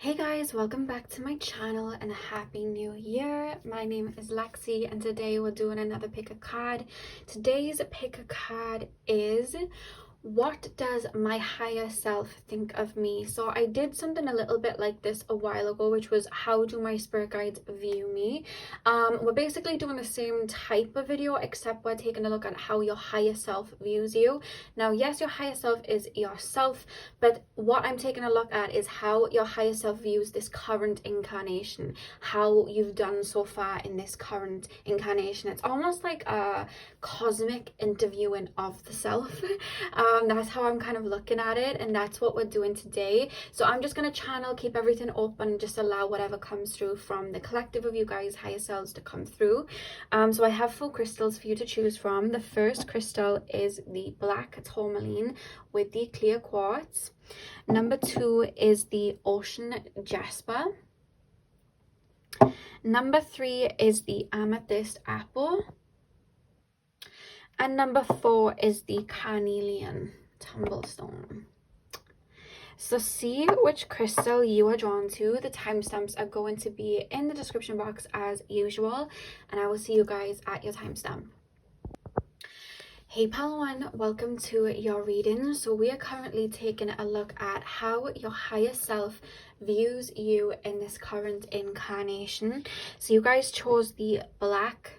Hey guys, welcome back to my channel and a happy new year. My name is Lexi and today we're doing another pick a card. Today's pick a card is, what does my higher self think of me? So I did something a little bit like this a while ago, which was how do my spirit guides view me? We're basically doing the same type of video, except we're taking a look at how your higher self views you. Now, yes, your higher self is yourself, but what I'm taking a look at is how your higher self views this current incarnation, how you've done so far in this current incarnation. It's almost like a cosmic interviewing of the self. That's how I'm kind of looking at it, and that's what we're doing today. So I'm just going to channel, keep everything open, just allow whatever comes through from the collective of you guys higher selves to come through. So I have 4 crystals for you to choose from. The first crystal is the black tourmaline with the clear quartz. Number 2 is the ocean jasper. Number 3 is the amethyst apple. And number 4 is the carnelian tumblestone. So see which crystal you are drawn to. The timestamps are going to be in the description box as usual, and I will see you guys at your timestamp. Hey Palawan, welcome to your reading. So we are currently taking a look at how your higher self views you in this current incarnation. So you guys chose the black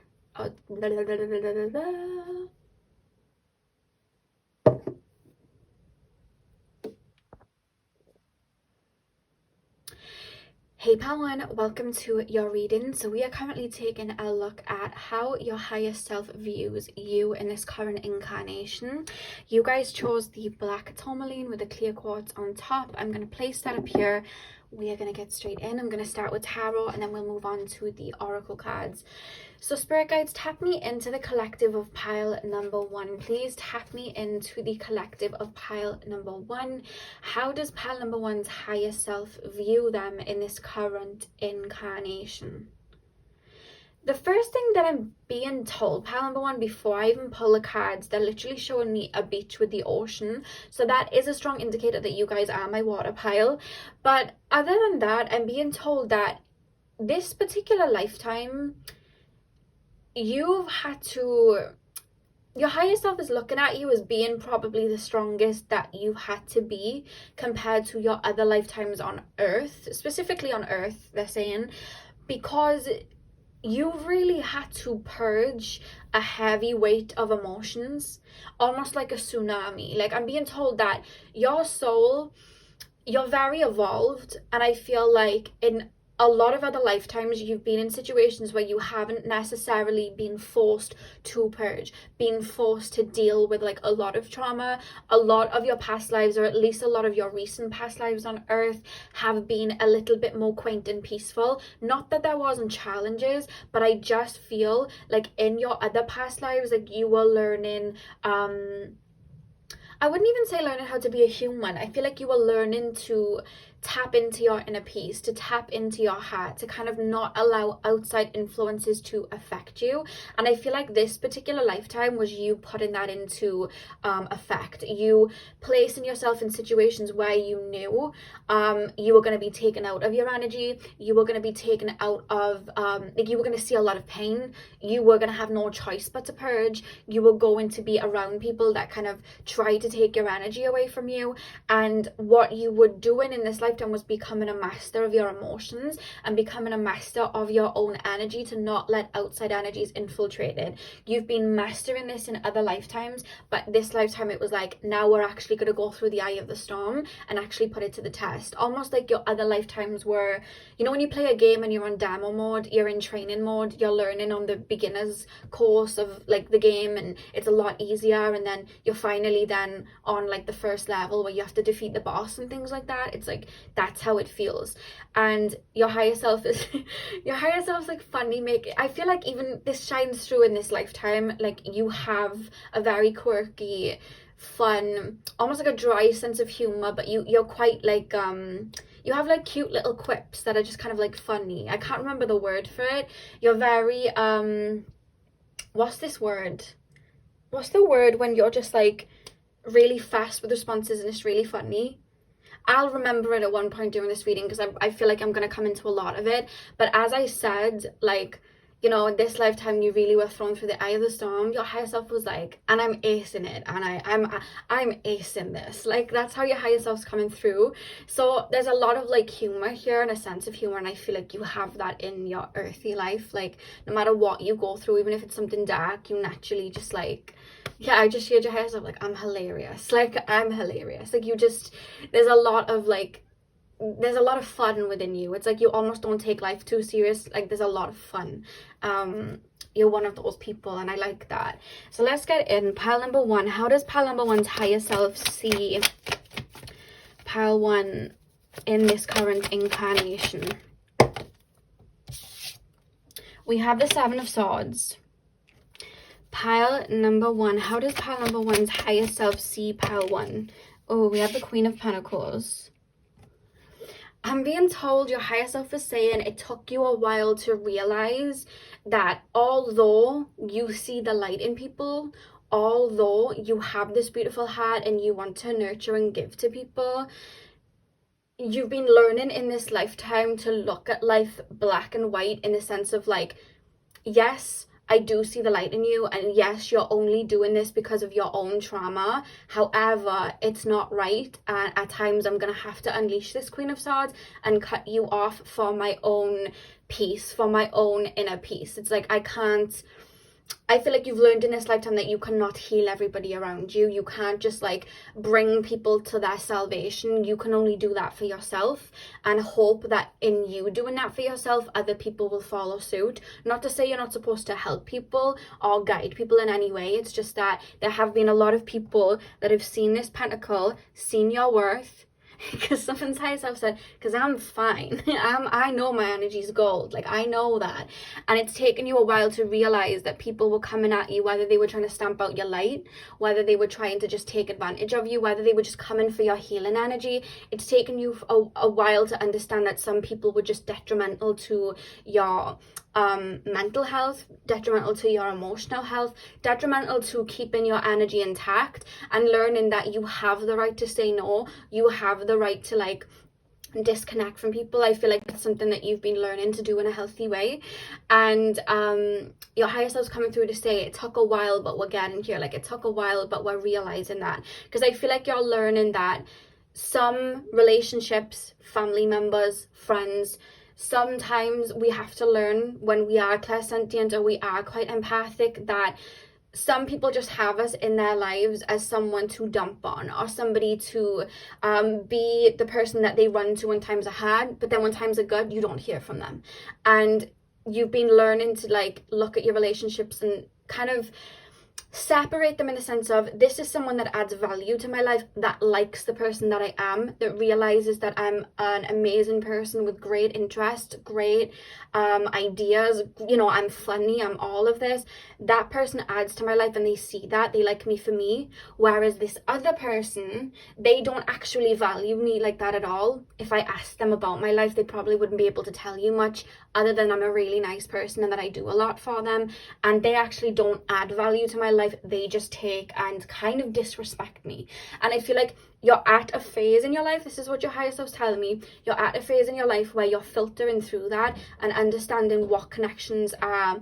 Hey Palawan, welcome to your reading. So we are currently taking a look at how your higher self views you in this current incarnation. You guys chose the black tourmaline with the clear quartz on top. I'm going to place that up here. We are going to get straight in. I'm going to start with tarot and then we'll move on to the oracle cards. So spirit guides, tap me into the collective of pile number 1. Please tap me into the collective of pile number 1. How does pile number 1's higher self view them in this current incarnation? The first thing that I'm being told, pile number 1, before I even pull the cards, they're literally showing me a beach with the ocean. So that is a strong indicator that you guys are my water pile. But other than that, I'm being told that this particular lifetime, you've had to, your higher self is looking at you as being probably the strongest that you've had to be compared to your other lifetimes on Earth, specifically on Earth, they're saying, because you've really had to purge a heavy weight of emotions, almost like a tsunami. Like, I'm being told that your soul, you're very evolved, and I feel like in a lot of other lifetimes you've been in situations where you haven't necessarily been forced to purge, been forced to deal with like a lot of trauma. A lot of your past lives, or at least a lot of your recent past lives on Earth, have been a little bit more quaint and peaceful. Not that there wasn't challenges, but I just feel like in your other past lives, like you were learning, I wouldn't even say learning how to be a human. I feel like you were learning to tap into your inner peace, to tap into your heart, to kind of not allow outside influences to affect you. And I feel like this particular lifetime was you putting that into effect. You placing yourself in situations where you knew you were going to be taken out of your energy. You were going to be taken out of, like you were going to see a lot of pain. You were going to have no choice but to purge. You were going to be around people that kind of try to take your energy away from you. And what you were doing in this lifetime was becoming a master of your emotions and becoming a master of your own energy, to not let outside energies infiltrate it. You've been mastering this in other lifetimes, but this lifetime it was like, now we're actually going to go through the eye of the storm and actually put it to the test. Almost like your other lifetimes were, you know, when you play a game and you're on demo mode, you're in training mode, you're learning on the beginner's course of like the game, and it's a lot easier, and then you're finally then on like the first level where you have to defeat the boss and things like that. It's like, that's how it feels. And your higher self is your higher self's like funny I feel like even this shines through in this lifetime. Like you have a very quirky, fun, almost like a dry sense of humor, but you're quite like you have like cute little quips that are just kind of like funny. I can't remember the word for it. You're very what's this word? What's the word when you're just like really fast with responses and it's really funny? I'll remember it at one point during this reading, because I feel like I'm going to come into a lot of it. But as I said, like, you know, in this lifetime you really were thrown through the eye of the storm. Your higher self was like, and I'm acing it, and I'm acing this. Like, that's how your higher self's coming through. So there's a lot of like humor here and a sense of humor, and I feel like you have that in your earthy life. Like, no matter what you go through, even if it's something dark, you naturally just like, yeah, I just heard your higher self like, I'm hilarious. Like, I'm hilarious. Like, you just, there's a lot of like, there's a lot of fun within you. It's like you almost don't take life too serious. Like, there's a lot of fun. You're one of those people, and I like that. So let's get in. Pile number one. How does pile number one's higher self see pile one in this current incarnation? We have the Seven of Swords. Pile number one. How does pile number one's higher self see pile one? Oh, we have the Queen of Pentacles. I'm being told your higher self is saying it took you a while to realize that although you see the light in people, although you have this beautiful heart and you want to nurture and give to people, you've been learning in this lifetime to look at life black and white, in the sense of like, yes, I do see the light in you, and yes, you're only doing this because of your own trauma. However, it's not right, and at times I'm gonna have to unleash this Queen of Swords and cut you off for my own peace, for my own inner peace. It's like, I feel like you've learned in this lifetime that you cannot heal everybody around you. You can't just like bring people to their salvation. You can only do that for yourself, and hope that in you doing that for yourself, other people will follow suit. Not to say you're not supposed to help people or guide people in any way. It's just that there have been a lot of people that have seen this pentacle, seen your worth, because someone's higher self said, because I'm fine. I know my energy's gold. Like, I know that. And it's taken you a while to realize that people were coming at you, whether they were trying to stamp out your light, whether they were trying to just take advantage of you, whether they were just coming for your healing energy. It's taken you a while to understand that some people were just detrimental to your mental health, detrimental to your emotional health, detrimental to keeping your energy intact, and learning that you have the right to say no. You have the right to like disconnect from people. I feel like that's something that you've been learning to do in a healthy way, and your higher self's coming through to say it took a while, but we're getting here. Like, it took a while, but we're realizing that, because I feel like you're learning that some relationships, family members, friends, sometimes we have to learn, when we are clairsentient or we are quite empathic, that some people just have us in their lives as someone to dump on, or somebody to be the person that they run to when times are hard, but then when times are good, you don't hear from them. And you've been learning to like look at your relationships and kind of separate them, in the sense of, this is someone that adds value to my life, that likes the person that I am, that realizes that I'm an amazing person with great interest, great ideas, you know, I'm funny, I'm all of this. That person adds to my life, and they see that, they like me for me. Whereas this other person, they don't actually value me like that at all. If I asked them about my life, they probably wouldn't be able to tell you much, other than I'm a really nice person and that I do a lot for them. And they actually don't add value to my life. They just take and kind of disrespect me. And I feel like you're at a phase in your life, this is what your higher self's telling me, you're at a phase in your life where you're filtering through that and understanding what connections are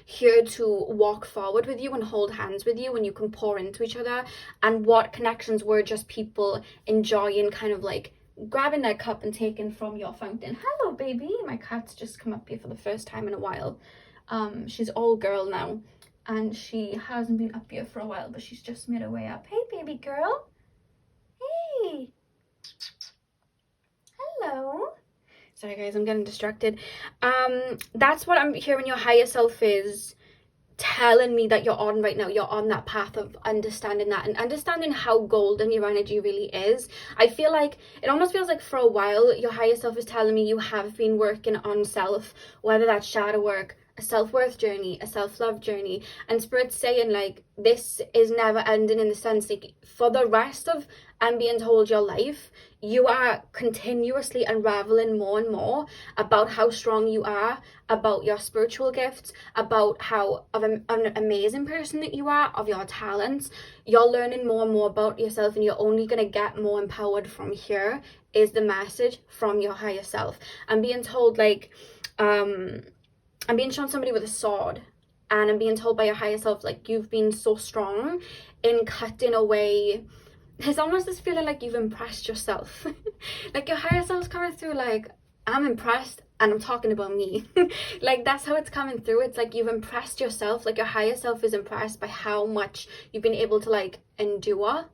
here to walk forward with you and hold hands with you, and you can pour into each other, and what connections were just people enjoying kind of like grabbing their cup and taking from your fountain. Hello baby, my cat's just come up here for the first time in a while. She's all girl now, and she hasn't been up here for a while, but she's just made her way up. Hey baby girl. Hey. Hello. Sorry guys, I'm getting distracted. That's what I'm hearing your higher self is telling me that you're on right now. You're on that path of understanding that, and understanding how golden your energy really is. I feel like it almost feels like for a while your higher self is telling me you have been working on self, whether that's shadow work, a self-worth journey, a self-love journey, and Spirit's saying like this is never ending, in the sense like for the rest of and being told your life, you are continuously unraveling more and more about how strong you are, about your spiritual gifts, about how of an amazing person that you are, of your talents. You're learning more and more about yourself, and you're only going to get more empowered from here, is the message from your higher self. I'm being told like I'm being shown somebody with a sword, and I'm being told by your higher self like you've been so strong in cutting away. There's almost this feeling like you've impressed yourself. Like your higher self's coming through like, I'm impressed, and I'm talking about me. Like that's how it's coming through. It's like you've impressed yourself. Like your higher self is impressed by how much you've been able to like endure,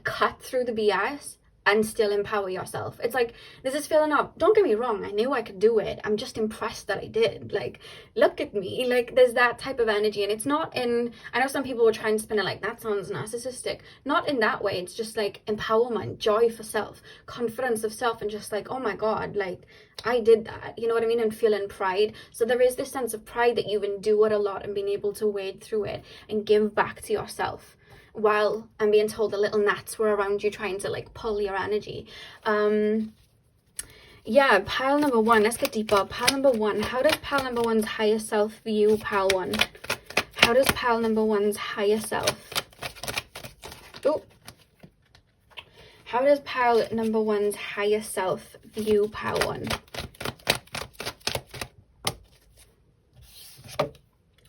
cut through the BS, and still empower yourself. It's like there's this feeling of, don't get me wrong, I knew I could do it, I'm just impressed that I did, like look at me. Like there's that type of energy, and it's not in, I know some people were trying to spin it like that sounds narcissistic, not in that way. It's just like empowerment, joy for self, confidence of self, and just like, oh my god, like I did that, you know what I mean, and feeling pride. So there is this sense of pride that you've endured a lot and been able to wade through it and give back to yourself, while I'm being told the little gnats were around you trying to like pull your energy. Yeah, pile number one, let's get deeper. Pile number one, how does pile number one's higher self view pile one? How does pile number one's higher self, how does pile number one's higher self view pile one?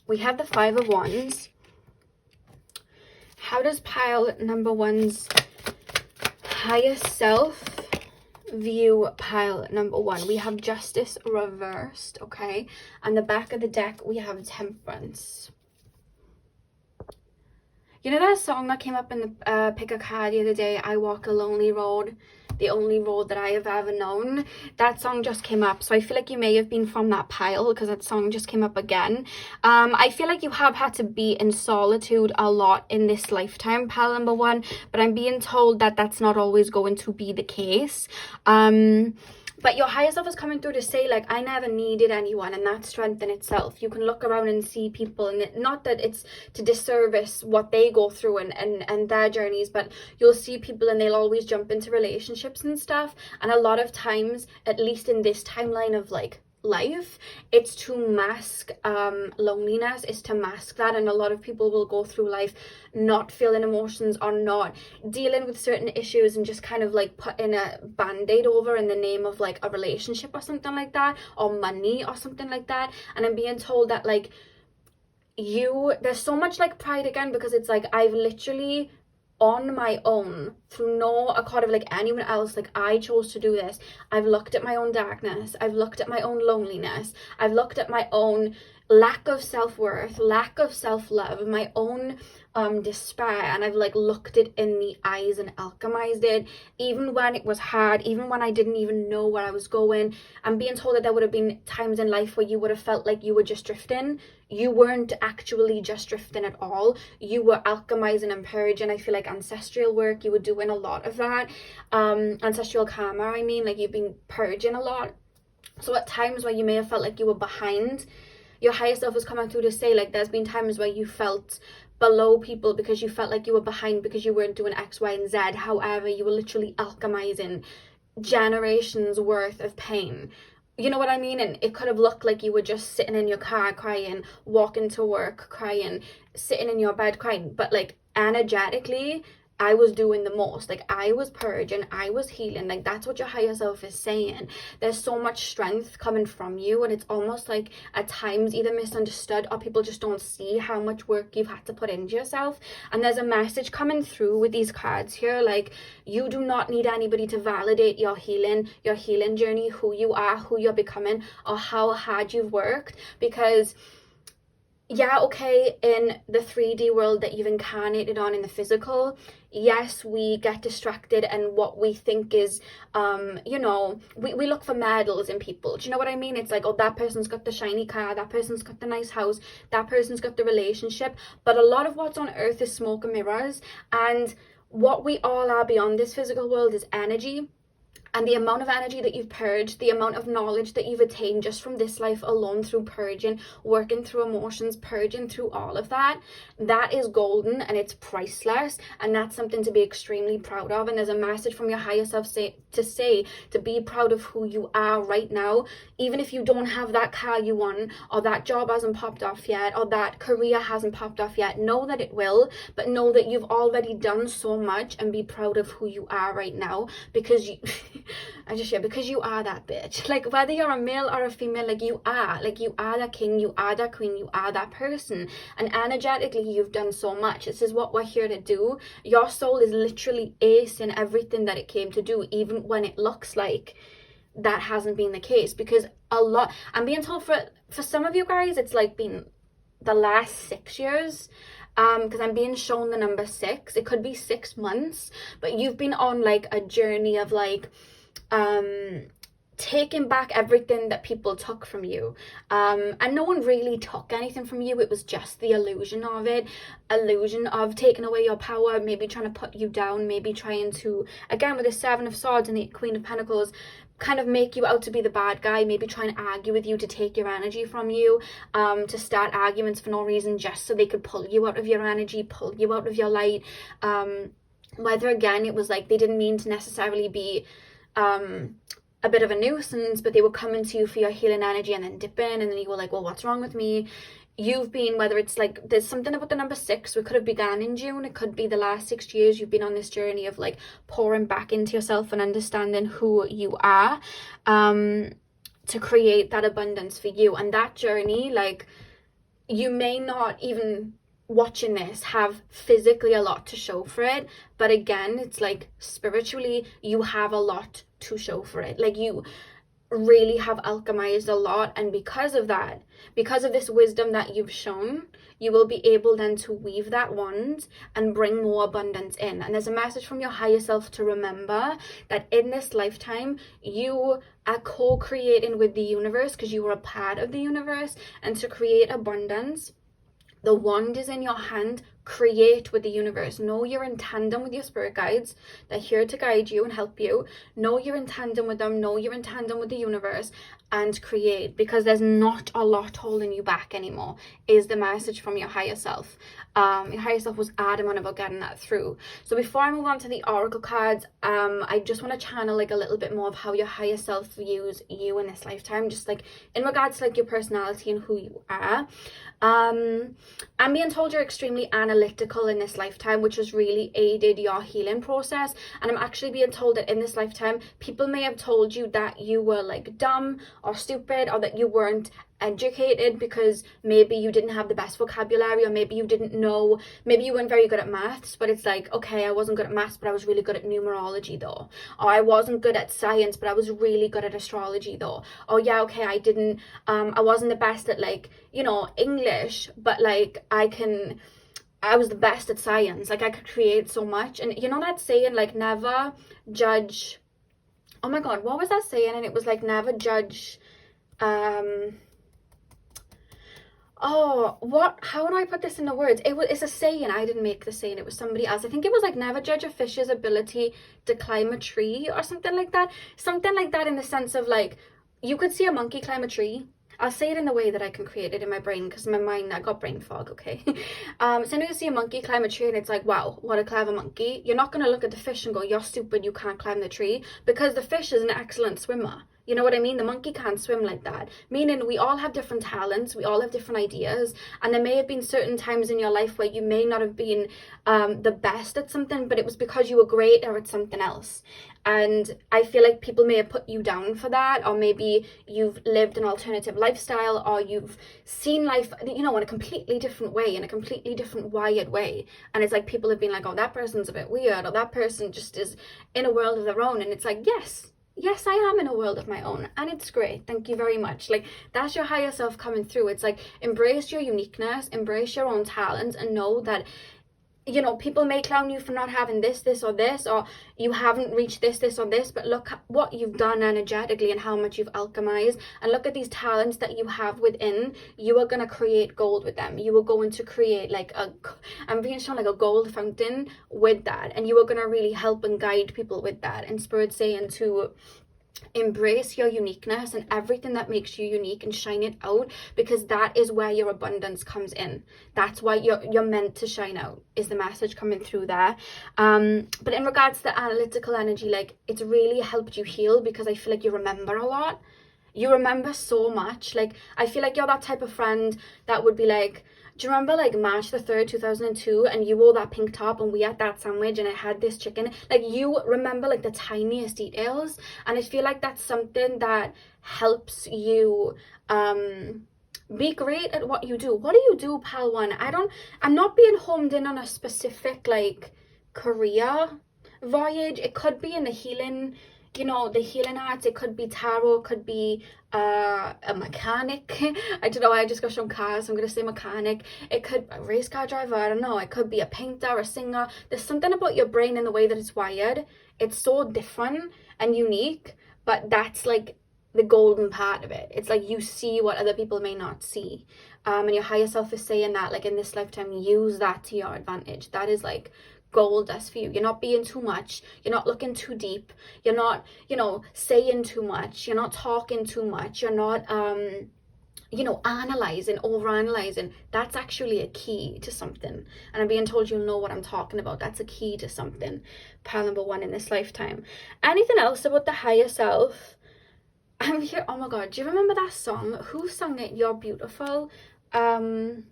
We have the 5 of Wands. How does pile number one's higher self view pile number one? We have Justice reversed, okay? And the back of the deck, we have Temperance. You know that song that came up in the pick a card the other day, I Walk a Lonely Road, the only road that I have ever known? That song just came up, so I feel like you may have been from that pile, because that song just came up again. I feel like you have had to be in solitude a lot in this lifetime, pile number one, but I'm being told that that's not always going to be the case. But your higher self is coming through to say, like, I never needed anyone, and that's strength in itself. You can look around and see people, and not that it's to disservice what they go through and their journeys, but you'll see people and they'll always jump into relationships and stuff. And a lot of times, at least in this timeline of, like, life, it's to mask loneliness, is to mask that. And a lot of people will go through life not feeling emotions or not dealing with certain issues, and just kind of like putting a band-aid over in the name of like a relationship or something like that, or money or something like that. And I'm being told that like there's so much like pride again, because it's like I've literally on my own, through no accord of like anyone else, like I chose to do this. I've looked at my own darkness, I've looked at my own loneliness, I've looked at my own lack of self-worth, lack of self-love, my own despair, and I've like looked it in the eyes and alchemized it, even when it was hard, even when I didn't even know where I was going. I'm being told that there would have been times in life where you would have felt like you were just drifting. You weren't actually just drifting at all. You were alchemizing and purging. I feel like ancestral work, you were doing a lot of that. Ancestral karma, I mean, like you've been purging a lot. So at times where you may have felt like you were behind, your higher self is coming through to say, like, there's been times where you felt below people because you felt like you were behind because you weren't doing X, Y, and Z. However, you were literally alchemizing generations worth of pain. You know what I mean? And it could have looked like you were just sitting in your car crying, walking to work crying, sitting in your bed crying. But like energetically, I was doing the most. Like I was purging, I was healing. Like that's what your higher self is saying. There's so much strength coming from you, and it's almost like at times either misunderstood or people just don't see how much work you've had to put into yourself. And there's a message coming through with these cards here, like you do not need anybody to validate your healing journey, who you are, who you're becoming, or how hard you've worked. Because yeah, okay, in the 3D world that you've incarnated on in the physical, yes, we get distracted, and what we think is, you know, we look for medals in people. Do you know what I mean? It's like, oh, that person's got the shiny car, that person's got the nice house, that person's got the relationship. But a lot of what's on earth is smoke and mirrors, and what we all are beyond this physical world is energy. And the amount of energy that you've purged, the amount of knowledge that you've attained just from this life alone through purging, working through emotions, purging through all of that, that is golden and it's priceless. And that's something to be extremely proud of. And there's a message from your higher self to be proud of who you are right now. Even if you don't have that car you want, or that job hasn't popped off yet, or that career hasn't popped off yet, know that it will, but know that you've already done so much, and be proud of who you are right now, because you because you are that bitch. Like, whether you're a male or a female, you are that king, you are that queen, you are that person. And energetically, you've done so much. This is what we're here to do. Your soul is literally acing everything that it came to do, even when it looks like that hasn't been the case. Because I'm being told for some of you guys, it's like been the last 6 years, because I'm being shown the number 6. It could be 6 months, but you've been on like a journey of like taking back everything that people took from you, and no one really took anything from you. It was just the illusion of taking away your power, maybe trying to put you down, maybe trying to, again with the 7 of Swords and the Queen of Pentacles, kind of make you out to be the bad guy, maybe trying to argue with you to take your energy from you, to start arguments for no reason, just so they could pull you out of your energy, pull you out of your light. Whether, again, it was like they didn't mean to necessarily be a bit of a nuisance, but they were coming to you for your healing energy and then dipping, and then you were like, well, what's wrong with me? You've been, whether it's like, there's something about the number 6, we could have began in June, it could be the last 6 years you've been on this journey of like pouring back into yourself and understanding who you are, to create that abundance for you. And that journey, like, you may not even, watching this, have physically a lot to show for it, but again, it's like spiritually you have a lot to show for it. Like, you really have alchemized a lot, and because of that, because of this wisdom that you've shown, you will be able then to weave that wand and bring more abundance in. And there's a message from your higher self to remember that in this lifetime you are co-creating with the universe, because you are a part of the universe, and to create abundance, the wand is in your hand. Create with the universe. Know you're in tandem with your spirit guides. They're here to guide you and help you. Know you're in tandem with them. Know you're in tandem with the universe, and create, because there's not a lot holding you back anymore, is the message from your higher self. Your higher self was adamant about getting that through. So before I move on to the oracle cards, I just want to channel like a little bit more of how your higher self views you in this lifetime, just like in regards to like your personality and who you are. I'm being told you're extremely analytical in this lifetime, which has really aided your healing process. And I'm actually being told that in this lifetime, people may have told you that you were like dumb or stupid, or that you weren't educated because maybe you didn't have the best vocabulary, or maybe you didn't know, maybe you weren't very good at maths, but it's like, okay, I wasn't good at maths, but I was really good at numerology though. Or I wasn't good at science, but I was really good at astrology though. Or yeah, okay, I wasn't the best at like, English, but like I was the best at science. Like, I could create so much. And you know that saying, like, never judge, oh my god, what was that saying? And it was like, never judge, how do I put this into words? It's a saying. I didn't make the saying, it was somebody else. I think it was like, never judge a fish's ability to climb a tree, or something like that. Something like that, in the sense of like, you could see a monkey climb a tree. I'll say it in the way that I can create it in my brain, because my mind, I got brain fog, okay? So you see a monkey climb a tree, and it's like, wow, what a clever monkey. You're not going to look at the fish and go, you're stupid, you can't climb the tree, because the fish is an excellent swimmer. You know what I mean? The monkey can't swim like that. Meaning, we all have different talents, we all have different ideas, and there may have been certain times in your life where you may not have been the best at something, but it was because you were greater at something else. And I feel like people may have put you down for that, or maybe you've lived an alternative lifestyle, or you've seen life, in a completely different way, in a completely different wired way. And it's like, people have been like, oh, that person's a bit weird, or that person just is in a world of their own. And it's like, yes, I am in a world of my own, and it's great. Thank you very much. Like, that's your higher self coming through. It's like, embrace your uniqueness, embrace your own talents, and know that you know, people may clown you for not having this or this, or you haven't reached this or this, but look at what you've done energetically and how much you've alchemized, and look at these talents that you have within. You are going to create gold with them. You are going to create like I'm being shown like a gold fountain with that, and you are going to really help and guide people with that. And Spirit's saying to embrace your uniqueness and everything that makes you unique and shine it out, because that is where your abundance comes in. That's why you're meant to shine out, is the message coming through there. But in regards to the analytical energy, like, it's really helped you heal, because I feel like you remember a lot. You remember so much. Like, I feel like you're that type of friend that would be like, do you remember like March the 3rd, 2002, and you wore that pink top and we had that sandwich and I had this chicken? Like, you remember like the tiniest details, and I feel like that's something that helps you be great at what you do. What do you do, pal one? I'm not being homed in on a specific like career voyage. It could be in the healing, you know, the healing arts. It could be tarot, it could be a mechanic. I don't know, I just got shown cars, so I'm gonna say mechanic. It could be a race car driver, I don't know. It could be a painter, a singer. There's something about your brain and the way that it's wired. It's so different and unique, but that's like the golden part of it. It's like you see what other people may not see, and your higher self is saying that, like, in this lifetime, use that to your advantage. That is like gold dust for you. You're not being too much, you're not looking too deep, you're not, you know, saying too much, you're not talking too much, you're not you know, analyzing, over-analyzing. That's actually a key to something, and I'm being told you'll know what I'm talking about. That's a key to something, pal number one, in this lifetime. Anything else about the higher self? I'm here, oh my god, do you remember that song? Who sang it? You're Beautiful. Was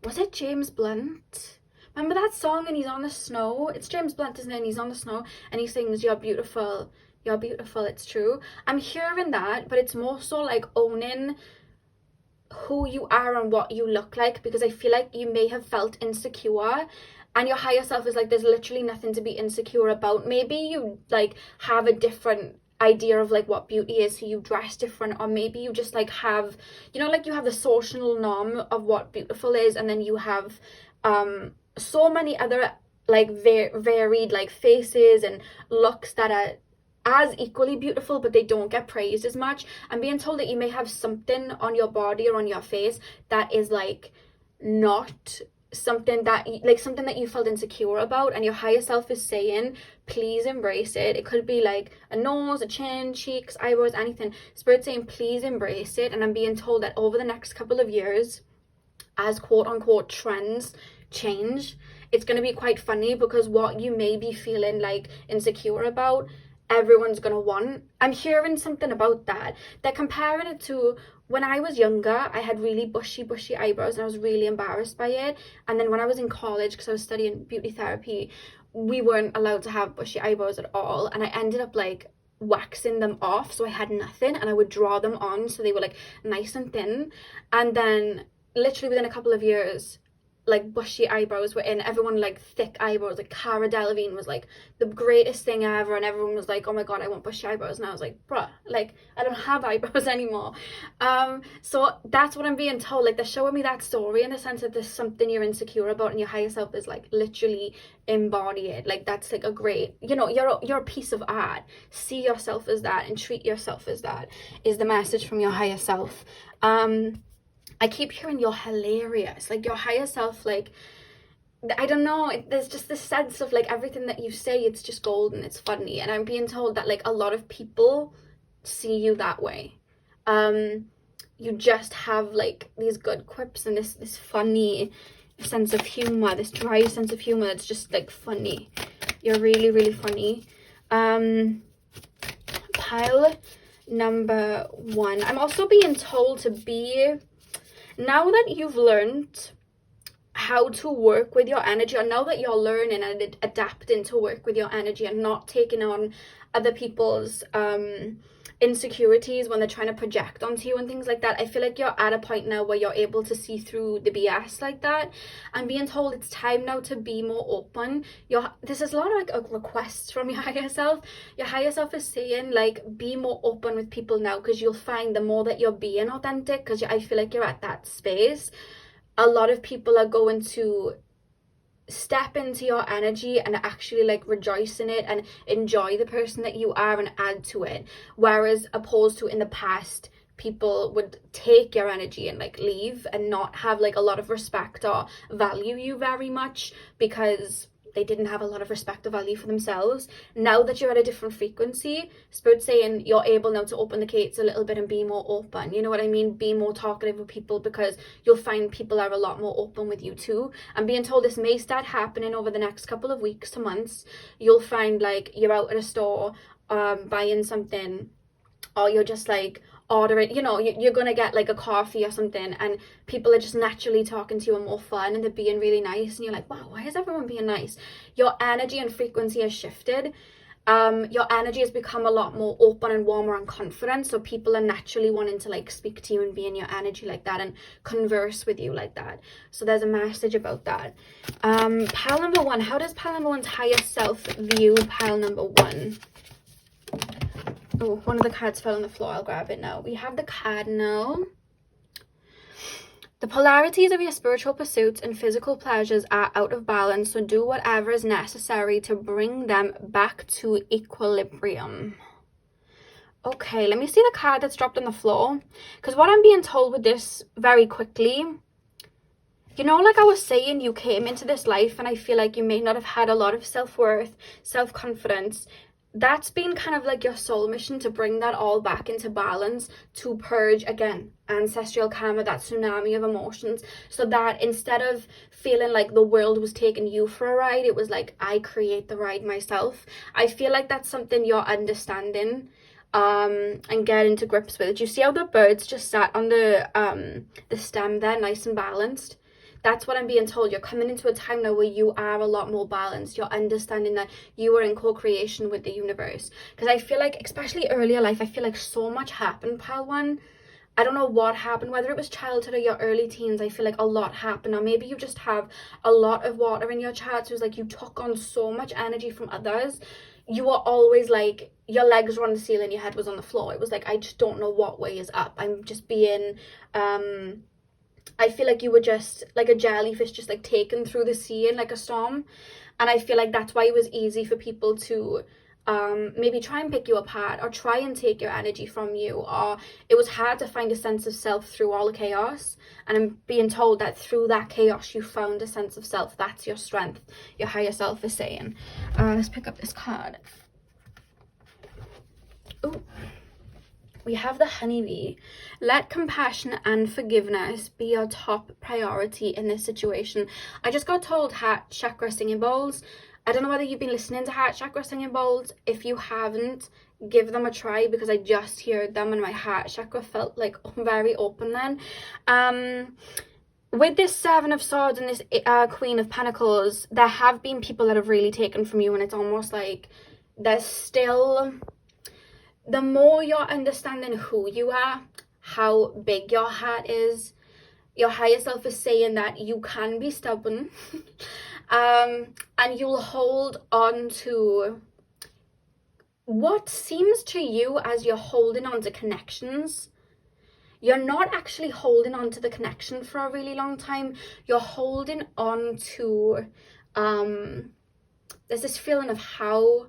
it James Blunt? Remember that song, and he's on the snow? It's James Blunt, isn't it? And he's on the snow and he sings, you're beautiful, it's true. I'm hearing that, but it's more so like owning who you are and what you look like, because I feel like you may have felt insecure, and your higher self is like, there's literally nothing to be insecure about. Maybe you like have a different idea of like what beauty is, so you dress different, or maybe you just like have, you know, like you have the social norm of what beautiful is, and then you have so many other like varied like faces and looks that are as equally beautiful, but they don't get praised as much. I'm being told that you may have something on your body or on your face that is like not something that you felt insecure about, and your higher self is saying, please embrace it. It could be like a nose, a chin, cheeks, eyebrows, anything. Spirit's saying please embrace it. And I'm being told that over the next couple of years, as quote unquote trends change, it's going to be quite funny, because what you may be feeling like insecure about, everyone's going to want. I'm hearing something about that. They're comparing it to when I was younger. I had really bushy eyebrows, and I was really embarrassed by it. And then when I was in college, because I was studying beauty therapy, we weren't allowed to have bushy eyebrows at all, and I ended up like waxing them off, so I had nothing, and I would draw them on so they were like nice and thin. And then literally within a couple of years, like bushy eyebrows were in. Everyone like thick eyebrows. Like Cara Delevingne was like the greatest thing ever, and everyone was like, oh my god, I want bushy eyebrows. And I was like, bruh, like I don't have eyebrows anymore. So that's what I'm being told. Like, they're showing me that story in the sense that there's something you're insecure about, and your higher self is like literally embody it. Like, that's like a great, you know, you're a piece of art. See yourself as that and treat yourself as that, is the message from your higher self. I keep hearing you're hilarious. Like, your higher self, like, I don't know, there's just this sense of like everything that you say, it's just golden, it's funny. And I'm being told that like a lot of people see you that way. You just have like these good quips and this funny sense of humor, this dry sense of humor that's just like funny. You're really, really funny. Pile number one. I'm also being told to be, now that you've learned how to work with your energy, or now that you're learning and adapting to work with your energy and not taking on other people's insecurities when they're trying to project onto you and things like that, I feel like you're at a point now where you're able to see through the BS like that. I'm being told it's time now to be more open. This is a lot of like requests from your higher self. Your higher self is saying like, be more open with people now, because you'll find the more that you're being authentic, because I feel like you're at that space, a lot of people are going to step into your energy and actually like rejoice in it and enjoy the person that you are and add to it, whereas opposed to in the past, people would take your energy and like leave and not have like a lot of respect or value you very much because they didn't have a lot of respect or value for themselves. Now that you're at a different frequency, Spirit's saying you're able now to open the gates a little bit and be more open. You know what I mean? Be more talkative with people, because you'll find people are a lot more open with you too. I'm being told this may start happening over the next couple of weeks to months. You'll find like you're out at a store buying something, or you're just like ordering, you know, you're gonna get like a coffee or something, and people are just naturally talking to you and more fun, and they're being really nice, and you're like, wow, why is everyone being nice? Your energy and frequency has shifted. Your energy has become a lot more open and warmer and confident, so people are naturally wanting to like speak to you and be in your energy like that and converse with you like that. So there's a message about that. Pile number one, how does pile number one's higher self view pile number one? Oh, one of the cards fell on the floor. I'll grab it now. We have the Cardinal. The polarities of your spiritual pursuits and physical pleasures are out of balance, so do whatever is necessary to bring them back to equilibrium. Okay, let me see the card that's dropped on the floor, because what I'm being told with this very quickly, you know, like I was saying, you came into this life and I feel like you may not have had a lot of self-worth, self-confidence. That's been kind of like your soul mission, to bring that all back into balance, to purge, again, ancestral karma, that tsunami of emotions, so that instead of feeling like the world was taking you for a ride, it was like, I create the ride myself. I feel like that's something you're understanding and getting to grips with. Do you see how the birds just sat on the stem there, nice and balanced? That's what I'm being told. You're coming into a time now where you are a lot more balanced. You're understanding that you are in co-creation with the universe. Because I feel like, especially earlier life, I feel like so much happened, pile one. I don't know what happened, whether it was childhood or your early teens. I feel like a lot happened. Or maybe you just have a lot of water in your chart. So it's like you took on so much energy from others. You were always like, your legs were on the ceiling, your head was on the floor. It was like, I just don't know what way is up. I'm just being... I feel like you were just like a jellyfish, just like taken through the sea in like a storm. And I feel like that's why it was easy for people to maybe try and pick you apart, or try and take your energy from you, or it was hard to find a sense of self through all the chaos. And I'm being told that through that chaos you found a sense of self. That's your strength, your higher self is saying. Let's pick up this card. Oh, we have the Honeybee. Let compassion and forgiveness be your top priority in this situation. I just got told heart chakra singing bowls. I don't know whether you've been listening to heart chakra singing bowls. If you haven't, give them a try, because I just heard them and my heart chakra felt like very open then. With this Seven of Swords and this Queen of Pentacles, there have been people that have really taken from you, and it's almost like there's still... The more you're understanding who you are, how big your heart is, your higher self is saying that you can be stubborn and you'll hold on to what seems to you as you're holding on to connections. You're not actually holding on to the connection for a really long time. You're holding on to, there's this feeling of, how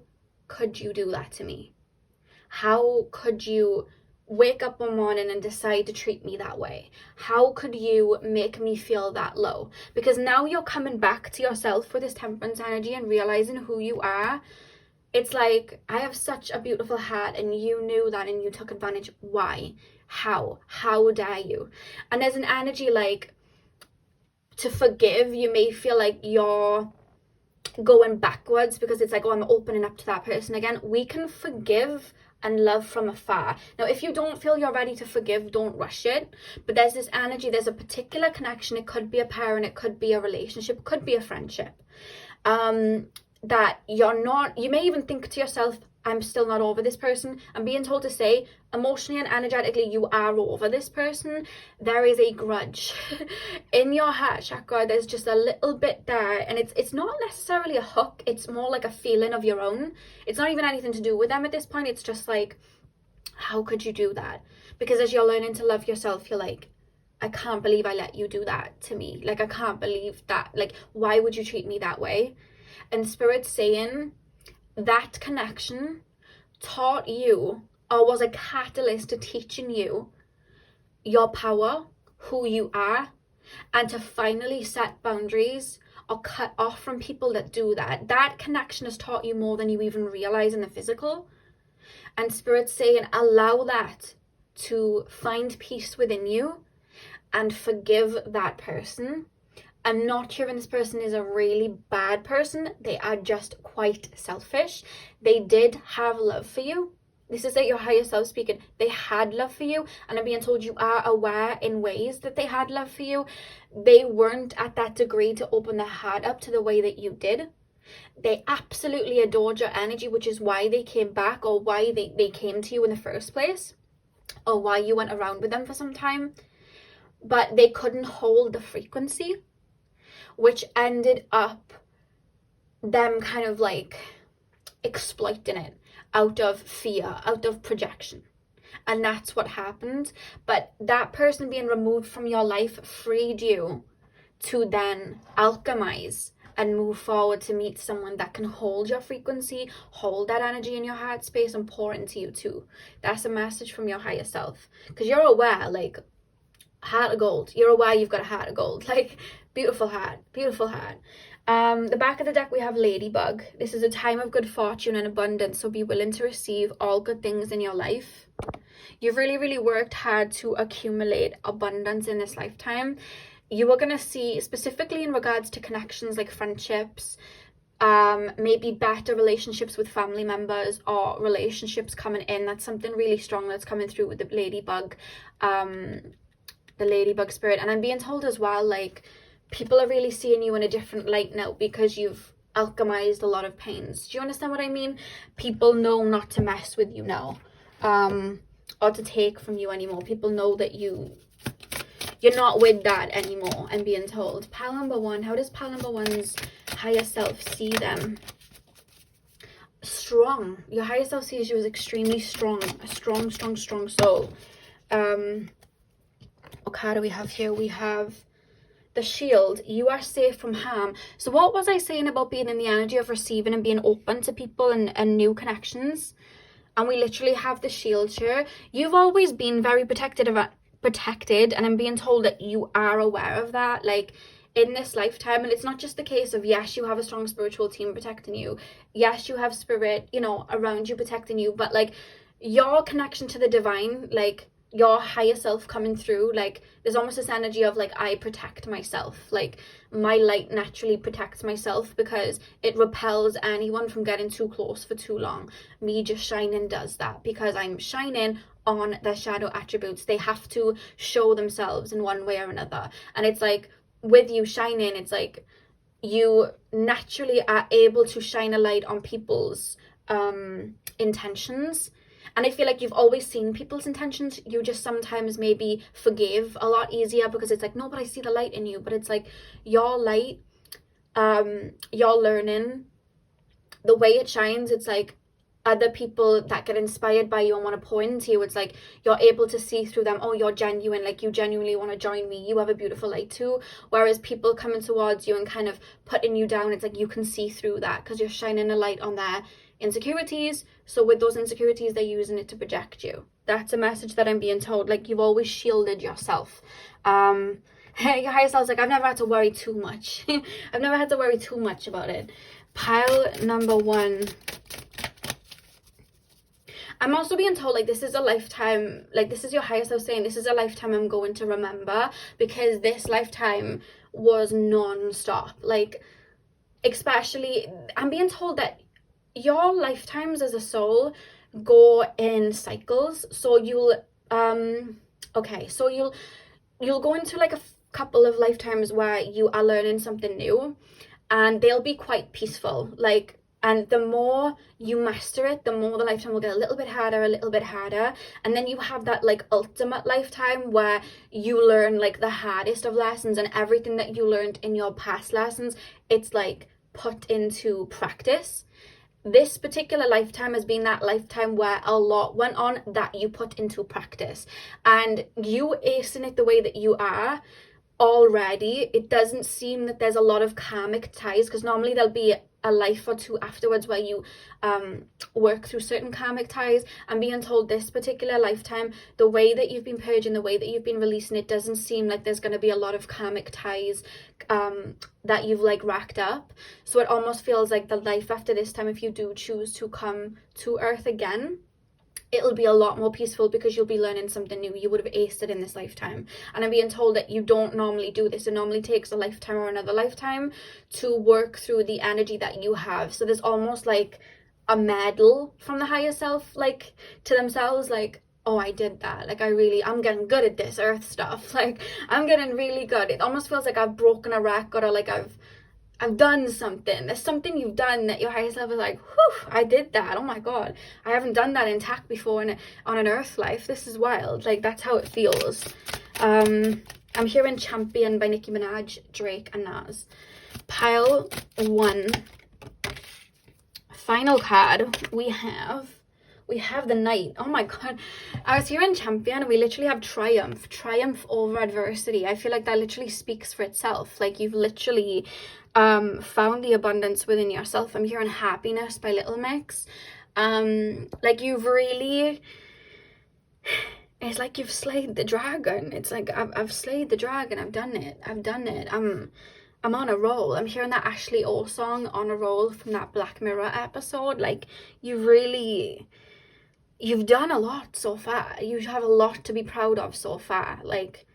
could you do that to me? How could you wake up one morning and decide to treat me that way? How could you make me feel that low? Because now you're coming back to yourself with this Temperance energy and realizing who you are. It's like, I have such a beautiful heart, and you knew that and you took advantage. Why? How dare you? And there's an energy like, to forgive, you may feel like you're going backwards, because it's like, oh, I'm opening up to that person again. We can forgive and love from afar. Now, if you don't feel you're ready to forgive, don't rush it. But there's this energy, there's a particular connection. It could be a parent, it could be a relationship, it could be a friendship. That you're not, you may even think to yourself, I'm still not over this person. I'm being told to say, emotionally and energetically, you are over this person. There is a grudge in your heart chakra. There's just a little bit there, and it's not necessarily a hook. It's more like a feeling of your own. It's not even anything to do with them at this point. It's just like, how could you do that? Because as you're learning to love yourself, you're like, I can't believe I let you do that to me. Like, I can't believe that. Like, why would you treat me that way? And Spirit's saying that connection taught you, or was a catalyst to teaching you your power, who you are, and to finally set boundaries or cut off from people that do that. That connection has taught you more than you even realize in the physical. And Spirit's saying, allow that to find peace within you and forgive that person. I'm not sure if this person is a really bad person. They are just quite selfish. They did have love for you. This is like your higher self speaking. They had love for you, and I'm being told you are aware in ways that they had love for you. They weren't at that degree to open their heart up to the way that you did. They absolutely adored your energy, which is why they came back, or why they came to you in the first place, or why you went around with them for some time. But they couldn't hold the frequency, which ended up them kind of like exploiting it out of fear, out of projection. And that's what happened. But that person being removed from your life freed you to then alchemize and move forward to meet someone that can hold your frequency, hold that energy in your heart space, and pour into you too. That's a message from your higher self. Because you're aware, like, heart of gold. You're aware you've got a heart of gold. Like, beautiful heart, beautiful heart. The back of the deck we have Ladybug. This is a time of good fortune and abundance, so be willing to receive all good things in your life. You've really worked hard to accumulate abundance in this lifetime. You are going to see, specifically in regards to connections like friendships, maybe better relationships with family members, or relationships coming in. That's something really strong that's coming through with the Ladybug, the Ladybug spirit. And I'm being told as well, like, people are really seeing you in a different light now because you've alchemized a lot of pains. Do you understand what I mean? People know not to mess with you now, or to take from you anymore. People know that you're not with that anymore. I'm being told. Pile number one. How does pile number one's higher self see them? Strong. Your higher self sees you as extremely strong. A strong soul. What card do we have here? We have the Shield. You are safe from harm. So what was I saying about being in the energy of receiving and being open to people and new connections? And we literally have the Shield here. You've always been very protected, and I'm being told that you are aware of that, like, in this lifetime. And it's not just the case of, yes, you have a strong spiritual team protecting you, yes, you have spirit, you know, around you protecting you, but like, your connection to the divine, like, your higher self coming through, like, there's almost this energy of, like, I protect myself. Like, my light naturally protects myself because it repels anyone from getting too close for too long. Me just shining does that because I'm shining on their shadow attributes. They have to show themselves in one way or another. And it's like, with you shining, it's like you naturally are able to shine a light on people's intentions. And I feel like you've always seen people's intentions. You just sometimes maybe forgive a lot easier because it's like, no, but I see the light in you. But it's like, your light, your learning, the way it shines, it's like other people that get inspired by you and want to pour into you, it's like you're able to see through them. Oh, you're genuine, like, you genuinely want to join me, you have a beautiful light too. Whereas people coming towards you and kind of putting you down, it's like you can see through that because you're shining a light on their insecurities. So with those insecurities, they're using it to project you. That's a message that I'm being told. Like, you've always shielded yourself. Your higher self's like, I've never had to worry too much. I've never had to worry too much about it. Pile number one. I'm also being told, like, this is a lifetime, like, this is your higher self saying, this is a lifetime I'm going to remember, because this lifetime was non-stop. Like, especially, I'm being told that your lifetimes as a soul go in cycles. So you'll you'll go into like a couple of lifetimes where you are learning something new, and they'll be quite peaceful, like, and the more you master it, the more the lifetime will get a little bit harder, and then you have that like ultimate lifetime where you learn like the hardest of lessons, and everything that you learned in your past lessons, it's like put into practice. this particular lifetime has been that lifetime where a lot went on that you put into practice, and you acing it the way that you are already. It doesn't seem that there's a lot of karmic ties, because normally there'll be a life or two afterwards where you work through certain karmic ties. I'm being told this particular lifetime, the way that you've been purging, the way that you've been releasing, it doesn't seem like there's going to be a lot of karmic ties that you've like racked up. So it almost feels like the life after this time, if you do choose to come to earth again, it'll be a lot more peaceful, because you'll be learning something new. You would have aced it in this lifetime. And I'm being told that you don't normally do this. It normally takes a lifetime or another lifetime to work through the energy that you have. So there's almost like a medal from the higher self, like to themselves, like, oh, I did that. Like, I'm getting good at this earth stuff. Like, I'm getting really good. It almost feels like I've broken a record, or like I've done something. There's something you've done that your higher self is like, whew, I did that. Oh my God. I haven't done that intact before on an earth life. This is wild. Like, that's how it feels. I'm hearing Champion by Nicki Minaj, Drake, and Nas. Pile 1. Final card. We have the Knight. Oh my God. I was hearing Champion, and we literally have Triumph over adversity. I feel like that literally speaks for itself. Like, you've literally found the abundance within yourself. I'm hearing Happiness by Little Mix. Like, you've really, it's like you've slayed the dragon. It's like I've slayed the dragon. I've done it. I'm on a roll. I'm hearing that Ashley O song, On a Roll, from that Black Mirror episode. Like, you've done a lot so far. You have a lot to be proud of so far. Like,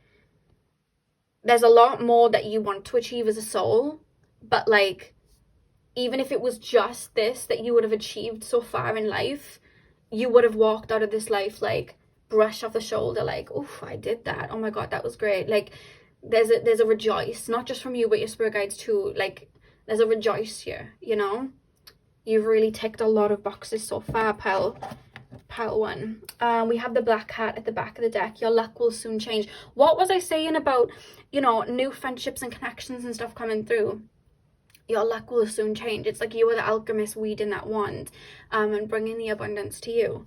there's a lot more that you want to achieve as a soul, but like, even if it was just this that you would have achieved so far in life, you would have walked out of this life like brush off the shoulder, like, oh, I did that. Oh my God, that was great. Like, there's a rejoice, not just from you, but your spirit guides too. Like, there's a rejoice here, you know? You've really ticked a lot of boxes so far, pile 1. We have the Black Cat at the back of the deck. Your luck will soon change. What was I saying about, you know, new friendships and connections and stuff coming through? Your luck will soon change. It's like you were the alchemist weeding that wand and bringing the abundance to you.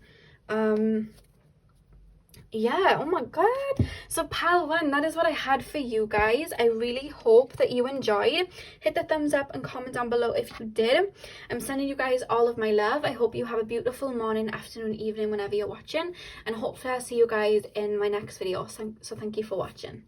Yeah, oh my God. So pile 1, that is what I had for you guys. I really hope that you enjoyed. Hit the thumbs up and comment down below if you did. I'm sending you guys all of my love. I hope you have a beautiful morning, afternoon, evening, whenever you're watching, and hopefully I'll see you guys in my next video. So thank you for watching.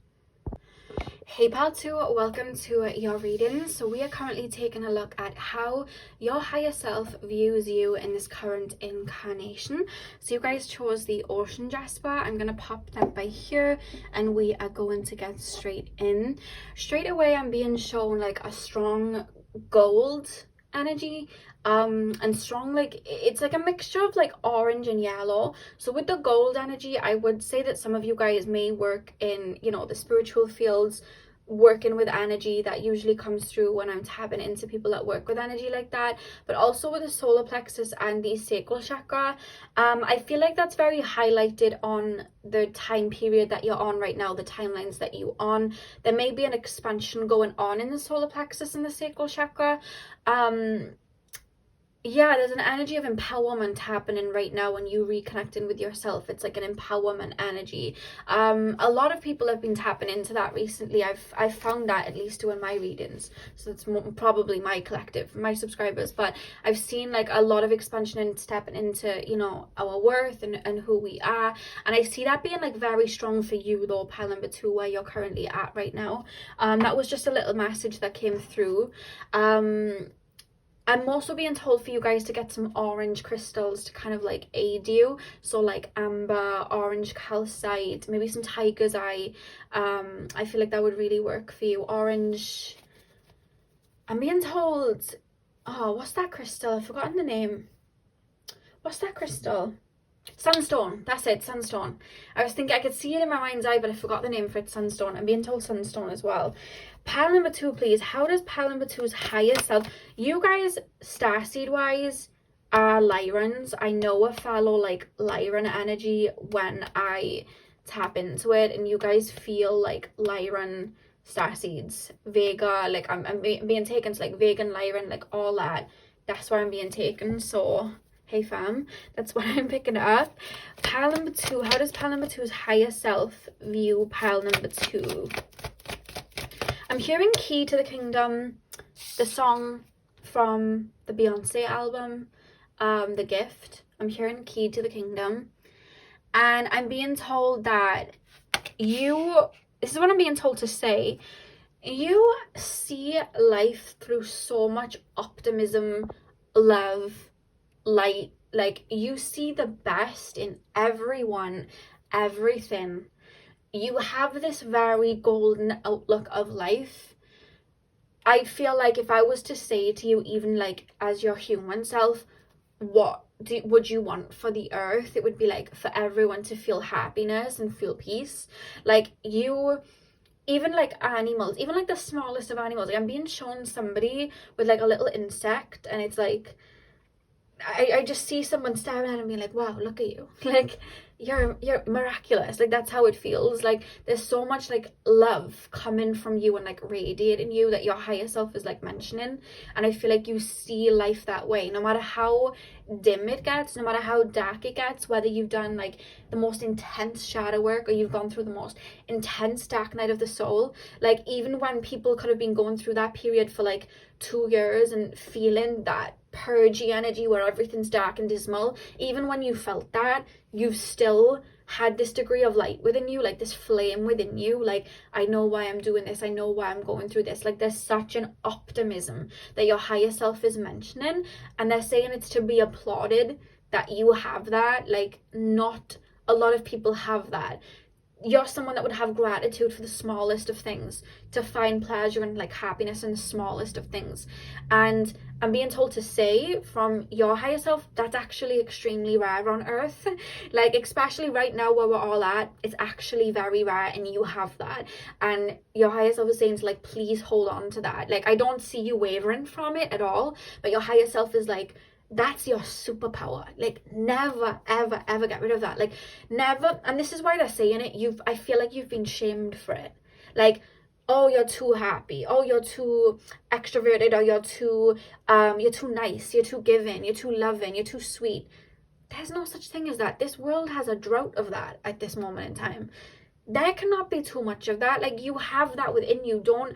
Hey pile 2, welcome to your reading. So we are currently taking a look at how your higher self views you in this current incarnation. So you guys chose the Ocean Jasper. I'm going to pop that by here, and we are going to get straight in. Straight away, I'm being shown like a strong gold energy, and strong, like, it's like a mixture of like orange and yellow. So with the gold energy, I would say that some of you guys may work in, you know, the spiritual fields, working with energy. That usually comes through when I'm tapping into people that work with energy like that. But also with the solar plexus and the sacral chakra, I feel like that's very highlighted on the time period that you're on right now, the timelines that you're on. There may be an expansion going on in the solar plexus and the sacral chakra. Yeah, there's an energy of empowerment happening right now when you reconnecting with yourself. It's like an empowerment energy. A lot of people have been tapping into that recently. I've found that, at least doing my readings. So it's probably my collective, my subscribers. But I've seen like a lot of expansion and stepping into, you know, our worth and who we are. And I see that being like very strong for you though, pile number 2, where you're currently at right now. That was just a little message that came through. I'm also being told for you guys to get some orange crystals to kind of like aid you. So like amber, orange calcite, maybe some tiger's eye. I feel like that would really work for you. Orange. I'm being told, oh, what's that crystal? I've forgotten the name. What's that crystal? Sunstone. That's it, sunstone. I was thinking I could see it in my mind's eye, but I forgot the name for it. Sunstone. I'm being told sunstone as well. Pile number 2, please. How does pile number 2's higher self, you guys starseed wise are Lyrans. I know I follow like Lyran energy when I tap into it, and you guys feel like Lyran starseeds, Vega, like I'm being taken to like Vega and Lyran, like all that. that's where I'm being taken. So hey fam, that's what I'm picking up. Pile number 2. How does pile number 2's higher self view pile number 2? I'm hearing Key to the Kingdom, the song from the Beyonce album, The Gift. I'm hearing Key to the Kingdom. And I'm being told that this is what I'm being told to say, you see life through so much optimism, love, light. Like, you see the best in everyone, everything. You have this very golden outlook of life. I feel like if I was to say to you, even like as your human self, what would you want for the earth, it would be like for everyone to feel happiness and feel peace. Like, you, even like animals, even like the smallest of animals, like I'm being shown somebody with like a little insect, and it's like I just see someone staring at me like, wow, look at you. Like, you're miraculous. Like, that's how it feels. Like, there's so much like love coming from you and like radiating you that your higher self is like mentioning. And I feel like you see life that way, no matter how dim it gets, no matter how dark it gets, whether you've done like the most intense shadow work or you've gone through the most intense dark night of the soul. Like, even when people could have been going through that period for like 2 years and feeling that purgy energy where everything's dark and dismal, even when you felt that, you've still had this degree of light within you, like this flame within you. Like, I know why I'm doing this, I know why I'm going through this. Like, there's such an optimism that your higher self is mentioning, and they're saying it's to be applauded that you have that. Like, not a lot of people have that. You're someone that would have gratitude for the smallest of things, to find pleasure and like happiness in the smallest of things. And I'm being told to say from your higher self, that's actually extremely rare on earth. Like, especially right now where we're all at, it's actually very rare, and you have that. And your higher self is saying to like, please hold on to that. Like, I don't see you wavering from it at all, but your higher self is like, that's your superpower. Like, never ever ever get rid of that. Like, never. And this is why they're saying it, I feel like you've been shamed for it. Like, oh, you're too happy, oh, you're too extroverted, or you're too nice, you're too giving, you're too loving, you're too sweet. There's no such thing as that. This world has a drought of that at this moment in time. There cannot be too much of that. Like, you have that within you. Don't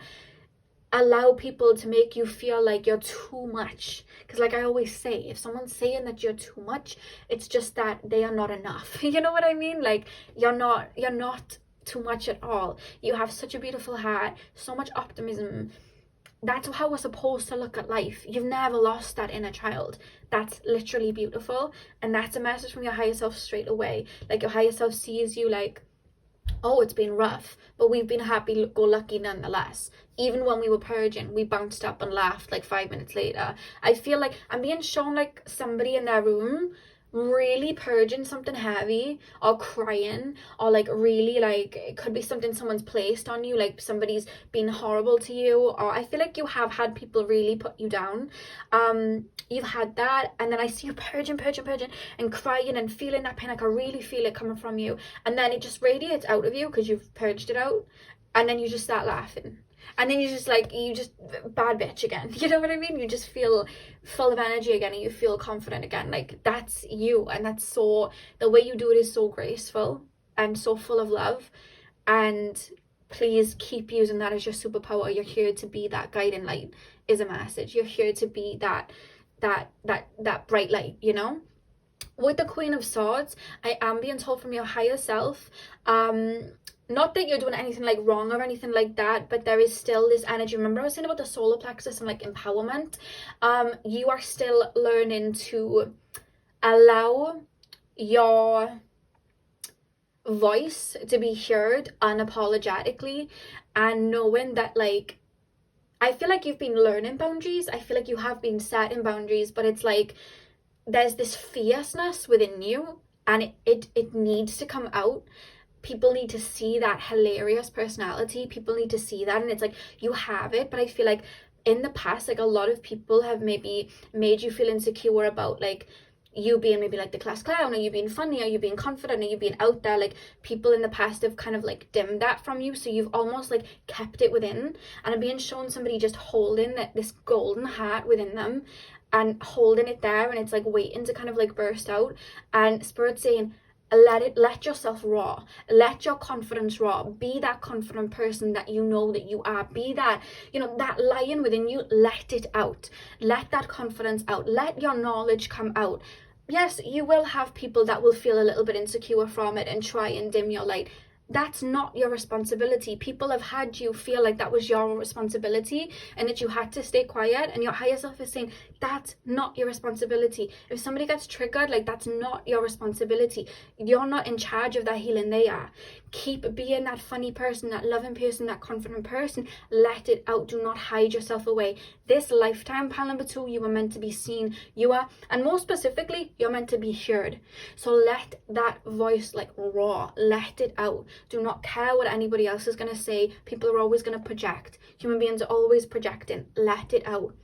allow people to make you feel like you're too much, because like I always say, if someone's saying that you're too much, it's just that they are not enough. You know what I mean? Like, you're not too much at all. You have such a beautiful heart, so much optimism. That's how we're supposed to look at life. You've never lost that inner child. That's literally beautiful, and that's a message from your higher self straight away. Like, your higher self sees you like, oh, it's been rough, but we've been happy-go-lucky nonetheless. Even when we were purging, we bounced up and laughed like 5 minutes later. I feel like I'm being shown like somebody in their room really purging something heavy, or crying, or like really, like, it could be something someone's placed on you, like somebody's been horrible to you, or I feel like you have had people really put you down. You've had that, and then I see you purging and crying and feeling that pain. Like, I really feel it coming from you, and then it just radiates out of you because you've purged it out, and then you just start laughing. And then you just bad bitch again. You know what I mean? You just feel full of energy again, and you feel confident again. Like, that's you. And that's so, the way you do it is so graceful and so full of love. And please keep using that as your superpower. You're here to be that guiding light, is a message. You're here to be that bright light, you know? With the Queen of Swords, I am being told from your higher self, not that you're doing anything like wrong or anything like that, but there is still this energy. Remember I was saying about the solar plexus and like empowerment? You are still learning to allow your voice to be heard unapologetically, and knowing that, like, I feel like you've been learning boundaries. I feel like you have been setting boundaries, but it's like there's this fierceness within you, and it needs to come out. People need to see that hilarious personality. People need to see that, and it's like, you have it. But I feel like in the past, like, a lot of people have maybe made you feel insecure about like you being maybe like the class clown, or you being funny, or you being confident, or you being out there. Like, people in the past have kind of like dimmed that from you, so you've almost like kept it within. And I'm being shown somebody just holding this golden heart within them, and holding it there, and it's like waiting to kind of like burst out. And Spirit saying, let yourself raw, let your confidence raw, be that confident person that you know that you are, be that, you know, that lion within you. Let it out, let that confidence out, let your knowledge come out. Yes, you will have people that will feel a little bit insecure from it and try and dim your light. That's not your responsibility. People have had you feel like that was your responsibility and that you had to stay quiet, and your higher self is saying that's not your responsibility. If somebody gets triggered, like, that's not your responsibility. You're not in charge of that healing, they are. Keep being that funny person, that loving person, that confident person. Let it out. Do not hide yourself away. This lifetime, pile number 2, you were meant to be seen. You are, and more specifically, you're meant to be heard. So let that voice like raw, let it out. Do not care what anybody else is going to say. People are always going to project. Human beings are always projecting. Let it out,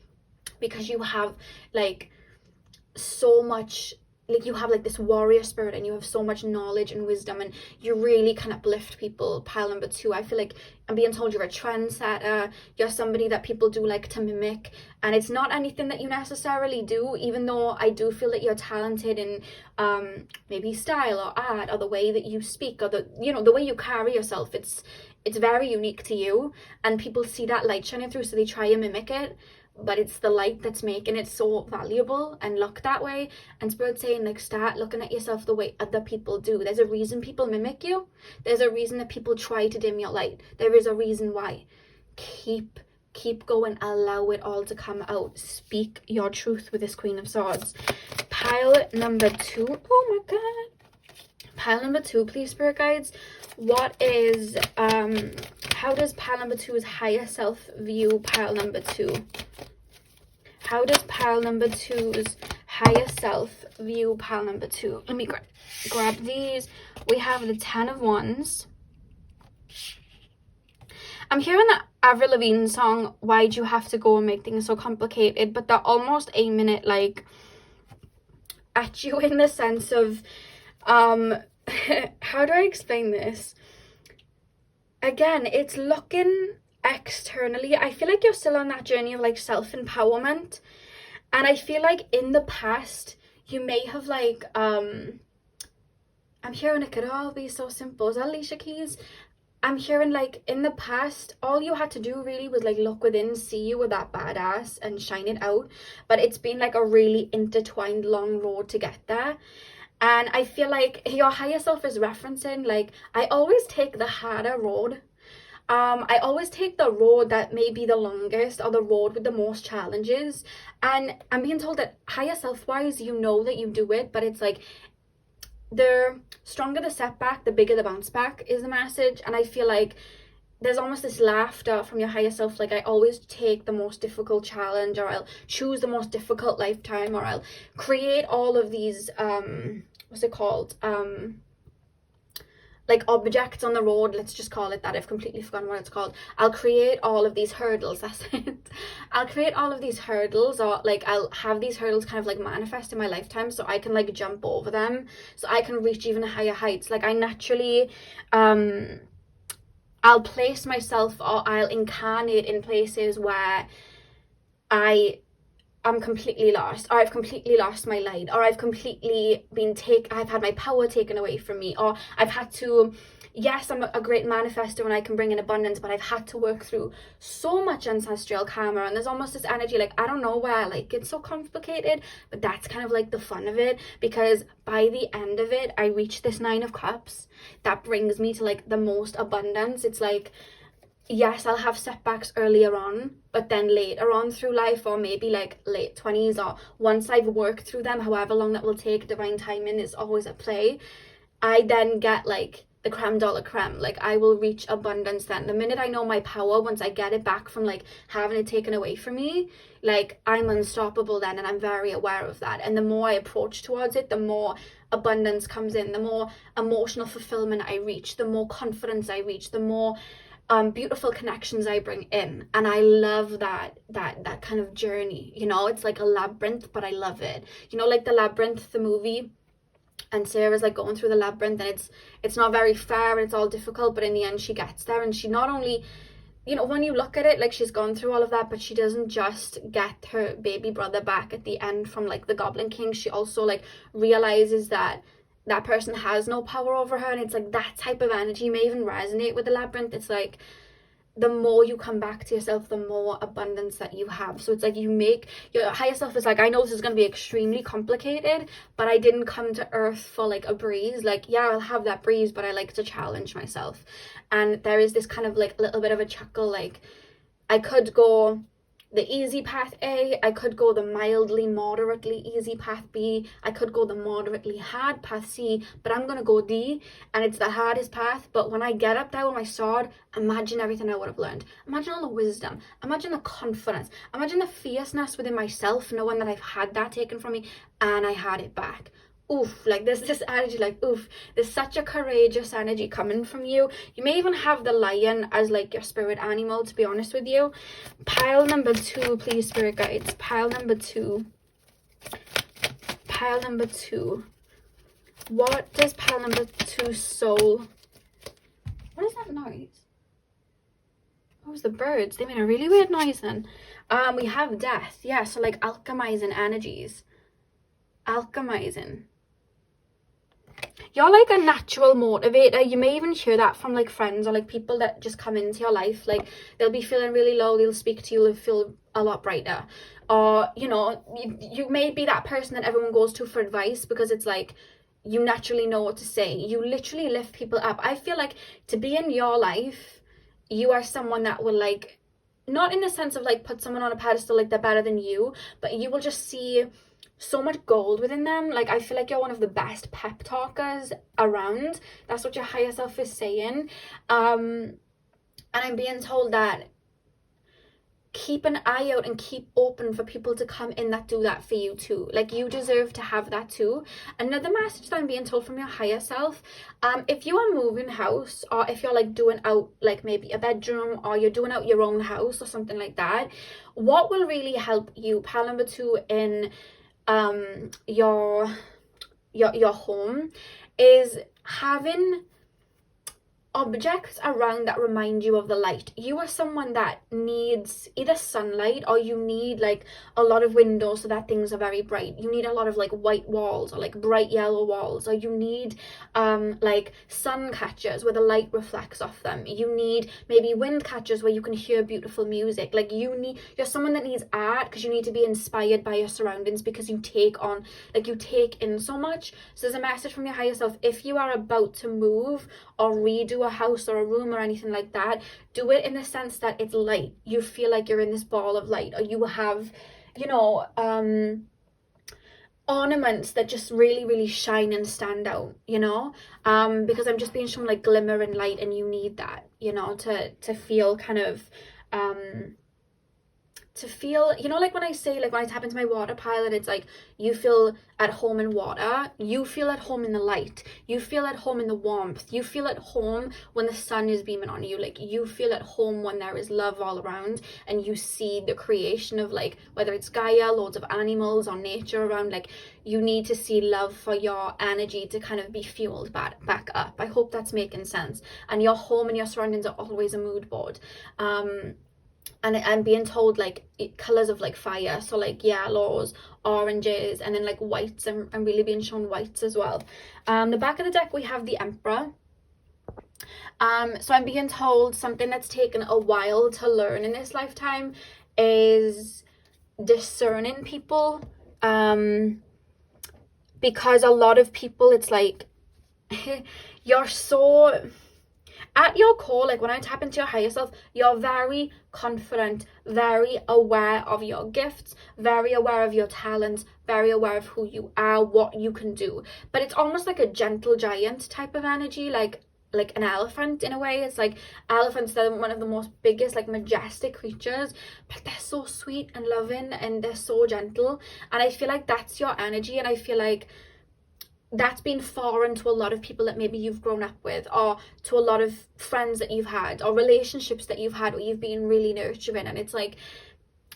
because you have like so much, like you have like this warrior spirit, and you have so much knowledge and wisdom, and you really can uplift people. Pile number 2, I feel like I'm being told you're a trendsetter. You're somebody that people do like to mimic, and it's not anything that you necessarily do, even though I do feel that you're talented in maybe style or art, or the way that you speak, or the, you know, the way you carry yourself. It's very unique to you, and people see that light shining through, so they try and mimic it. But it's the light that's making it so valuable and look that way. And Spirit's saying, like, start looking at yourself the way other people do. There's a reason people mimic you. There's a reason that people try to dim your light. There is a reason why. Keep going. Allow it all to come out. Speak your truth with this Queen of Swords. Pile number 2. Oh my God. Pile number 2, please, Spirit guides. What is how does pile number 2's higher self view pile number 2? How does pile number 2's higher self view pile number 2? Let me grab these. We have the 10 of Wands. I'm hearing that Avril Lavigne song, Why'd You Have to Go and Make Things So Complicated? But they're almost aiming it like at you, in the sense of how do I explain this? Again, it's looking externally. I feel like you're still on that journey of like self-empowerment, and I feel like in the past you may have like I'm hearing it could all be so simple. Is that Alicia Keys? I'm hearing like in the past all you had to do really was like look within, see you were that badass, and shine it out. But it's been like a really intertwined long road to get there. And I feel like your higher self is referencing, like, I always take the harder road. I always take the road that may be the longest, or the road with the most challenges. And I'm being told that higher self-wise, you know that you do it, but it's like, the stronger the setback, the bigger the bounce back is the message. And I feel like there's almost this laughter from your higher self, like, I always take the most difficult challenge, or I'll choose the most difficult lifetime, or I'll create all of these what's it called, like objects on the road, let's just call it that. I've completely forgotten what it's called. I'll create all of these hurdles, that's it. I'll create all of these hurdles, or like I'll have these hurdles kind of like manifest in my lifetime, so I can like jump over them, so I can reach even higher heights. Like, I naturally I'll place myself, or I'll incarnate in places where I'm completely lost, or I've completely lost my light, or I've completely I've had my power taken away from me, or I've had to, yes, I'm a great manifester and I can bring in abundance, but I've had to work through so much ancestral karma. And there's almost this energy like, I don't know where, like, it's so complicated, but that's kind of like the fun of it, because by the end of it, I reach this 9 of Cups that brings me to like the most abundance. It's like, yes, I'll have setbacks earlier on, but then later on through life, or maybe like late 20s, or once I've worked through them, however long that will take, divine timing is always at play, I then get like the creme de la creme. Like, I will reach abundance then. The minute I know my power, once I get it back from like having it taken away from me, like, I'm unstoppable then, and I'm very aware of that. And the more I approach towards it, the more abundance comes in, the more emotional fulfillment I reach, the more confidence I reach, the more beautiful connections I bring in. And I love that kind of journey, you know. It's like a labyrinth, but I love it, you know, like the Labyrinth, the movie, and Sarah's like going through the labyrinth, and it's not very fair, and it's all difficult, but in the end she gets there, and she not only, you know, when you look at it, like, she's gone through all of that, but she doesn't just get her baby brother back at the end from, like, the Goblin King. She also, like, realizes that that person has no power over her, and it's like that type of energy may even resonate with the Labyrinth. It's like, the more you come back to yourself, the more abundance that you have. So it's like, you make your higher self is like, I know this is going to be extremely complicated, but I didn't come to earth for like a breeze. Like, yeah, I'll have that breeze, but I like to challenge myself. And there is this kind of like little bit of a chuckle, like, I could go the easy path A, I could go the mildly, moderately easy path B, I could go the moderately hard path C, but I'm gonna go D, and it's the hardest path. But when I get up there with my sword, imagine everything I would have learned. Imagine all the wisdom, imagine the confidence, imagine the fierceness within myself, knowing that I've had that taken from me and I had it back. Oof, like, there's this energy, like, oof, there's such a courageous energy coming from you. You may even have the lion as like your spirit animal, to be honest with you. Pile number 2, please, spirit guides. Pile number 2. Pile number 2. What does pile number 2 soul? What is that noise? Oh, it's the birds. They made a really weird noise then. We have death. Yeah, so like alchemizing energies. Alchemizing. You're like a natural motivator. You may even hear that from like friends or like people that just come into your life. Like, they'll be feeling really low, they'll speak to you, they'll feel a lot brighter. Or, you know, you may be that person that everyone goes to for advice, because it's like, you naturally know what to say. You literally lift people up. I feel like to be in your life, you are someone that will, like, not in the sense of like put someone on a pedestal like they're better than you, but you will just see so much gold within them. Like, I feel like you're one of the best pep talkers around. That's what your higher self is saying. And I'm being told that keep an eye out and keep open for people to come in that do that for you too. Like, you deserve to have that too. Another message that I'm being told from your higher self, if you are moving house, or if you're like doing out like maybe a bedroom, or you're doing out your own house or something like that, what will really help you, pile number 2, in your home, is having objects around that remind you of the light. You are someone that needs either sunlight, or you need like a lot of windows so that things are very bright. You need a lot of like white walls, or like bright yellow walls, or you need like sun catchers where the light reflects off them. You need maybe wind catchers where you can hear beautiful music. Like, you're someone that needs art, because you need to be inspired by your surroundings, because you take in so much. So there's a message from your higher self: if you are about to move or redo a house or a room or anything like that, do it in the sense that it's light. You feel like you're in this ball of light, or you have, you know, ornaments that just really, really shine and stand out, you know, because I'm just being shown like glimmer and light, and you need that, you know, to feel kind of to feel, you know, like when I say, like when I tap into my water pile and it's like, you feel at home in water, you feel at home in the light, you feel at home in the warmth, you feel at home when the sun is beaming on you, like you feel at home when there is love all around, and you see the creation of, like, whether it's Gaia, loads of animals or nature around, like you need to see love for your energy to kind of be fueled back up. I hope that's making sense. And your home and your surroundings are always a mood board. And I'm being told like colors of like fire, so like yellows, oranges, and then like whites. I'm really being shown whites as well. The back of the deck we have the Emperor. So I'm being told something that's taken a while to learn in this lifetime is discerning people, because a lot of people, it's like you're so at your core, like when I tap into your higher self, you're very confident, very aware of your gifts, very aware of your talents, very aware of who you are, what you can do. But it's almost like a gentle giant type of energy, like an elephant in a way. It's like elephants, they're one of the most biggest, like majestic creatures, but they're so sweet and loving, and they're so gentle. And I feel like that's your energy, and I feel like that's been foreign to a lot of people that maybe you've grown up with, or to a lot of friends that you've had, or relationships that you've had where you've been really nurturing, and it's like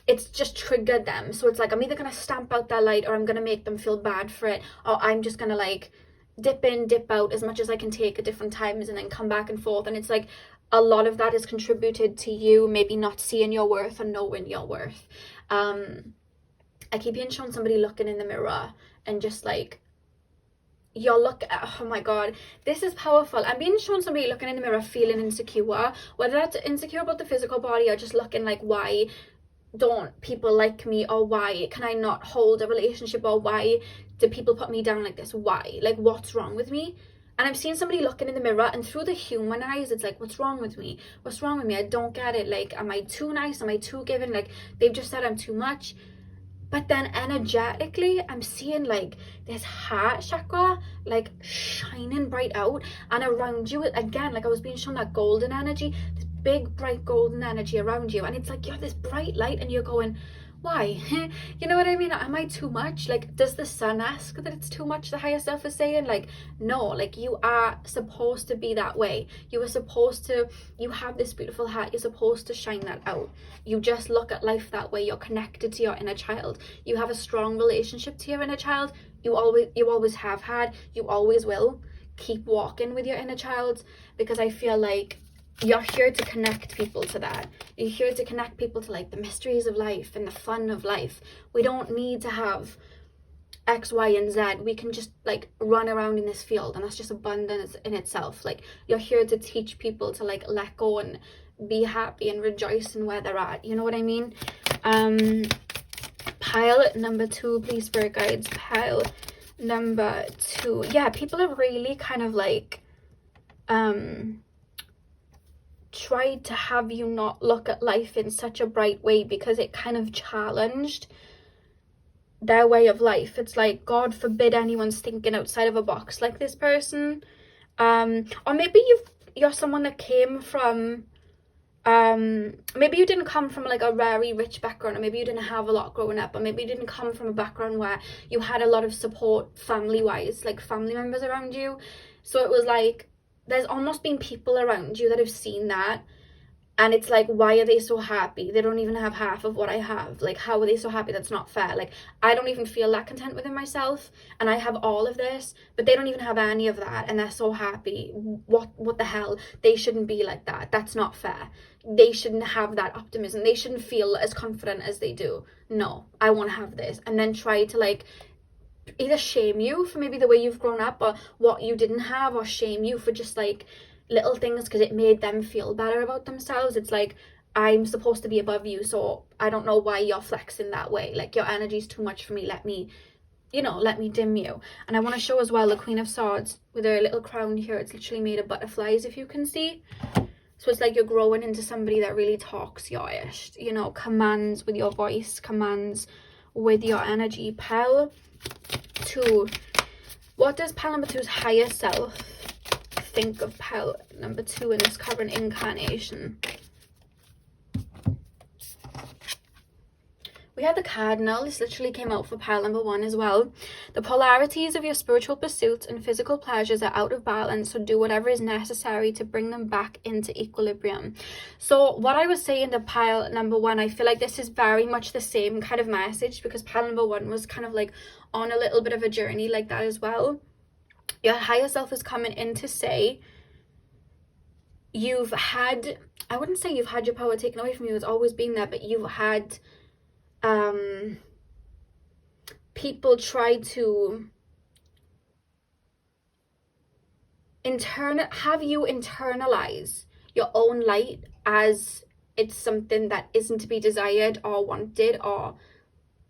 it's just triggered them. So it's like, I'm either gonna stamp out their light, or I'm gonna make them feel bad for it, or I'm just gonna like dip in, dip out as much as I can take at different times, and then come back and forth. And it's like, a lot of that is contributed to you maybe not seeing your worth or knowing your worth. I keep being shown somebody looking in the mirror and just like, you're looking, oh my god, this is powerful. I'm being shown somebody looking in the mirror feeling insecure, whether that's insecure about the physical body or just looking like, why don't people like me, or why can I not hold a relationship, or why do people put me down like this, why, like what's wrong with me? And I'm seeing somebody looking in the mirror, and through the human eyes it's like, what's wrong with me, what's wrong with me, I don't get it, like am I too nice, am I too giving, like they've just said I'm too much. But then energetically I'm seeing like this heart chakra like shining bright out, and around you again, like I was being shown that golden energy, this big bright golden energy around you, and it's like you're this bright light and you're going, why? You know what I mean? Am I too much? Like, does the sun ask that it's too much, the higher self is saying? Like, no, like you are supposed to be that way. You are supposed to, you have this beautiful heart, you're supposed to shine that out. You just look at life that way. You're connected to your inner child. You have a strong relationship to your inner child. You always have had, you always will. Keep walking with your inner child, because I feel like you're here to connect people to that. You're here to connect people to like the mysteries of life and the fun of life. We don't need to have X, Y, and Z. We can just like run around in this field, and that's just abundance in itself. Like, you're here to teach people to like let go and be happy and rejoice in where they're at. You know what I mean? Pile number 2, please, spirit guides. Pile number 2. Yeah, people are really kind of like tried to have you not look at life in such a bright way, because it kind of challenged their way of life. It's like, God forbid anyone's thinking outside of a box like this person. Or maybe you're someone that came from maybe you didn't come from like a very rich background, or maybe you didn't have a lot growing up, or maybe you didn't come from a background where you had a lot of support family wise, like family members around you. So it was like, there's almost been people around you that have seen that, and it's like, why are they so happy? They don't even have half of what I have. Like, how are they so happy? That's not fair. Like, I don't even feel that content within myself, and I have all of this, but they don't even have any of that, and they're so happy. What the hell? They shouldn't be like that. That's not fair. They shouldn't have that optimism. They shouldn't feel as confident as they do. No, I want to have this. And then try to like either shame you for maybe the way you've grown up or what you didn't have, or shame you for just like little things because it made them feel better about themselves. It's like, I'm supposed to be above you, so I don't know why you're flexing that way. Like, your energy's too much for me. Let me dim you. And I want to show as well the Queen of Swords with her little crown here. It's literally made of butterflies, if you can see. So it's like you're growing into somebody that really talks your ish, you know, commands with your voice, commands with your energy. Pile 2. What does pile number 2's higher self think of pile number 2 in this current incarnation? We had the Cardinal. This literally came out for pile number 1 as well. The polarities of your spiritual pursuits and physical pleasures are out of balance, so do whatever is necessary to bring them back into equilibrium. So what I was saying to pile number 1, I feel like this is very much the same kind of message, because pile number 1 was kind of like on a little bit of a journey like that as well. Your higher self is coming in to say, you've had, I wouldn't say you've had your power taken away from you, it's always been there, but you've had people try to have you internalize your own light as it's something that isn't to be desired or wanted or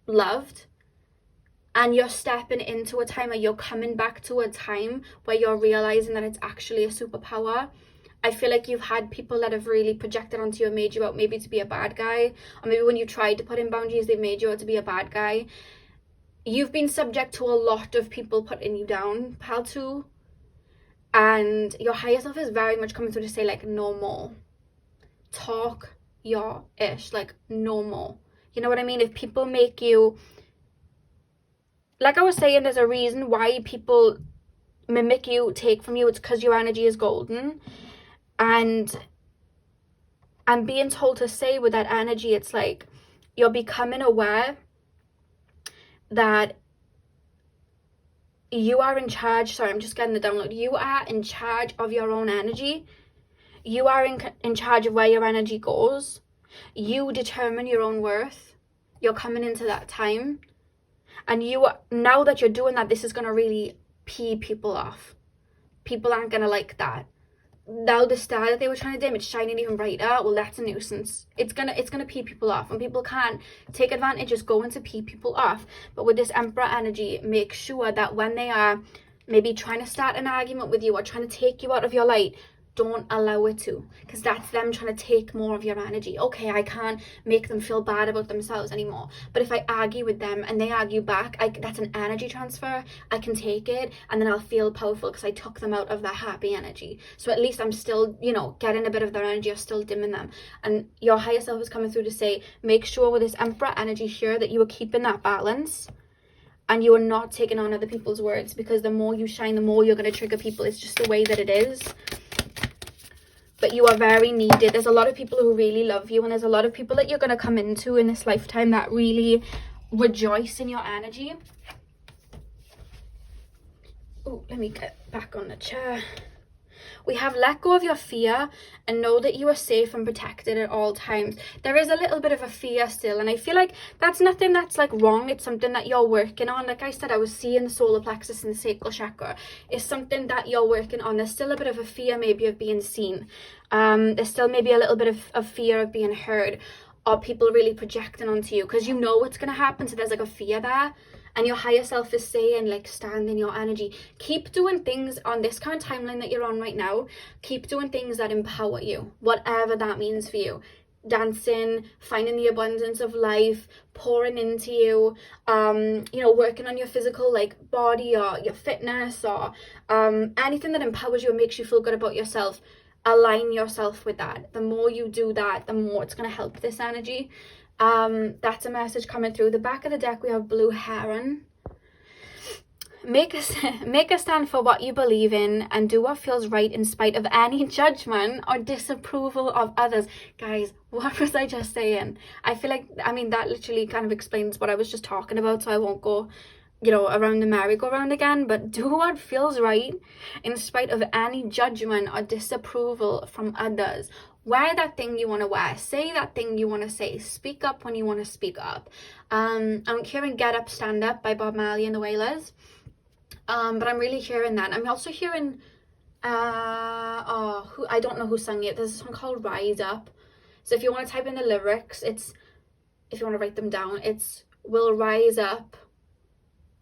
loved. And you're stepping into a time, or you're coming back to a time where you're realizing that it's actually a superpower. I feel like you've had people that have really projected onto you and made you out maybe to be a bad guy, or maybe when you tried to put in boundaries, they made you out to be a bad guy. You've been subject to a lot of people putting you down, pal 2, and your higher self is very much coming through to say, like, no more. Talk your ish, like, no more. You know what I mean? If people make you, like I was saying, there's a reason why people mimic you, take from you. It's because your energy is golden. And I'm being told to say with that energy, it's like you're becoming aware that you are in charge. Sorry, I'm just getting the download. You are in charge of your own energy. You are in charge of where your energy goes. You determine your own worth. You're coming into that time. And now that you're doing that, this is going to really pee people off. People aren't going to like that. Now the star that they were trying to dim, it's shining even brighter. Well, that's a nuisance. It's gonna pee people off, and people can't take advantage, just going to pee people off. But with this Emperor energy, make sure that when they are maybe trying to start an argument with you or trying to take you out of your light, don't allow it to, because that's them trying to take more of your energy. Okay, I can't make them feel bad about themselves anymore, but if I argue with them and they argue back, that's an energy transfer. I can take it, and then I'll feel powerful because I took them out of that happy energy. So at least I'm still, getting a bit of their energy, or still dimming them. And your higher self is coming through to say, make sure with this Emperor energy here that you are keeping that balance, and you are not taking on other people's words, because the more you shine, the more you're going to trigger people. It's just the way that it is. But you are very needed. There's a lot of people who really love you, and there's a lot of people that you're going to come into in this lifetime that really rejoice in your energy. Oh, let me get back on the chair. We have let go of your fear and know that you are safe and protected at all times. There is a little bit of a fear still, and I feel like that's nothing that's like wrong. It's something that you're working on. Like I said, I was seeing the solar plexus and the sacral chakra. It's something that you're working on. There's still a bit of a fear maybe of being seen. There's still maybe a little bit of fear of being heard, or people really projecting onto you, because you know what's going to happen. So there's like a fear there. And your higher self is saying, like, stand in your energy. Keep doing things on this current timeline that you're on right now. Keep doing things that empower you, whatever that means for you. Dancing, finding the abundance of life, pouring into you, working on your physical, like, body or your fitness, or anything that empowers you and makes you feel good about yourself. Align yourself with that. The more you do that, the more it's going to help this energy. That's a message coming through. The back of the deck, we have Blue Heron. Make a stand for what you believe in and do what feels right in spite of any judgment or disapproval of others. Guys, what was I just saying? I feel like, that literally kind of explains what I was just talking about, so I won't go, around the merry-go-round again. But do what feels right in spite of any judgment or disapproval from others. Wear that thing you want to wear. Say that thing you want to say. Speak up when you want to speak up. I'm hearing Get Up, Stand Up by Bob Marley and the Wailers. But I'm really hearing that. I'm also hearing, I don't know who sang it. There's a song called Rise Up. So if you want to type in the lyrics, if you want to write them down, it's, we'll rise up.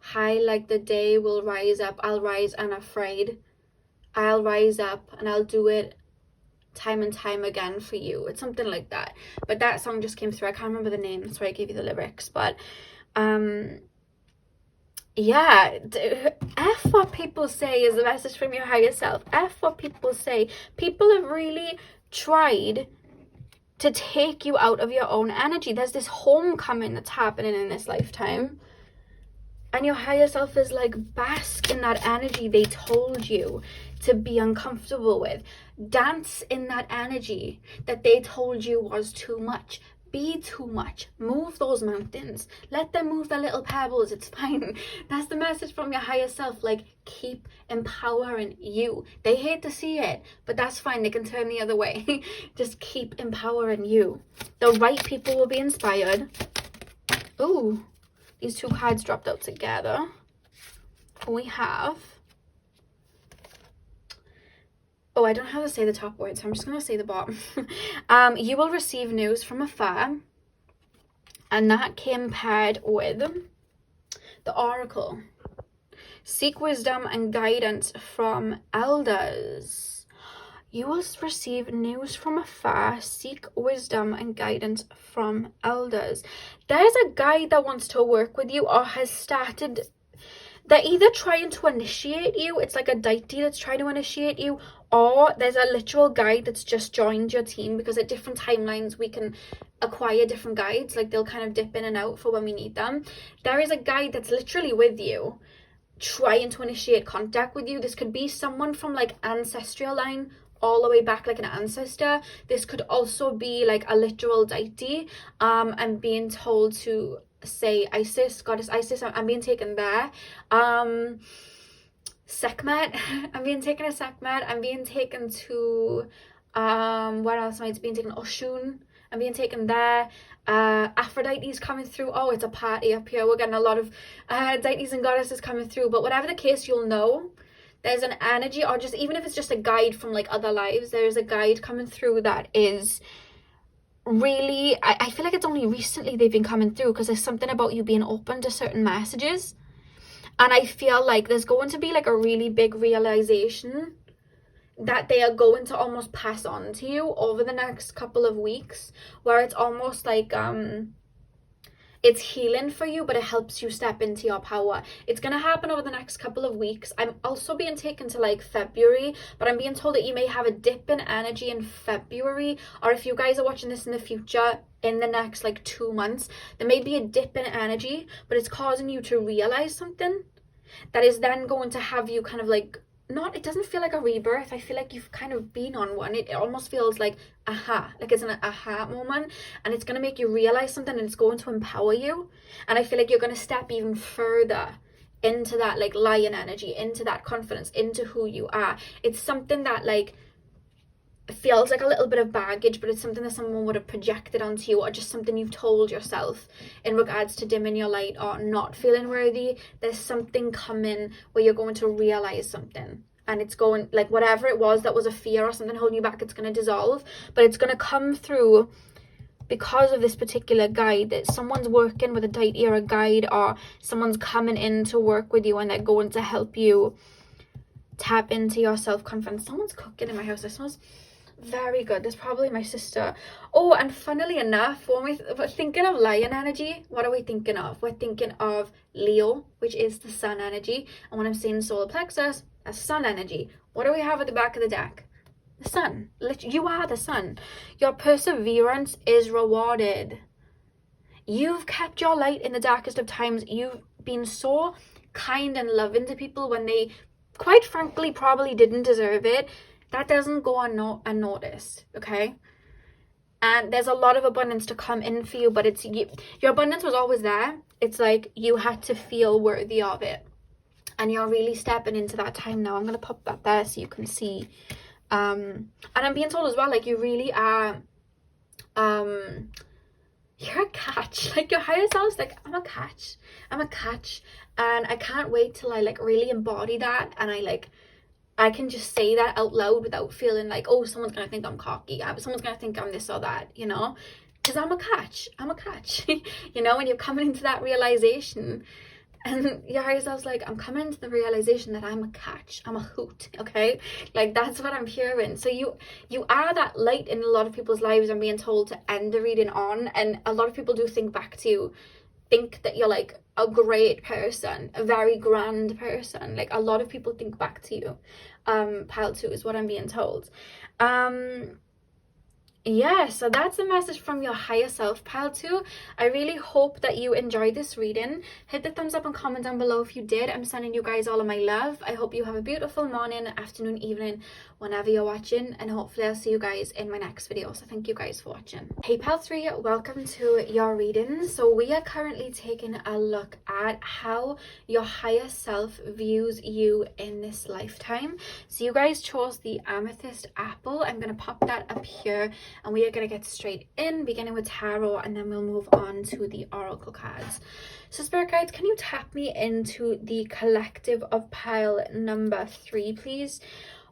High like the day will rise up. I'll rise unafraid. I'll rise up and I'll do it time and time again for you. It's something like that. But that song just came through. I can't remember the name. That's why I gave you the lyrics. But yeah, F what people say is the message from your higher self. F what people say. People have really tried to take you out of your own energy. There's this homecoming that's happening in this lifetime. And your higher self is like, bask in that energy they told you to be uncomfortable with. Dance in that energy that they told you was too much. Be too much. Move those mountains. Let them move their little pebbles. It's fine. That's the message from your higher self. Like, keep empowering you. They hate to see it, but that's fine. They can turn the other way. Just keep empowering you. The right people will be inspired. Ooh. These two cards dropped out together. We have, I don't know how to say the top word, so I'm just going to say the bottom. You will receive news from afar. And that came paired with the Oracle. Seek wisdom and guidance from elders. You will receive news from afar. Seek wisdom and guidance from elders. There's a guide that wants to work with you or has started. They're either trying to initiate you. It's like a deity that's trying to initiate you. Or there's a literal guide that's just joined your team, because at different timelines we can acquire different guides. Like, they'll kind of dip in and out for when we need them. There is a guide that's literally with you, trying to initiate contact with you. This could be someone from like ancestral line, all the way back, like an ancestor. This could also be like a literal deity. I'm being told to say Isis, goddess Isis. I'm being taken there. Sekhmet. I'm being taken to Sekhmet. I'm being taken to Where else am I being taken? Oshun, I'm being taken there. Aphrodite's coming through. Oh, it's a party up here. We're getting a lot of deities and goddesses coming through. But whatever the case, you'll know there's an energy, or just even if it's just a guide from like other lives, there's a guide coming through that is really, I feel like it's only recently they've been coming through, because there's something about you being open to certain messages. And I feel like there's going to be like a really big realization that they are going to almost pass on to you over the next couple of weeks, where it's almost like it's healing for you, but it helps you step into your power. It's going to happen over the next couple of weeks. I'm also being taken to like February, but I'm being told that you may have a dip in energy in February, or if you guys are watching this in the future, in the next like 2 months, there may be a dip in energy, but it's causing you to realize something that is then going to have you kind of like, not, it doesn't feel like a rebirth. I feel like you've kind of been on one. It almost feels like aha, like it's an aha moment, and it's going to make you realize something, and it's going to empower you. And I feel like you're going to step even further into that like lion energy, into that confidence, into who you are. It's something that like feels like a little bit of baggage, but it's something that someone would have projected onto you, or just something you've told yourself in regards to dimming your light or not feeling worthy. There's something coming where you're going to realize something, and it's going, like, whatever it was that was a fear or something holding you back, it's going to dissolve, but it's going to come through because of this particular guide, that someone's working with a deity or a guide, or someone's coming in to work with you, and they're going to help you tap into your self-confidence. Someone's cooking in my house. It smells very good. That's probably my sister. Oh, and funnily enough, when we're thinking of lion energy, what are we thinking of? We're thinking of Leo, which is the sun energy. And when I'm saying solar plexus, that's sun energy. What do we have at the back of the deck? The sun. You are the sun. Your perseverance is rewarded. You've kept your light in the darkest of times. You've been so kind and loving to people when they, quite frankly, probably didn't deserve it. That doesn't go unnoticed, okay? And there's a lot of abundance to come in for you, but it's your abundance was always there. It's like you had to feel worthy of it, and you're really stepping into that time now. I'm gonna pop that there so you can see. And I'm being told as well, like, you really are, you're a catch. Like, your higher self's like, I'm a catch, and I can't wait till I like really embody that, and I can just say that out loud without feeling like, oh, someone's going to think I'm cocky. Someone's going to think I'm this or that, you know? Because I'm a catch. You know, when you're coming into that realization, and your higher self's like, I'm coming into the realization that I'm a catch. I'm a hoot, okay? Like, that's what I'm hearing. So you are that light in a lot of people's lives. I'm being told to end the reading on. And a lot of people do think that you're like a great person, a very grand person. Like, a lot of people think back to you, pile 2 is what I'm being told. Yeah, so that's the message from your higher self, pile 2. I really hope that you enjoyed this reading. Hit the thumbs up and comment down below if you did. I'm sending you guys all of my love. I hope you have a beautiful morning, afternoon, evening, whenever you're watching, and hopefully I'll see you guys in my next video. So thank you guys for watching. Hey pile 3, welcome to your reading. So we are currently taking a look at how your higher self views you in this lifetime. So you guys chose the amethyst apple. I'm going to pop that up here, and we are going to get straight in, beginning with tarot, and then we'll move on to the oracle cards. So spirit guides, can you tap me into the collective of pile number 3, please?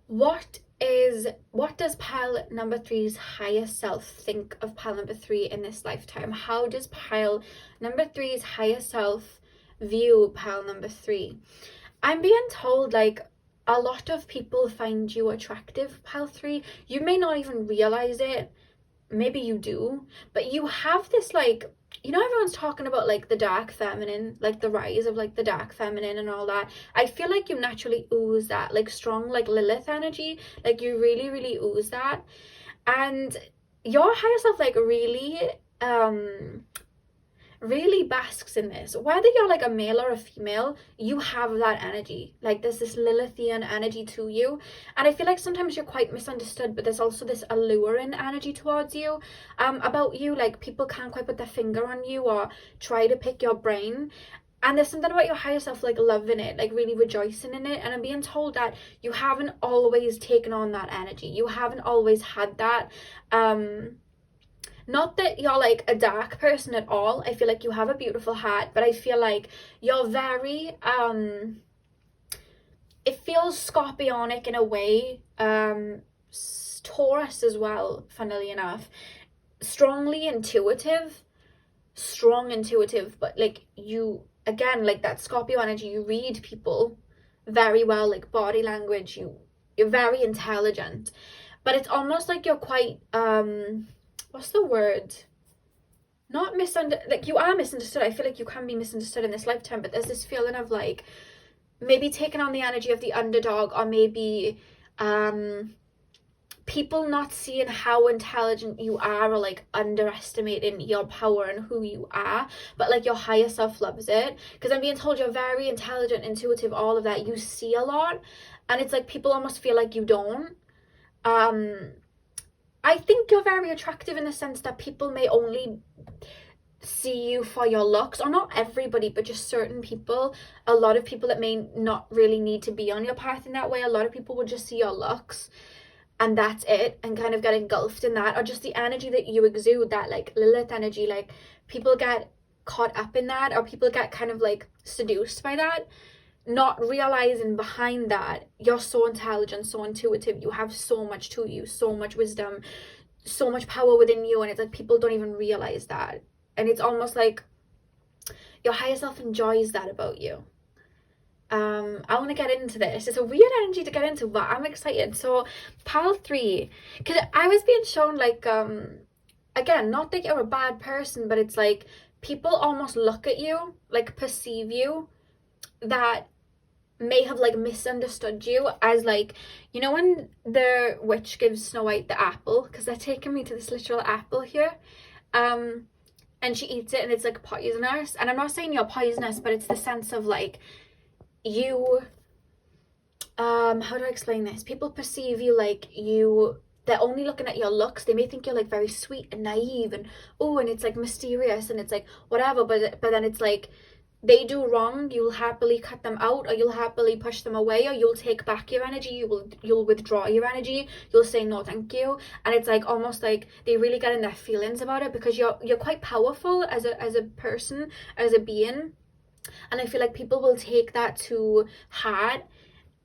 What does pile number 3's higher self think of pile number 3 in this lifetime? How does pile number 3's higher self view pile number 3? I'm being told, like, a lot of people find you attractive, pile 3. You may not even realize it. Maybe you do. But you have this, like, you know, everyone's talking about, like, the dark feminine, like, the rise of, like, the dark feminine and all that. I feel like you naturally ooze that, like, strong, like, Lilith energy. Like, you really, really ooze that. And your higher self, like, really basks in this. Whether you're like a male or a female, you have that energy. Like, there's this Lilithian energy to you, and I feel like sometimes you're quite misunderstood, but there's also this alluring energy towards you, about you. Like, people can't quite put their finger on you or try to pick your brain. And there's something about your higher self, like, loving it, like, really rejoicing in it. And I'm being told that you haven't always taken on that energy. You haven't always had that. Not that you're, like, a dark person at all. I feel like you have a beautiful heart. But I feel like you're very, it feels scorpionic in a way. Taurus as well, funnily enough. Strong intuitive, but, like, you... Again, like that Scorpio energy, you read people very well, like body language, you're very intelligent, but it's almost like you're quite, what's the word? Not misunderstood, like you are misunderstood. I feel like you can be misunderstood in this lifetime, but there's this feeling of like maybe taking on the energy of the underdog, or maybe, people not seeing how intelligent you are, or like underestimating your power and who you are, but like your higher self loves it. Because I'm being told you're very intelligent, intuitive, all of that. You see a lot, and it's like people almost feel like you don't. I think you're very attractive in the sense that people may only see you for your looks, or not everybody, but just certain people. A lot of people that may not really need to be on your path in that way. A lot of people would just see your looks and that's it, and kind of get engulfed in that, or just the energy that you exude, that like Lilith energy, like people get caught up in that, or people get kind of like seduced by that, not realizing behind that you're so intelligent, so intuitive, you have so much to you, so much wisdom, so much power within you, and it's like people don't even realize that. And it's almost like your higher self enjoys that about you. I want to get into this. It's a weird energy to get into, but I'm excited. So pile 3, because I was being shown like, again, not that you're a bad person, but it's like people almost look at you, like perceive you, that may have like misunderstood you as like, you know when the witch gives Snow White the apple, because they're taking me to this literal apple here, and she eats it and it's like poisonous. And I'm not saying you're poisonous, but it's the sense of like, you, how do I explain this? People perceive you like they're only looking at your looks. They may think you're like very sweet and naive and and it's like mysterious and it's like whatever, but then it's like they do wrong, you'll happily cut them out, or you'll happily push them away, or you'll take back your energy, you'll withdraw your energy, you'll say no thank you. And it's like almost like they really get in their feelings about it, because you're quite powerful as a person, as a being. And I feel like people will take that to heart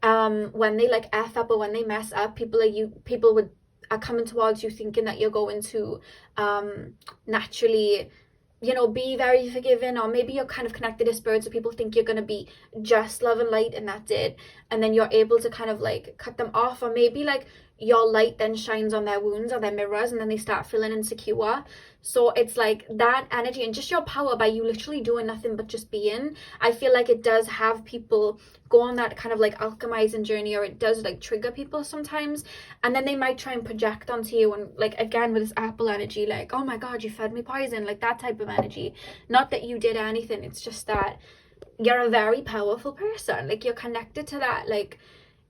when they like F up, or when they mess up. People are coming towards you thinking that you're going to naturally, be very forgiving, or maybe you're kind of connected to spirit, so people think you're going to be just love and light and that's it, and then you're able to kind of like cut them off, or maybe like your light then shines on their wounds or their mirrors, and then they start feeling insecure. So it's like that energy and just your power by you literally doing nothing but just being. I feel like it does have people go on that kind of like alchemizing journey, or it does like trigger people sometimes, and then they might try and project onto you, and like again with this apple energy, like, oh my god, you fed me poison, like that type of energy. Not that you did anything, it's just that you're a very powerful person, like you're connected to that, like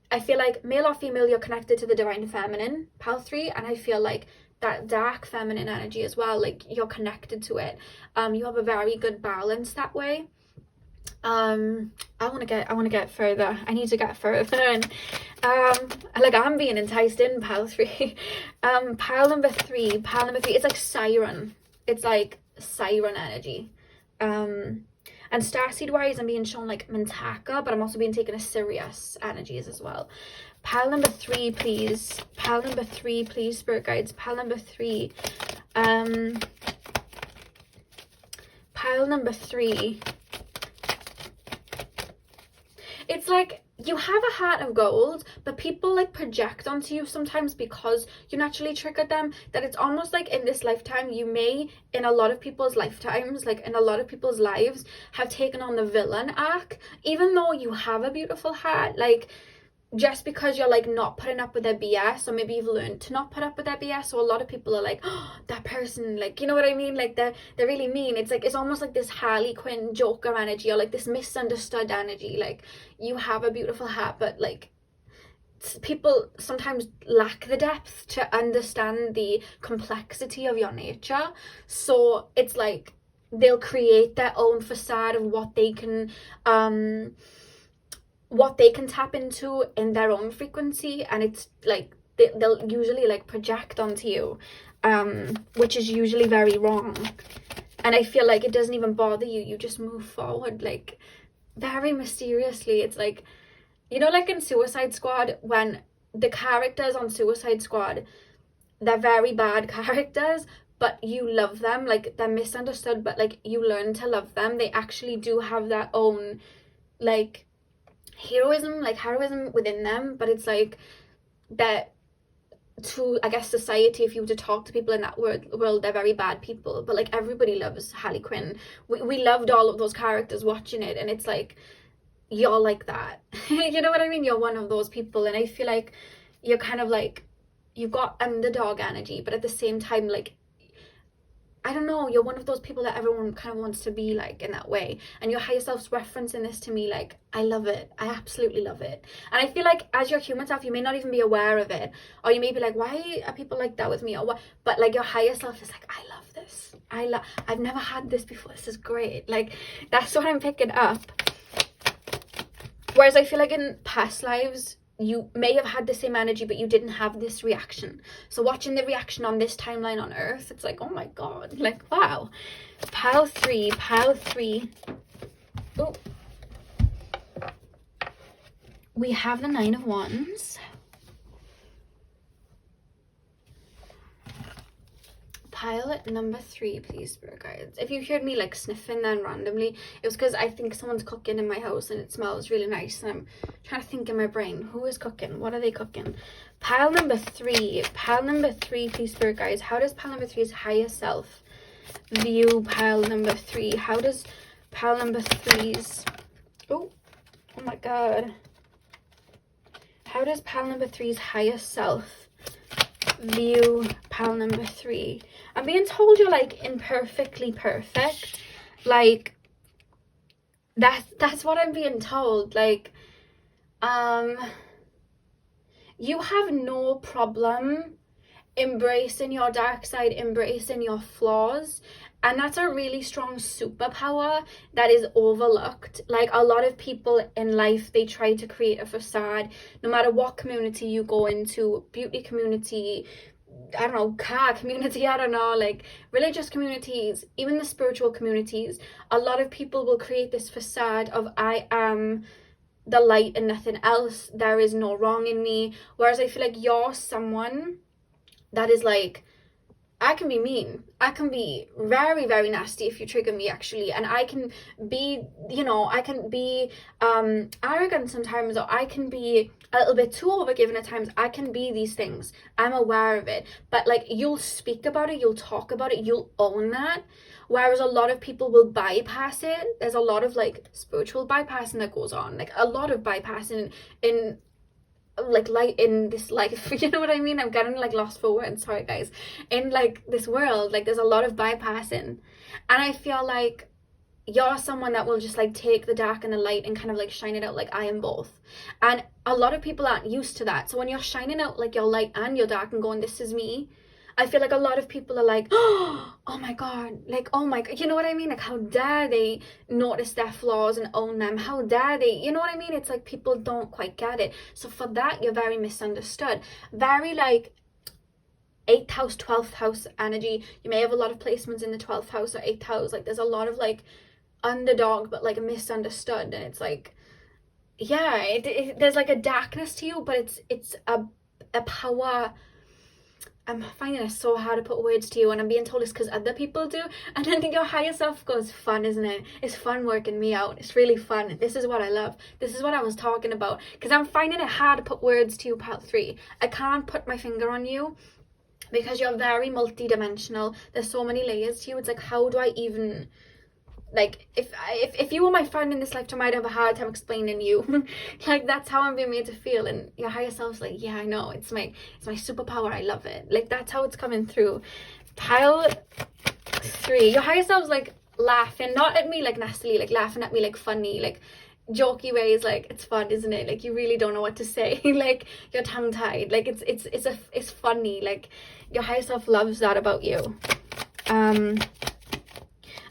I feel like male or female, you're connected to the divine feminine, pile 3, and I feel like that dark feminine energy as well, like you're connected to it. You have a very good balance that way. I want to get further. I need to get further, and like I'm being enticed in pile 3. Pile number 3, it's like siren. It's like siren energy. And starseed wise, I'm being shown like Mintaka, but I'm also being taken as Sirius energies as well. Pile number 3, please. Pile number 3, please, spirit guides. Pile number 3. Pile number 3. It's like you have a heart of gold, but people like project onto you sometimes because you naturally triggered them, that it's almost like in this lifetime you may, in a lot of people's lifetimes, like in a lot of people's lives, have taken on the villain arc, even though you have a beautiful heart. Like just because you're like not putting up with their BS, or maybe you've learned to not put up with their BS, so a lot of people are like, oh, that person, like, you know what I mean, like they're really mean. It's like, it's almost like this Harley Quinn Joker energy, or like this misunderstood energy. Like you have a beautiful heart, but like people sometimes lack the depth to understand the complexity of your nature. So it's like they'll create their own facade of what they can tap into in their own frequency, and it's like they'll usually like project onto you, which is usually very wrong. And I feel like it doesn't even bother you. You just move forward, like, very mysteriously. It's like, you know, like in Suicide Squad, when the characters on Suicide Squad, they're very bad characters, but you love them. Like, they're misunderstood, but like you learn to love them. They actually do have their own like heroism within them, but it's like that to, I guess, society, if you were to talk to people in that world, they're very bad people. But like, everybody loves Harley Quinn. We loved all of those characters watching it, and it's like, you're like that. You know what I mean? You're one of those people, and I feel like you're kind of like, you've got underdog energy, but at the same time, like, I don't know, you're one of those people that everyone kind of wants to be like in that way. And your higher self's referencing this to me, like, I love it. I absolutely love it. And I feel like as your human self, you may not even be aware of it, or you may be like, why are people like that with me, or what? But like, your higher self is like, I love this. I've never had this before. This is great. Like, that's what I'm picking up. Whereas I feel like in past lives, you may have had the same energy, but you didn't have this reaction. So watching the reaction on this timeline on Earth, it's like, oh my God, like, wow. Pile three. Oh, we have the 9 of Wands. Pile number 3, please, spirit guides. If you heard me like sniffing then randomly, it was because I think someone's cooking in my house and it smells really nice, and I'm trying to think in my brain, who is cooking? What are they cooking? Pile number 3, please, spirit guides. How does pile number 3's higher self view pile number 3? How does pile number 3's, oh my God, how does pile number 3's higher self view pile number 3? I'm being told you're like imperfectly perfect. Like, that's what I'm being told. Like, you have no problem embracing your dark side, embracing your flaws, and that's a really strong superpower that is overlooked. Like, a lot of people in life, they try to create a facade, no matter what community you go into, beauty community, I don't know, car community, I don't know, like religious communities, even the spiritual communities. A lot of people will create this facade of, I am the light and nothing else, there is no wrong in me. Whereas I feel like you're someone that is like, I can be mean, I can be very, very nasty if you trigger me, actually, and I can be, you know, I can be arrogant sometimes, or I can be a little bit too overgiven at times. I can be these things, I'm aware of it, but like, you'll speak about it, you'll talk about it, you'll own that. Whereas a lot of people will bypass it. There's a lot of like spiritual bypassing that goes on, like a lot of bypassing in like light in this life, you know what I mean? I'm getting like lost for words, sorry guys. In like this world, like there's a lot of bypassing, and I feel like you're someone that will just like take the dark and the light and kind of like shine it out, like I am both. And a lot of people aren't used to that. So when you're shining out like your light and your dark and going, this is me, I feel like a lot of people are like, oh my God, like, oh my God, you know what I mean? Like, how dare they notice their flaws and own them? How dare they, you know what I mean? It's like, people don't quite get it. So for that, you're very misunderstood. Very like 8th house, 12th house energy. You may have a lot of placements in the 12th house or 8th house. Like, there's a lot of like underdog, but like misunderstood. And it's like, yeah, there's like a darkness to you, but it's a power. I'm finding it so hard to put words to you, and I'm being told it's because other people do. And then your higher self goes, fun, isn't it? It's fun working me out. It's really fun. This is what I love. This is what I was talking about. Because I'm finding it hard to put words to you, pile 3. I can't put my finger on you because you're very multi-dimensional. There's so many layers to you. It's like, how do I even... Like, if you were my friend in this lifetime, I'd have a hard time explaining you. Like, that's how I'm being made to feel. And your higher self's like, yeah, I know, it's my superpower, I love it. Like, that's how it's coming through. Pile 3, your higher self's like laughing, not at me like nastily, like laughing at me like funny, like jokey ways, like, it's fun, isn't it? Like, you really don't know what to say. Like, you're tongue-tied. Like, it's funny. Like, your higher self loves that about you.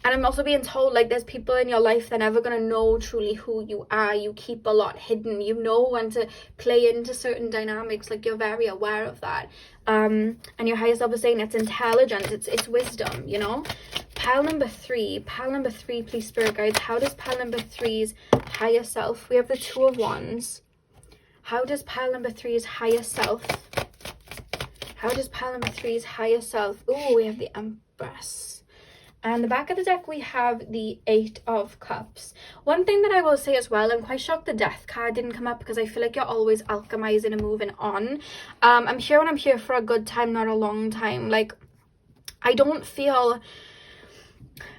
And I'm also being told, like, there's people in your life that are never going to know truly who you are. You keep a lot hidden. You know when to play into certain dynamics. Like, you're very aware of that. And your higher self is saying it's intelligence. It's wisdom, you know? Pile number 3. Pile number 3, please, Spirit Guides. How does pile number 3's higher self... We have the 2 of Wands. How does pile number 3's higher self... How does pile number 3's higher self... Oh, we have the Empress. And the back of the deck, we have the 8 of Cups. One thing that I will say as well, I'm quite shocked the Death card didn't come up, because I feel like you're always alchemizing and moving on. I'm here when I'm here for a good time, not a long time. Like, I don't feel...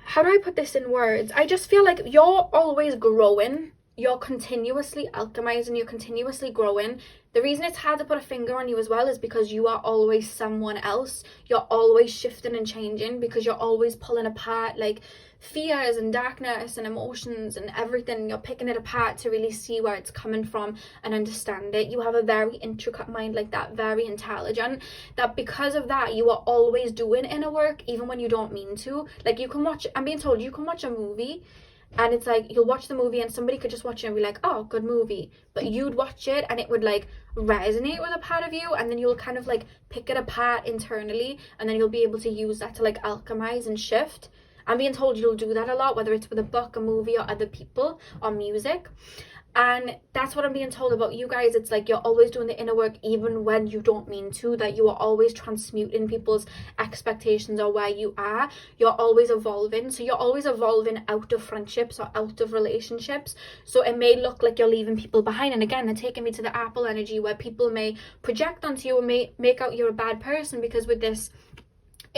How do I put this in words? I just feel like you're always growing. You're continuously alchemizing. You're continuously growing. The reason it's hard to put a finger on you as well is because you are always someone else. You're always shifting and changing, because you're always pulling apart like fears and darkness and emotions and everything. You're picking it apart to really see where it's coming from and understand it. You have a very intricate mind like that, very intelligent, that because of that you are always doing inner work even when you don't mean to. Like, you can watch, I'm being told, you can watch a movie and it's like, you'll watch the movie and somebody could just watch it and be like, oh, good movie. But you'd watch it and it would like resonate with a part of you, and then you'll kind of like pick it apart internally, and then you'll be able to use that to like alchemize and shift. I'm being told you'll do that a lot, whether it's with a book, a movie, or other people, or music. And that's what I'm being told about you guys. It's like you're always doing the inner work even when you don't mean to, that you are always transmuting people's expectations or where you are. You're always evolving. So you're always evolving out of friendships or out of relationships. So it may look like you're leaving people behind. And again, they're taking me to the apple energy, where people may project onto you and may make out you're a bad person, because with this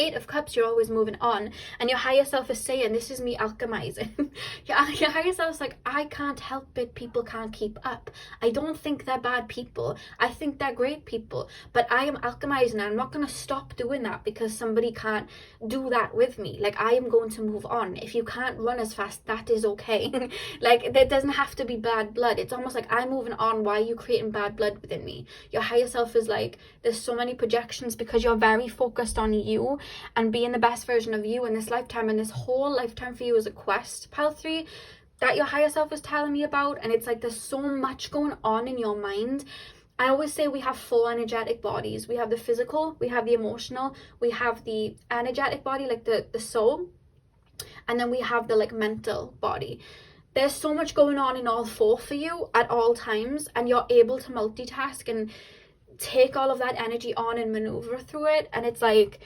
8 of Cups, you're always moving on, and your higher self is saying, this is me alchemizing. your higher self's like, I can't help it, people can't keep up. I don't think they're bad people. I think they're great people, but I am alchemizing, and I'm not going to stop doing that because somebody can't do that with me. Like, I am going to move on. If you can't run as fast, that is okay. Like, there doesn't have to be bad blood. It's almost like, I'm moving on. Why are you creating bad blood within me? Your higher self is like, there's so many projections, because you're very focused on you and being the best version of you in this lifetime, and this whole lifetime for you is a quest, pile 3, that your higher self is telling me about. And it's like, there's so much going on in your mind. I always say we have 4 energetic bodies. We have the physical, we have the emotional, we have the energetic body, like the soul, and then we have the like mental body. There's so much going on in all 4 for you at all times, and you're able to multitask and take all of that energy on and maneuver through it. And it's like,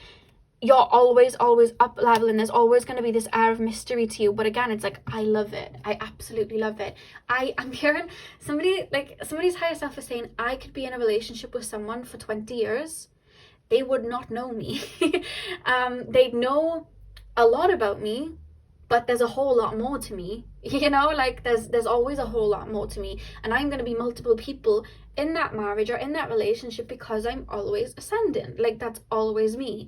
you're always up leveling. There's always going to be this air of mystery to you, but again, it's like, I love it. I absolutely love it. I'm hearing somebody's higher self is saying, I could be in a relationship with someone for 20 years. They would not know me. They'd know a lot about me, but there's a whole lot more to me, you know, like there's always a whole lot more to me, and I'm going to be multiple people in that marriage or in that relationship, because I'm always ascendant. Like, that's always me.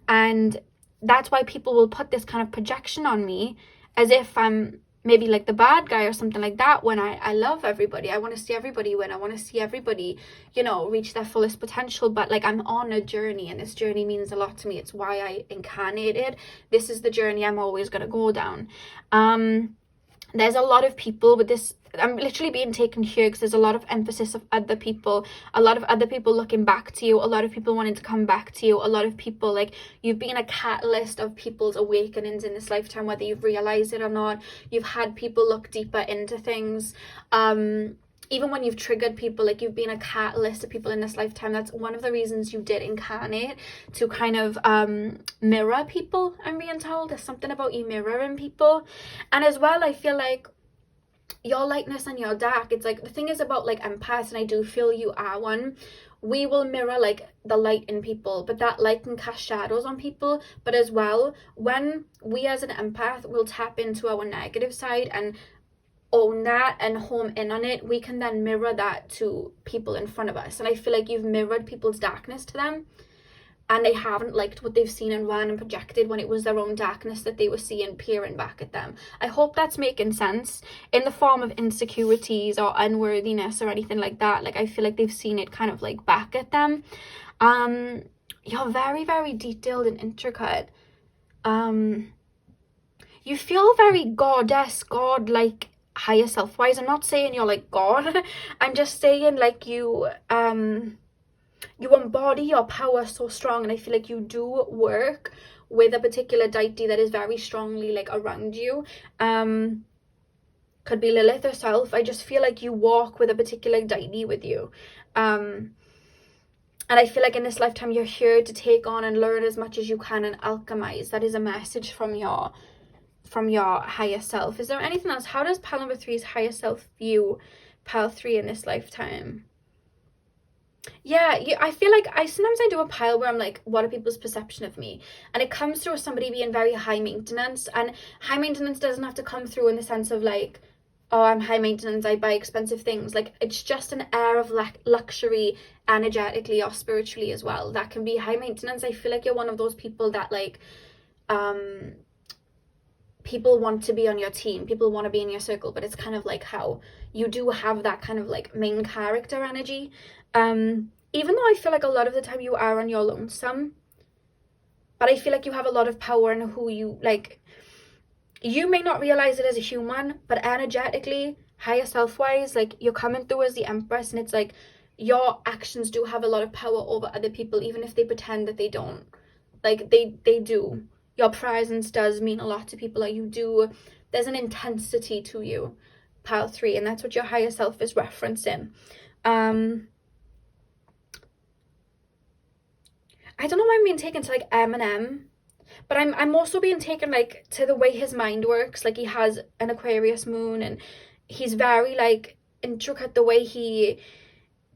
And that's why people will put this kind of projection on me as if I'm maybe like the bad guy or something like that, when I love everybody. I want to see everybody win. I want to see everybody, you know, reach their fullest potential. But like, I'm on a journey, and this journey means a lot to me. It's why I incarnated. This is the journey I'm always going to go down. There's a lot of people with this, I'm literally being taken here because there's a lot of emphasis of other people, a lot of other people looking back to you, a lot of people wanting to come back to you, a lot of people, like, you've been a catalyst of people's awakenings in this lifetime, whether you've realized it or not. You've had people look deeper into things. Even when you've triggered people, like, you've been a catalyst to people in this lifetime. That's one of the reasons you did incarnate, to kind of mirror people. I'm being told there's something about you mirroring people. And as well, I feel like your lightness and your dark, it's like, the thing is about like empaths, and I do feel you are one, we will mirror like the light in people, but that light can cast shadows on people. But as well, when we as an empath will tap into our negative side and own that and home in on it, we can then mirror that to people in front of us. And I feel like you've mirrored people's darkness to them, and they haven't liked what they've seen and ran and projected when it was their own darkness that they were seeing peering back at them. I hope that's making sense, in the form of insecurities or unworthiness or anything like that. Like, I feel like they've seen it kind of like back at them. You're very, very detailed and intricate. you feel very goddess, god-like, higher self-wise. I'm not saying you're like God. I'm just saying like you embody your power so strong, and I feel like you do work with a particular deity that is very strongly like around you. Could be Lilith herself. I just feel like you walk with a particular deity with you. And I feel like in this lifetime you're here to take on and learn as much as you can and alchemize. That is a message from your higher self. Is there anything else? How does pile number 3's higher self view pile 3 in this lifetime? Yeah, I feel like sometimes I do a pile where I'm like, what are people's perception of me? And it comes through somebody being very high maintenance, and high maintenance doesn't have to come through in the sense of like, oh, I'm high maintenance, I buy expensive things. Like, it's just an air of luxury energetically or spiritually as well. That can be high maintenance. I feel like you're one of those people that like, people want to be on your team, people want to be in your circle, but it's kind of like how you do have that kind of like main character energy. Even though I feel like a lot of the time you are on your lonesome, but I feel like you have a lot of power in who you like. You may not realize it as a human, but energetically, higher self-wise, like you're coming through as the Empress, and it's like your actions do have a lot of power over other people, even if they pretend that they don't. Like they do. Your presence does mean a lot to people. Like there's an intensity to you, pile 3, and that's what your higher self is referencing. I don't know why I'm being taken to like Eminem, but I'm also being taken like to the way his mind works. Like he has an Aquarius moon, and he's very like intricate the way he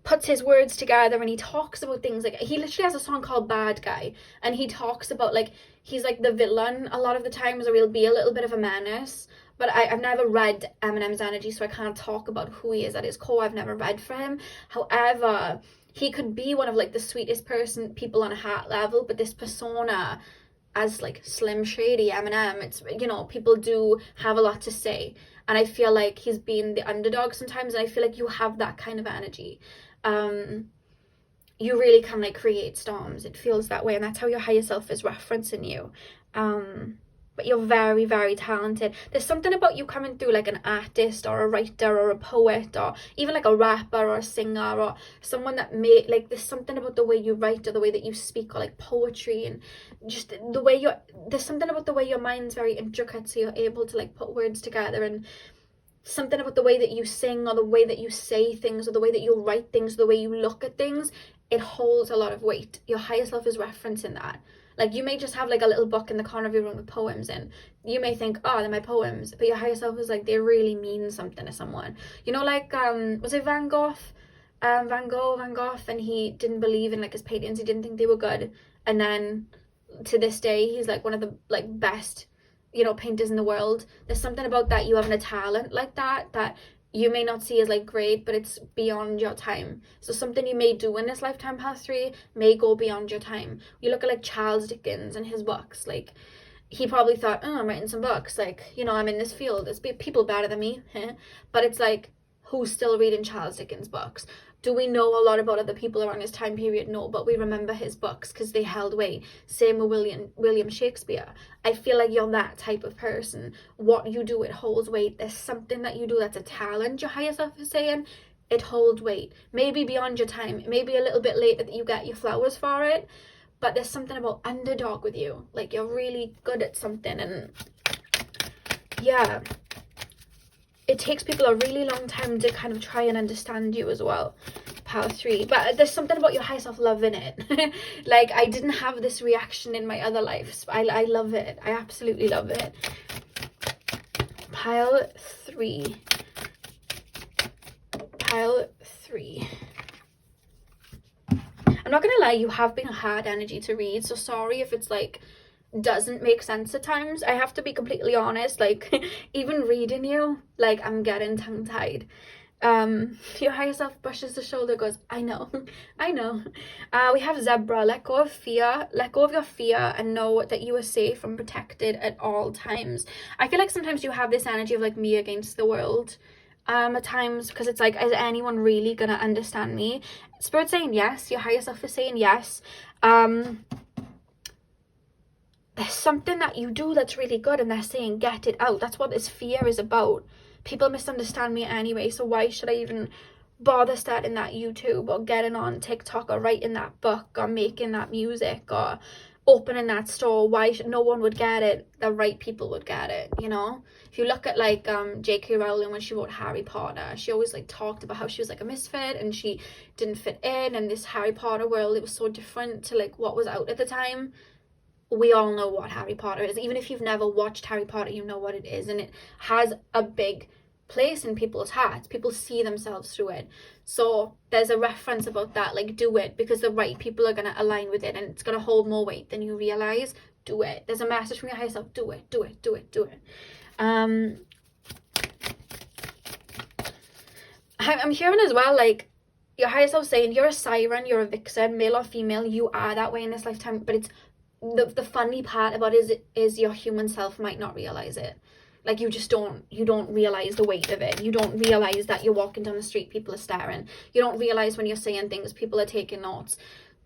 puts his words together, and he talks about things like, he literally has a song called Bad Guy, and he talks about like he's like the villain a lot of the times, or he'll be a little bit of a menace. But I've never read Eminem's energy, so I can't talk about who he is at his core. I've never read for him. However, he could be one of like the sweetest people on a heart level, but this persona as like Slim Shady Eminem, it's, you know, people do have a lot to say, and I feel like he's been the underdog sometimes, and I feel like you have that kind of energy. You really can like create storms. It feels that way, and that's how your higher self is referencing you. But you're very, very talented. There's something about you coming through like an artist or a writer or a poet, or even like a rapper or a singer, or someone that like, there's something about the way you write or the way that you speak, or like poetry, and just the way there's something about the way your mind's very intricate, so you're able to like put words together, and something about the way that you sing, or the way that you say things, or the way that you write things, the way you look at things, it holds a lot of weight. Your higher self is referencing that. Like, you may just have like a little book in the corner of your room with poems in. You may think, oh, they're my poems, but your higher self is like, they really mean something to someone. You know, like was it Van Gogh, and he didn't believe in like his paintings. He didn't think they were good, and then to this day he's like one of the like best, you know, painters in the world. There's something about that, you having a talent like that you may not see as like great, but it's beyond your time. So something you may do in this lifetime, past 3, may go beyond your time. You look at like Charles Dickens and his books, like he probably thought, oh, I'm writing some books, like, you know, I'm in this field, there's people better than me. But it's like, who's still reading Charles Dickens books? Do we know a lot about other people around his time period? No, but we remember his books because they held weight. Same with William Shakespeare. I feel like you're that type of person. What you do, it holds weight. There's something that you do that's a talent, your higher self is saying. It holds weight. Maybe beyond your time. Maybe a little bit later that you get your flowers for it. But there's something about underdog with you. Like, you're really good at something. And yeah, it takes people a really long time to kind of try and understand you as well, power 3. But there's something about your higher self loving it. Like, I didn't have this reaction in my other lives. I love it. I absolutely love it. Pile 3. Pile 3. I'm not gonna lie, you have been a hard energy to read, so sorry if it's like doesn't make sense at times. I have to be completely honest, like even reading you, like I'm getting tongue-tied. Your higher self brushes the shoulder, goes, I know. We have Zebra. Let go of fear, let go of your fear, and know that you are safe and protected at all times. I feel like sometimes you have this energy of like me against the world at times, because it's like, is anyone really gonna understand me? Spirit saying yes, your higher self is saying yes. there's something that you do that's really good, and they're saying, get it out. That's what this fear is about. People misunderstand me anyway, so why should I even bother starting that YouTube or getting on TikTok or writing that book or making that music or opening that store? Why should no one would get it? The right people would get it, you know? If you look at like J.K. Rowling, when she wrote Harry Potter, she always like talked about how she was like a misfit and she didn't fit in, and this Harry Potter world, it was so different to like what was out at the time. We all know what Harry Potter is. Even if you've never watched Harry Potter, you know what it is, and it has a big place in people's hearts. People see themselves through it. So there's a reference about that, like, do it, because the right people are going to align with it, and it's going to hold more weight than you realize. Do it. There's a message from your higher self. Do it, do it, do it, do it. I'm hearing as well, like, your higher self saying you're a siren, you're a vixen, male or female, you are that way in this lifetime. But it's the funny part about it is your human self might not realize it. Like, you don't realize the weight of it. You don't realize that you're walking down the street, people are staring. You don't realize when you're saying things, people are taking notes.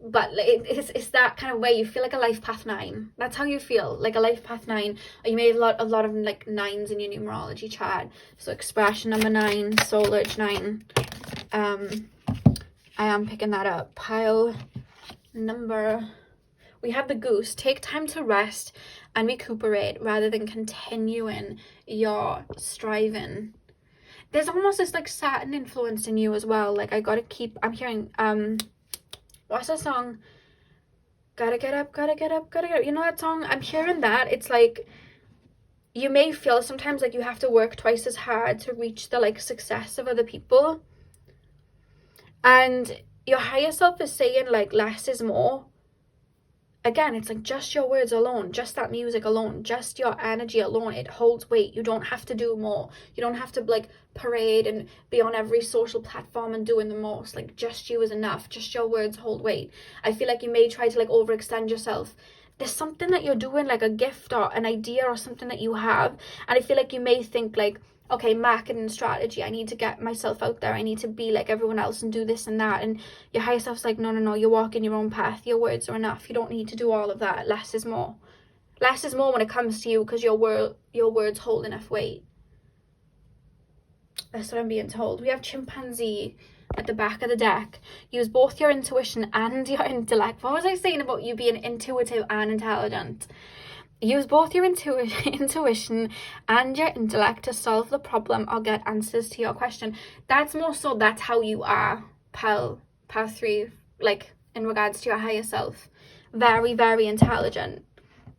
But it's that kind of way. You feel like a life path 9. That's how you feel, like a life path 9. Or you may have a lot of like 9s in your numerology chart. So expression number 9, soul urge 9. I am picking that up. Pile number... We have the goose. Take time to rest and recuperate rather than continuing your striving. There's almost this like Saturn influence in you as well. Like, I gotta keep... I'm hearing... what's that song? Gotta get up, gotta get up, gotta get up. You know that song? I'm hearing that. It's like, you may feel sometimes like you have to work twice as hard to reach the like success of other people. And your higher self is saying like less is more. Again, it's like just your words alone, just that music alone, just your energy alone, it holds weight. You don't have to do more. You don't have to like parade and be on every social platform and doing the most. Like, just you is enough. Just your words hold weight. I feel like you may try to like overextend yourself. There's something that you're doing, like a gift or an idea or something that you have, and I feel like you may think like, okay, marketing strategy, I need to get myself out there, I need to be like everyone else and do this and that. And your higher self's like, no, you're walking your own path. Your words are enough. You don't need to do all of that. Less is more. Less is more when it comes to you, because your words hold enough weight. That's what I'm being told. We have chimpanzee at the back of the deck. Use both your intuition and your intellect. What was I saying about you being intuitive and intelligent? Use both your intuition and your intellect to solve the problem or get answers to your question. That's more so, that's how you are, pile 3, like in regards to your higher self. Very, very intelligent.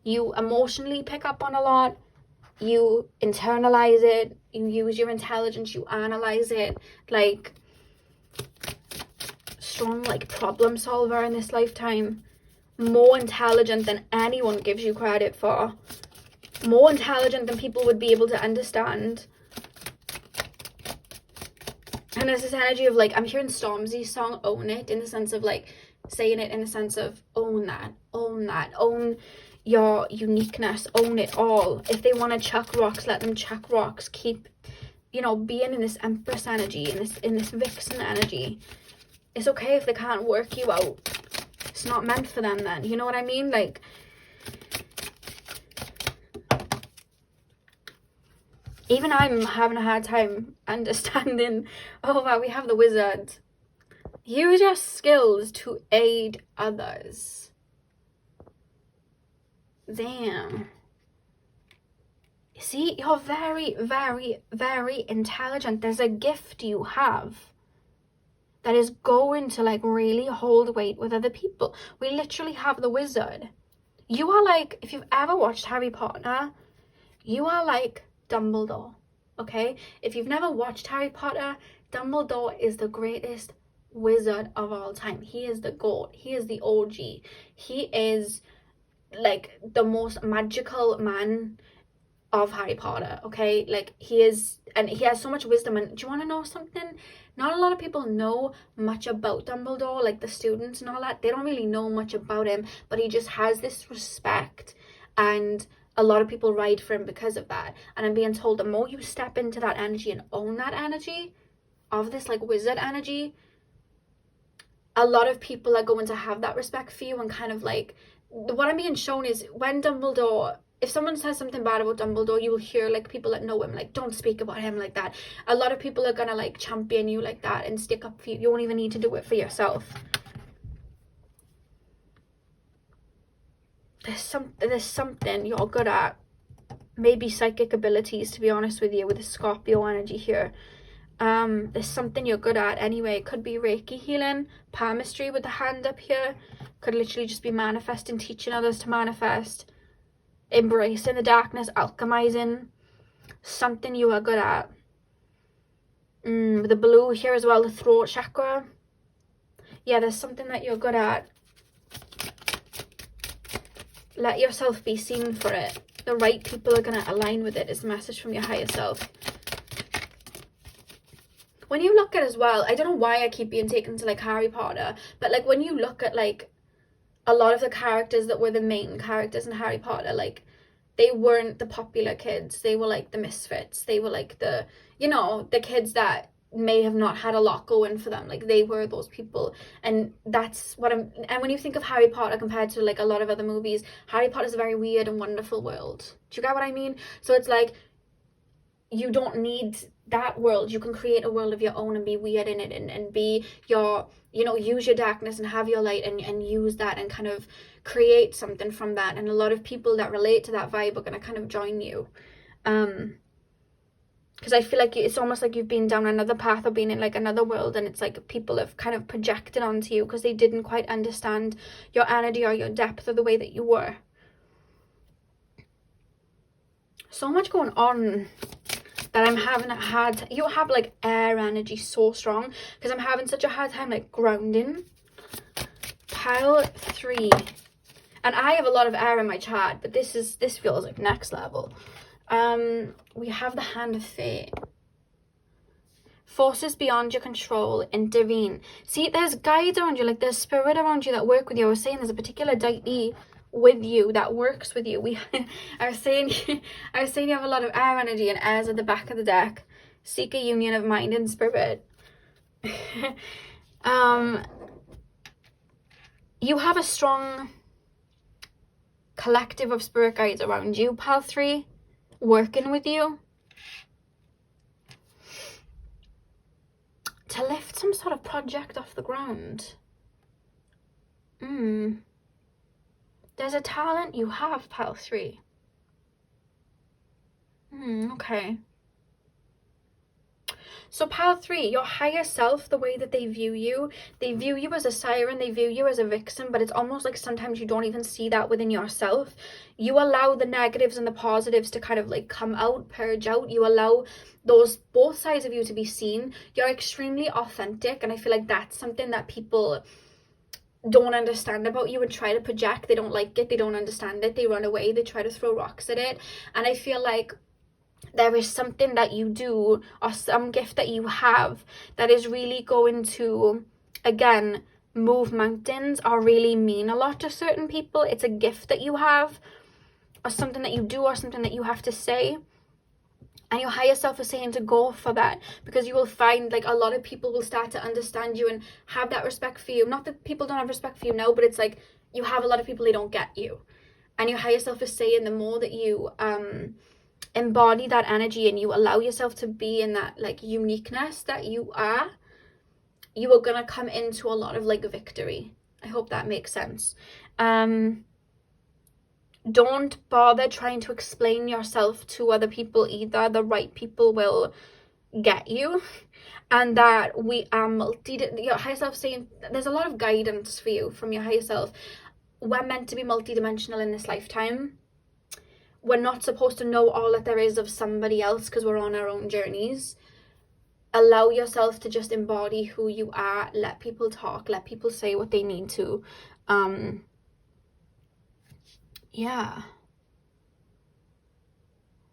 You emotionally pick up on a lot. You internalize it. You use your intelligence. You analyze it. Like, strong like problem solver in this lifetime. More intelligent than anyone gives you credit for. More intelligent than people would be able to understand. And there's this energy of like, I'm hearing Stormzy's song Own It, in the sense of like saying it in the sense of own that, own your uniqueness, own it all. If they want to chuck rocks, let them chuck rocks. Keep, you know, being in this Empress energy, in this Vixen energy. It's okay if they can't work you out. It's not meant for them then. You know what I mean? Like, even I'm having a hard time understanding. Oh, wow, we have the wizard. Use your skills to aid others. Damn. See, you're very, very, very intelligent. There's a gift you have that is going to like really hold weight with other people. We literally have the wizard. You are like, if you've ever watched Harry Potter, you are like Dumbledore, okay? If you've never watched Harry Potter, Dumbledore is the greatest wizard of all time. He is the GOAT. He is the OG. He is like the most magical man of Harry Potter, okay? Like, he is, and he has so much wisdom. And do you want to know something? Not a lot of people know much about Dumbledore, like the students and all that. They don't really know much about him, but he just has this respect, and a lot of people ride for him because of that. And I'm being told the more you step into that energy and own that energy of this like wizard energy, a lot of people are going to have that respect for you and kind of like what I'm being shown is when Dumbledore, if someone says something bad about Dumbledore, you will hear like people that know him like, don't speak about him like that. A lot of people are gonna like champion you like that and stick up for you. You won't even need to do it for yourself. There's something you're good at. Maybe psychic abilities, to be honest with you, with the Scorpio energy here. There's something you're good at anyway. It could be Reiki healing, palmistry with the hand up here. Could literally just be manifesting, teaching others to manifest, embracing the darkness, alchemizing. Something you are good at. With the blue here as well, the throat chakra. Yeah, there's something that you're good at. Let yourself be seen for it. The right people are going to align with it, is the message from your higher self. When you look at as well, I don't know why I keep being taken to like Harry Potter, but like when you look at like a lot of the characters that were the main characters in Harry Potter, like they weren't the popular kids. They were like the misfits. They were like the, you know, the kids that may have not had a lot going for them. Like they were those people. And that's what and when you think of Harry Potter compared to like a lot of other movies, Harry Potter's a very weird and wonderful world. Do you get what I mean? So it's like, you don't need that world. You can create a world of your own and be weird in it and be your, you know, use your darkness and have your light and use that and kind of create something from that. And a lot of people that relate to that vibe are going to kind of join you. Because I feel like it's almost like you've been down another path or been in like another world, and it's like people have kind of projected onto you because they didn't quite understand your energy or your depth or the way that you were. So much going on that I'm having a hard, you have like air energy so strong, because I'm having such a hard time like grounding. Pile 3, and I have a lot of air in my chart, but this feels like next level. We have the Hand of Fate. Forces beyond your control intervene. See, there's guides around you, like there's spirit around you that work with you. I was saying there's a particular deity with you that works with you. I was saying you have a lot of air energy, and air's at the back of the deck. Seek a union of mind and spirit. You have a strong collective of spirit guides around you, Pal 3, working with you to lift some sort of project off the ground. There's a talent you have, Pal 3. Okay. So Pal 3, your higher self, the way that they view you as a siren, they view you as a vixen, but it's almost like sometimes you don't even see that within yourself. You allow the negatives and the positives to kind of like come out, purge out. You allow both sides of you to be seen. You're extremely authentic, and I feel like that's something that people don't understand about you and try to project. They don't like it, they don't understand it, they run away, they try to throw rocks at it. And I feel like there is something that you do or some gift that you have that is really going to, again, move mountains or really mean a lot to certain people. It's a gift that you have or something that you do or something that you have to say. And your higher self is saying to go for that, because you will find like a lot of people will start to understand you and have that respect for you. Not that people don't have respect for you now, but it's like you have a lot of people, they don't get you. And your higher self is saying the more that you embody that energy and you allow yourself to be in that like uniqueness that you are gonna come into a lot of like victory. I hope that makes sense. Don't bother trying to explain yourself to other people either. The right people will get you. And that we are your higher self saying there's a lot of guidance for you from your higher self. We're meant to be multidimensional in this lifetime. We're not supposed to know all that there is of somebody else because we're on our own journeys. Allow yourself to just embody who you are. Let people talk. Let people say what they need to. Yeah.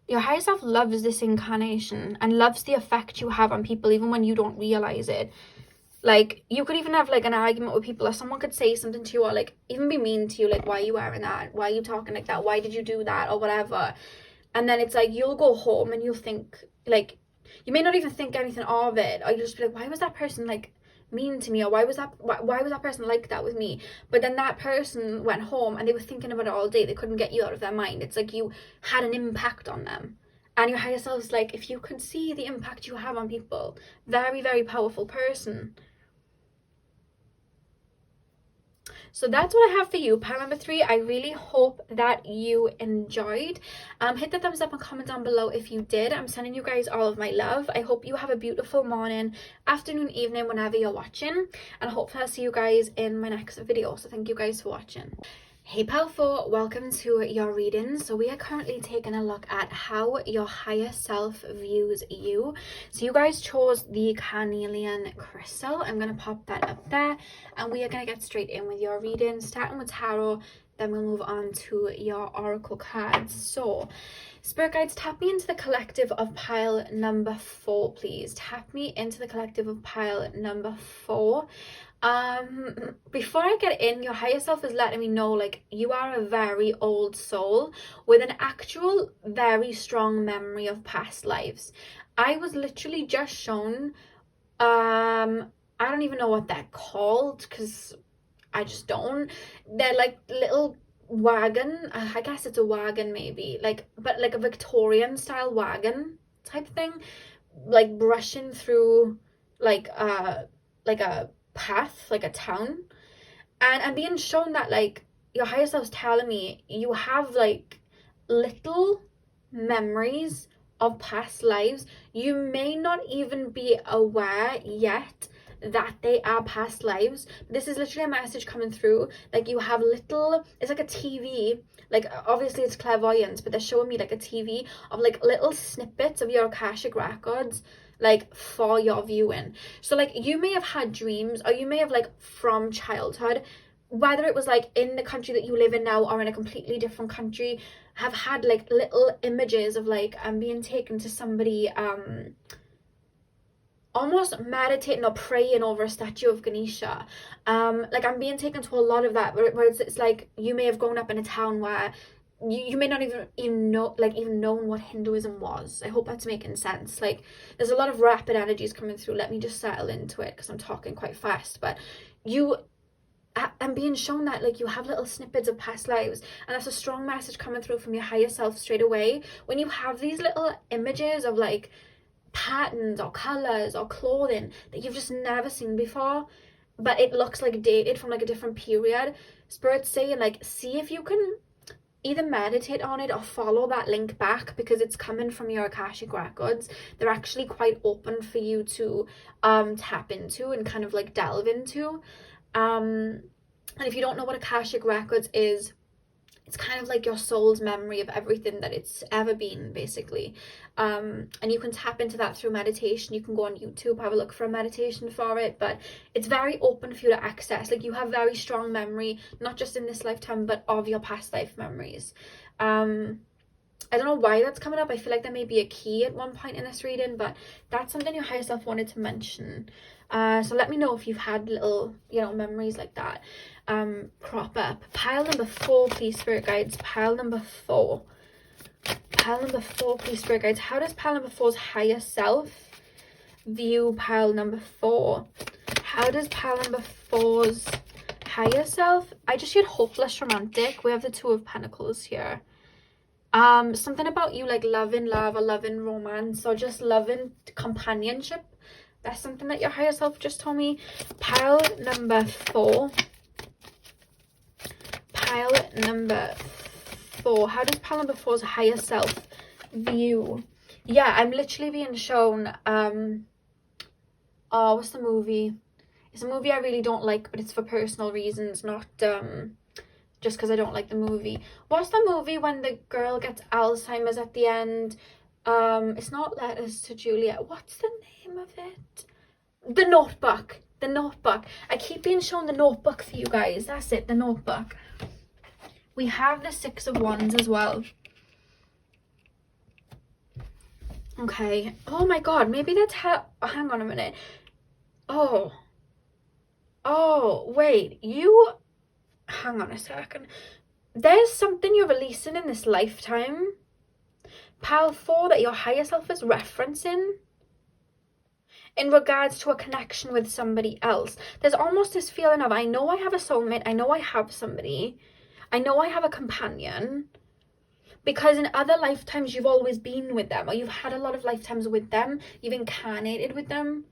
Your higher self loves this incarnation and loves the effect you have on people even when you don't realize it. Like, you could even have like an argument with people, or someone could say something to you, or like even be mean to you, like, why are you wearing that? Why are you talking like that? Why did you do that? Or whatever. And then it's like, you'll go home and you'll think, like, you may not even think anything of it, or you'll just be like, why was that person like mean to me, or why was that person like that with me? But then that person went home and they were thinking about it all day. They couldn't get you out of their mind. It's like you had an impact on them. And your higher self's like, if you could see the impact you have on people, very, very powerful person. So that's what I have for you, pile number 3. I really hope that you enjoyed. Hit the thumbs up and comment down below if you did. I'm sending you guys all of my love. I hope you have a beautiful morning, afternoon, evening, whenever you're watching. And hopefully I'll see you guys in my next video. So thank you guys for watching. Hey Pal 4, welcome to your reading. So we are currently taking a look at how your higher self views you. So you guys chose the carnelian crystal. I'm going to pop that up there and we are going to get straight in with your reading, starting with tarot. Then we'll move on to your oracle cards. So spirit guides, tap me into the collective of pile number 4, please. Tap me into the collective of pile number 4. Before I get in, your higher self is letting me know, like, you are a very old soul with an actual very strong memory of past lives. I was literally just shown, I don't even know what they're called, because I just don't. They're like little wagon, I guess it's a wagon maybe, like, but like a Victorian style wagon type thing, like brushing through like a path, like a town. And I'm being shown that, like, your higher self's telling me you have like little memories of past lives. You may not even be aware yet that they are past lives. This is literally a message coming through, like you have little, it's like a TV, like obviously it's clairvoyant, but they're showing me like a TV of like little snippets of your Akashic records, like for your viewing. So like you may have had dreams, or you may have, like, from childhood, whether it was like in the country that you live in now or in a completely different country, have had like little images of like being taken to somebody almost meditating or praying over a statue of Dhanishta. Like I'm being taken to a lot of that where it's like you may have grown up in a town where you may not even know, like, even known what Hinduism was. I hope that's making sense. Like there's a lot of rapid energies coming through. Let me just settle into it because I'm talking quite fast. But I'm being shown that, like, you have little snippets of past lives, and that's a strong message coming through from your higher self straight away. When you have these little images of like patterns or colors or clothing that you've just never seen before, but it looks like dated from like a different period, Spirit's saying, like, see if you can either meditate on it or follow that link back, because it's coming from your Akashic records. They're actually quite open for you to tap into and kind of like delve into. And if you don't know what Akashic records is, it's kind of like your soul's memory of everything that it's ever been, basically. And you can tap into that through meditation. You can go on YouTube, have a look for a meditation for it, but it's very open for you to access. Like, you have very strong memory, not just in this lifetime, but of your past life memories. I don't know why that's coming up. I feel like there may be a key at one point in this reading, but that's something your higher self wanted to mention. So let me know if you've had little, memories like that crop up. Pile number 4, please, spirit guides. Pile number 4. Pile number 4, please, spirit guides. How does pile number 4's higher self view pile number 4? How does pile number 4's higher self? I just heard hopeless romantic. We have the 2 of Pentacles here. Something about you, like loving love or loving romance or just loving companionship. That's something that your higher self just told me. Pile number 4. Pile number 4. How does pile number 4's higher self view? Yeah, I'm literally being shown, oh, what's the movie? It's a movie I really don't like, but it's for personal reasons, not just because I don't like the movie. What's the movie when the girl gets Alzheimer's at the end? It's not Letters to Juliet. What's the name of it? The Notebook. The Notebook. I keep being shown The Notebook for you guys. That's it, The Notebook. We have the 6 of Wands as well. Okay. Oh my god, maybe that's how... Oh, hang on a minute. Oh, wait. You... Hang on a second. There's something you're releasing in this lifetime, pile 4, that your higher self is referencing. in regards to a connection with somebody else. There's almost this feeling of, I know I have a soulmate, I know I have somebody, I know I have a companion, because in other lifetimes you've always been with them, or you've had a lot of lifetimes with them, you've incarnated with them.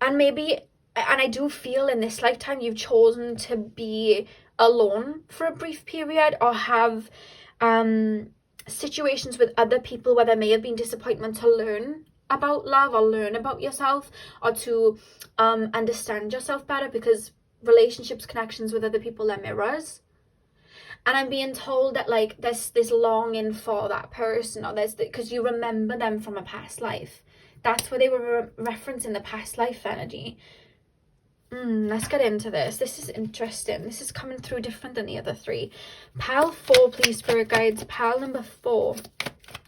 And maybe, and I do feel in this lifetime you've chosen to be alone for a brief period, or have situations with other people where there may have been disappointment, to learn about love, or learn about yourself, or to understand yourself better, because relationships, connections with other people are mirrors. And I'm being told that, like, there's this longing for that person, or there's because you remember them from a past life. That's where they were referencing the past life energy. Let's get into this. This is interesting. This is coming through different than the other three. Pile 4, please, spirit guides. Pile number 4.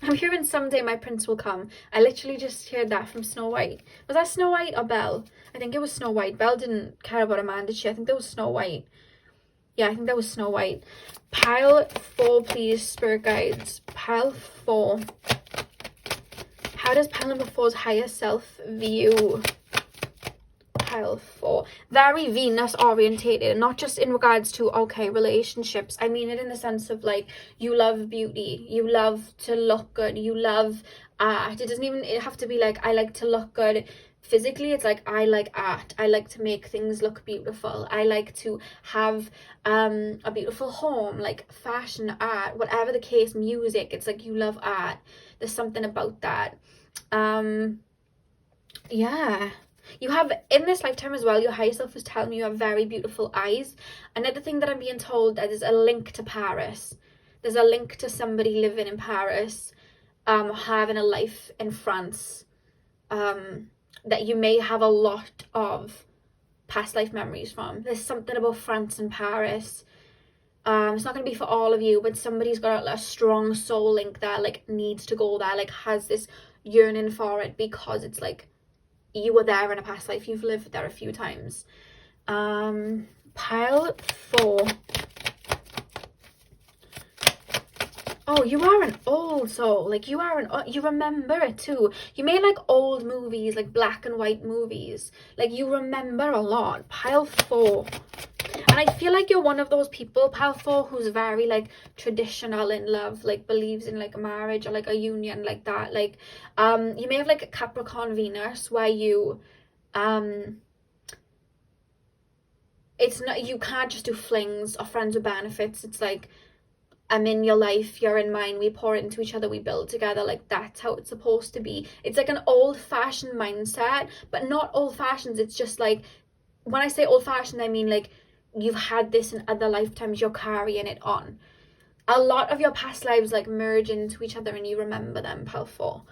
I'm hearing someday my prince will come. I literally just heard that from Snow White. Was that Snow White or Belle? I think it was Snow White. Belle didn't care about a man, did she? I think that was Snow White. Yeah, I think that was Snow White. Pile 4, please, spirit guides. Pile 4. How does pile number 4's higher self view? Pile 4. Very Venus orientated, not just in regards to, okay, relationships. I mean it in the sense of, like, you love beauty, you love to look good, you love art. It doesn't even have to be like, I like to look good physically. It's like, I like art, I like to make things look beautiful, I like to have a beautiful home, like fashion, art, whatever the case, music. It's like you love art. There's something about that. Yeah, you have, in this lifetime as well, your higher self is telling you have very beautiful eyes. Another thing that I'm being told, that there's a link to Paris. There's a link to somebody living in Paris, having a life in France, that you may have a lot of past life memories from. There's something about France and Paris. It's not going to be for all of you, but somebody's got a strong soul link there, like needs to go there, like has this yearning for it, because it's like you were there in a past life, you've lived there a few times. Pile 4. Oh, you are an old soul. Like, you are you remember it too. You may like old movies, like black and white movies. Like, you remember a lot. Pile 4. And I feel like you're one of those people, pile 4, who's very like traditional in love, like believes in like a marriage or like a union like that. Like, you may have like a Capricorn Venus, where you it's not, you can't just do flings or friends with benefits. It's like, I'm in your life, you're in mine, we pour into each other, we build together. Like, that's how it's supposed to be. It's like an old-fashioned mindset, but not old-fashioned. It's just like, when I say old-fashioned, I mean like you've had this in other lifetimes, you're carrying it on. A lot of your past lives like merge into each other and you remember them. Pile 4.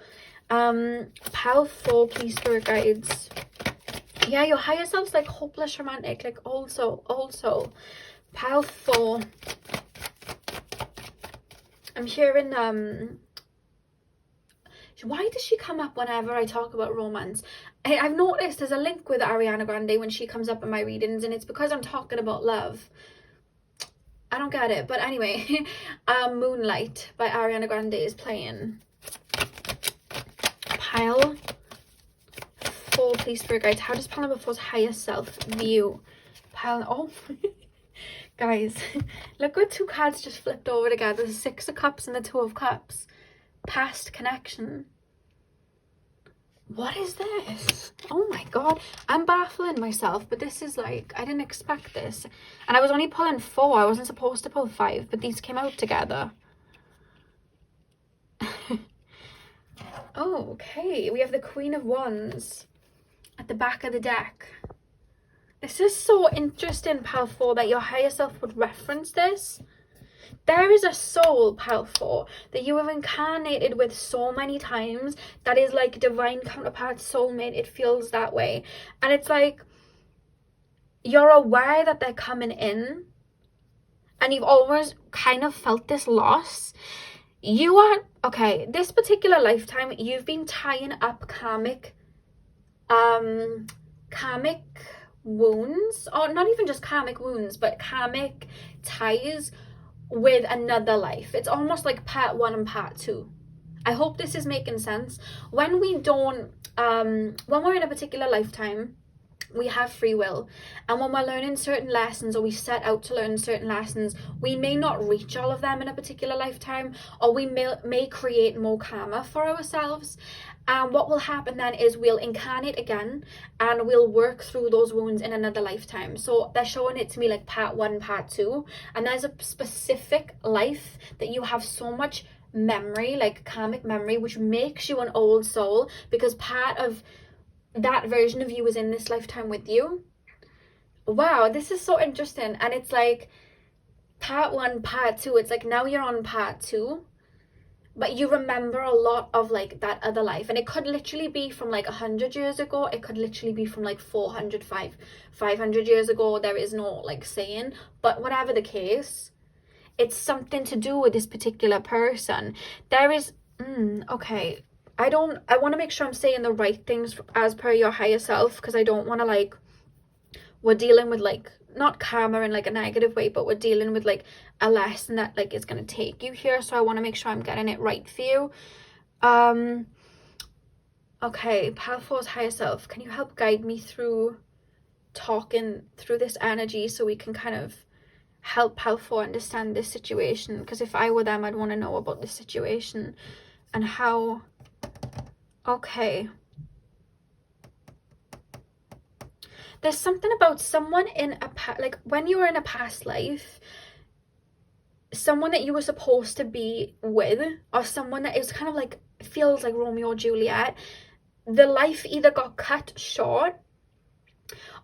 Pile 4, please, spirit guides. Yeah, your higher self's like hopeless romantic, like old soul. Pile 4. I'm hearing, why does she come up whenever I talk about romance? I've noticed there's a link with Ariana Grande when she comes up in my readings, and it's because I'm talking about love. I don't get it, but anyway, Moonlight by Ariana Grande is playing. Pile 4, please, spirit guides. How does pile number 4's higher self view? Pile, oh, guys, look what 2 cards just flipped over together. The 6 of Cups and the 2 of Cups. Past connection. What is this? Oh my god, I'm baffling myself, but this is like, I didn't expect this. And I was only pulling 4. I wasn't supposed to pull 5, but these came out together. Oh, okay, we have the Queen of Wands at the back of the deck. This is so interesting, pile 4, that your higher self would reference this. There is a soul, pile 4, that you have incarnated with so many times that is like divine counterpart, soulmate. It feels that way. And it's like, you're aware that they're coming in, and you've always kind of felt this loss. You are, okay, this particular lifetime, you've been tying up karmic wounds, or not even just karmic wounds, but karmic ties with another life. It's almost like part 1 and part 2. I hope this is making sense. When we don't, when we're in a particular lifetime, we have free will, and when we're learning certain lessons, or we set out to learn certain lessons, we may not reach all of them in a particular lifetime, or we may create more karma for ourselves. And what will happen then is we'll incarnate again, and we'll work through those wounds in another lifetime. So they're showing it to me like part 1, part 2, and there's a specific life that you have so much memory, like karmic memory, which makes you an old soul, because part of that version of you is in this lifetime with you. Wow, this is so interesting. And it's like part 1, part 2, it's like now you're on part 2, but you remember a lot of like that other life, and it could literally be from like 100 years ago, it could literally be from like 500 years ago. There is no like saying, but whatever the case, it's something to do with this particular person. There is okay, I want to make sure I'm saying the right things as per your higher self, because I don't want to like, we're dealing with like not karma in like a negative way, but we're dealing with like a lesson that like is going to take you here. So I want to make sure I'm getting it right for you. Okay, Path 4's higher self, can you help guide me through talking through this energy so we can kind of help Path 4 understand this situation? Because if I were them, I'd want to know about this situation and how. Okay, there's something about someone in a like when you were in a past life, someone that you were supposed to be with, or someone that is kind of like, feels like Romeo or Juliet, the life either got cut short,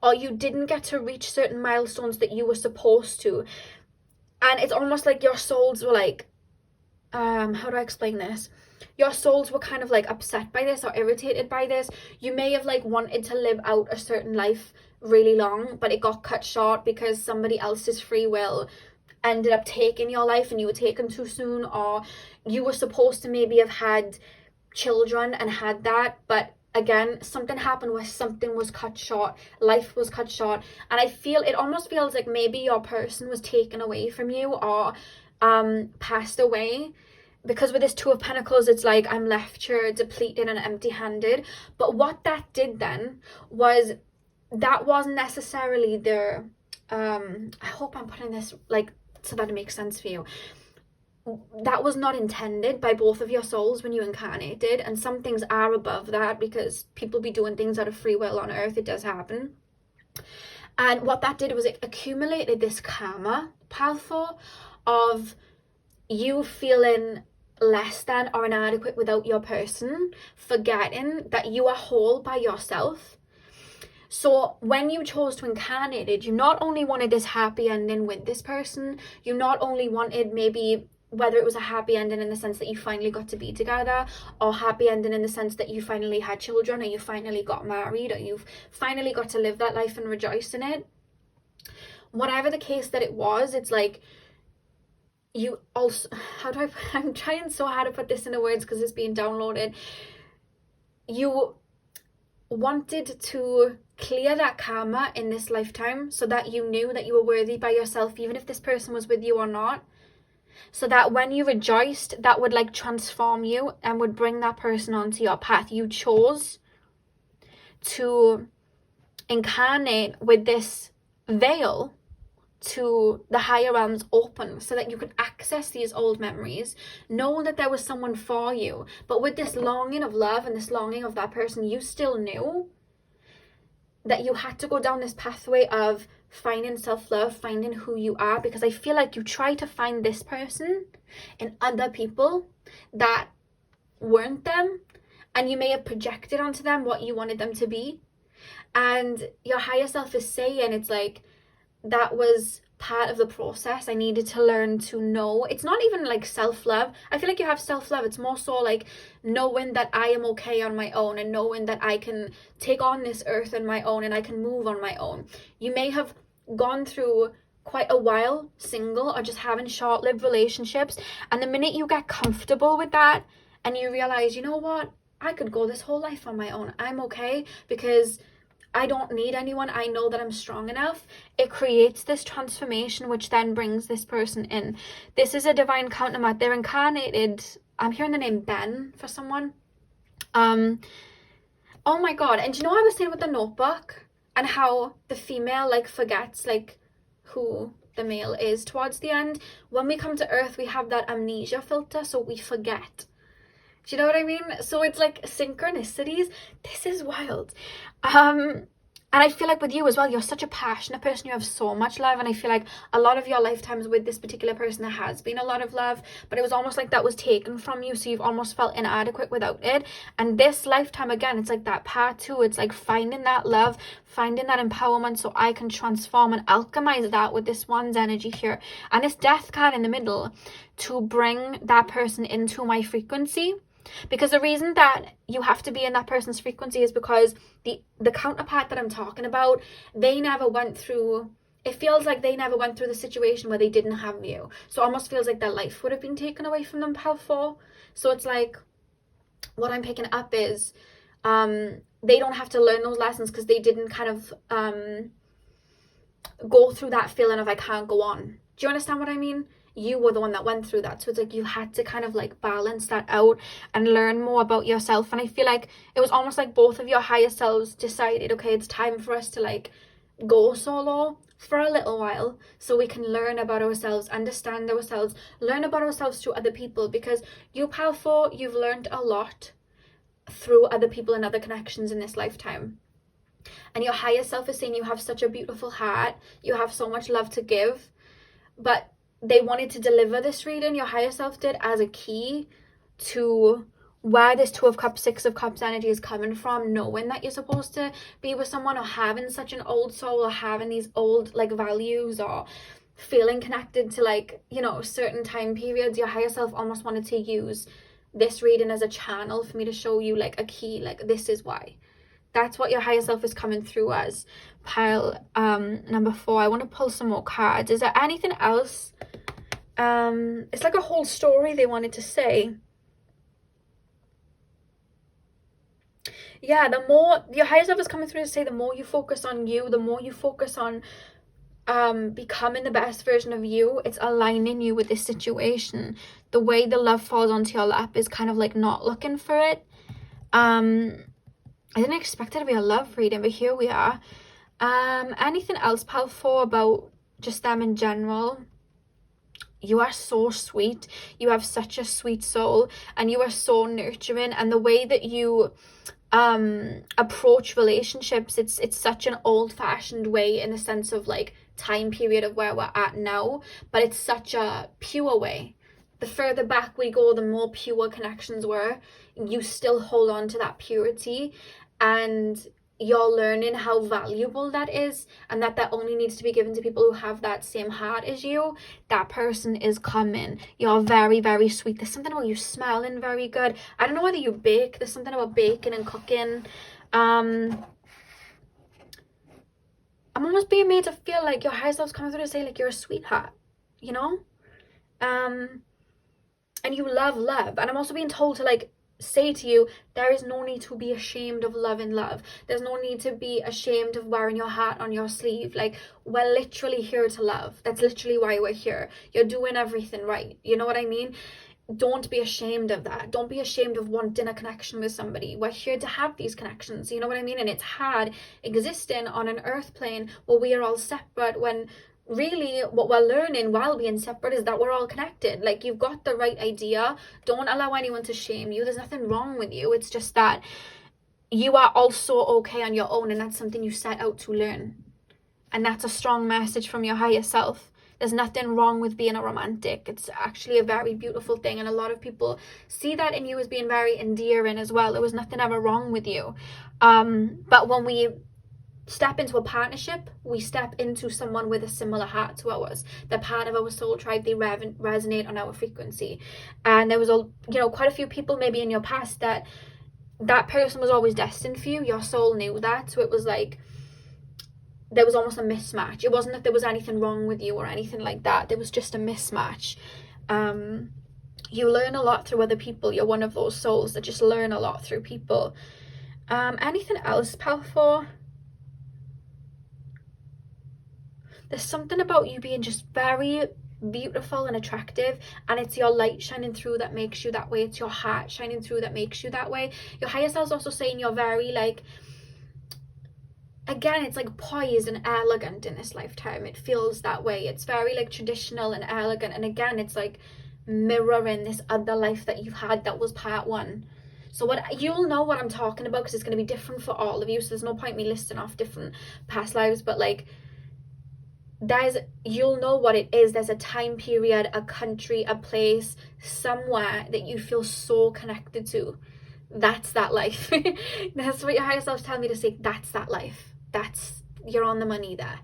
or you didn't get to reach certain milestones that you were supposed to. And it's almost like your souls were like, how do I explain this? Your souls were kind of like upset by this or irritated by this. You may have like wanted to live out a certain life really long, but it got cut short because somebody else's free will ended up taking your life and you were taken too soon, or you were supposed to maybe have had children and had that, but again, something happened where something was cut short, life was cut short. And I feel, it almost feels like maybe your person was taken away from you, or passed away. Because with this Two of Pentacles, it's like, I'm left here depleted and empty-handed. But what that did then was, that wasn't necessarily their, I hope I'm putting this like so that it makes sense for you. That was not intended by both of your souls when you incarnated. And some things are above that, because people be doing things out of free will on earth. It does happen. And what that did was it accumulated this karma, Path 4, of you feeling less than or inadequate without your person, forgetting that you are whole by yourself. So when you chose to incarnate it, you not only wanted this happy ending with this person, you not only wanted maybe, whether it was a happy ending in the sense that you finally got to be together, or happy ending in the sense that you finally had children, or you finally got married, or you've finally got to live that life and rejoice in it. Whatever the case that it was, it's like, you also, I'm trying so hard to put this into words because it's being downloaded. You wanted to clear that karma in this lifetime so that you knew that you were worthy by yourself, even if this person was with you or not. So that when you rejoiced, that would like transform you and would bring that person onto your path. You chose to incarnate with this veil to the higher realms open, so that you could access these old memories, know that there was someone for you. But with this longing of love and this longing of that person, you still knew that you had to go down this pathway of finding self-love, finding who you are. Because I feel like you try to find this person in other people that weren't them, and you may have projected onto them what you wanted them to be. And your higher self is saying, it's like, that was part of the process. I needed to learn to know. It's not even like self-love. I feel like you have self-love. It's more so like knowing that I am okay on my own, and knowing that I can take on this earth on my own, and I can move on my own. You may have gone through quite a while single, or just having short-lived relationships, and the minute you get comfortable with that and you realize, you know what, I could go this whole life on my own. I'm okay because I don't need anyone. I know that I'm strong enough. It creates this transformation, which then brings this person in. This is a divine countermart. They're incarnated I'm hearing the name Ben for someone. Oh my god, and do you know I was saying with the notebook and how the female like forgets like who the male is towards the end? When we come to Earth, we have that amnesia filter, so we forget. Do you know what I mean? So it's like synchronicities. This is wild. And I feel like with you as well, you're such a passionate person. You have so much love. And I feel like a lot of your lifetimes with this particular person, there has been a lot of love. But it was almost like that was taken from you. So you've almost felt inadequate without it. And this lifetime, again, it's like that part 2. It's like finding that love, finding that empowerment so I can transform and alchemize that with this one's energy here. And this death card in the middle to bring that person into my frequency. Because the reason that you have to be in that person's frequency is because the counterpart that I'm talking about, they never went through, it feels like they never went through the situation where they didn't have you. So it almost feels like their life would have been taken away from them, pal 4. So it's like, what I'm picking up is they don't have to learn those lessons because they didn't kind of go through that feeling of I can't go on. Do you understand what I mean? You were the one that went through that. So it's like you had to kind of like balance that out and learn more about yourself. And I feel like it was almost like both of your higher selves decided, okay, it's time for us to like go solo for a little while so we can learn about ourselves, understand ourselves, learn about ourselves through other people. Because you, pal 4, you've learned a lot through other people and other connections in this lifetime. And your higher self is saying you have such a beautiful heart, you have so much love to give, but they wanted to deliver this reading, your higher self did, as a key to where this 2 of Cups, 6 of Cups energy is coming from, knowing that you're supposed to be with someone, or having such an old soul, or having these old like values, or feeling connected to like, you know, certain time periods. Your higher self almost wanted to use this reading as a channel for me to show you like a key, like this is why. That's what your higher self is coming through as. Pile number 4, I want to pull some more cards. Is there anything else? It's like a whole story they wanted to say. Yeah, the more your higher self is coming through to say, the more you focus on you, the more you focus on becoming the best version of you, it's aligning you with this situation. The way the love falls onto your lap is kind of like not looking for it. I didn't expect it to be a love reading, but here we are. Anything else, pal 4, about just them in general? You are so sweet. You have such a sweet soul, and you are so nurturing. And the way that you approach relationships, it's such an old-fashioned way, in the sense of like time period of where we're at now, but it's such a pure way. The further back we go, the more pure connections were. You still hold on to that purity, and you're learning how valuable that is, and that only needs to be given to people who have that same heart as you. That person is coming. You're very, very sweet. There's something about you smelling very good. I don't know whether you bake. There's something about baking and cooking. I'm almost being made to feel like your higher self's coming through to say like you're a sweetheart, you know? And you love. And I'm also being told to like say to you, there is no need to be ashamed of loving love. There's no need to be ashamed of wearing your heart on your sleeve. Like, we're literally here to love. That's literally why we're here. You're doing everything right. You know what I mean? Don't be ashamed of that. Don't be ashamed of wanting a connection with somebody. We're here to have these connections. You know what I mean? And it's hard existing on an earth plane where we are all separate, when really what we're learning while being separate is that we're all connected. Like, you've got the right idea. Don't allow anyone to shame you. There's nothing wrong with you. It's just that you are also okay on your own, and that's something you set out to learn. And that's a strong message from your higher self. There's nothing wrong with being a romantic. It's actually a very beautiful thing, and a lot of people see that in you as being very endearing as well. There was nothing ever wrong with you. But when we step into a partnership, we step into someone with a similar heart to ours. They're part of our soul tribe. They resonate on our frequency. And there was quite a few people maybe in your past that person was always destined for you. Your soul knew that. So it was like there was almost a mismatch. It wasn't that there was anything wrong with you or anything like that. There was just a mismatch. You learn a lot through other people. You're one of those souls that just learn a lot through people. Anything else powerful? There's something about you being just very beautiful and attractive, and it's your light shining through that makes you that way. It's your heart shining through that makes you that way. Your higher self's also saying you're very like, again, it's like poised and elegant in this lifetime. It feels that way. It's very like traditional and elegant, and again, it's like mirroring this other life that you've had that was part one. So what, you'll know what I'm talking about, because it's going to be different for all of you, so there's no point me listing off different past lives, but like, you'll know what it is. There's a time period, a country, a place, somewhere that you feel so connected to. That's that life. That's what your higher self's telling me to say. That's that life. You're on the money there.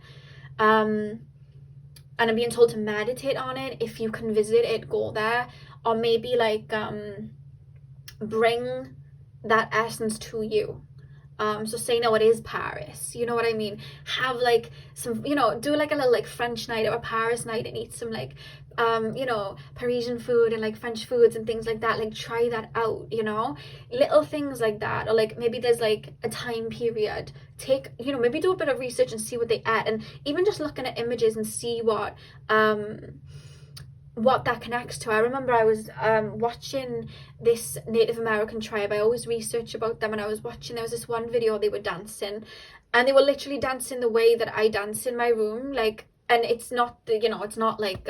And I'm being told to meditate on it. If you can visit it, go there, or maybe like bring that essence to you. So say, no, it is Paris, you know what I mean? Have like some, you know, do like a little like French night or a Paris night and eat some like, you know, Parisian food and like French foods and things like that. Like try that out, you know, little things like that. Or like maybe there's like a time period, take, you know, maybe do a bit of research and see what they add, and even just looking at images and see what that connects to. I remember I was watching this Native American tribe. I always research about them, and I was watching, there was this one video, they were dancing, and they were literally dancing the way that I dance in my room, like, and it's not the, you know, it's not like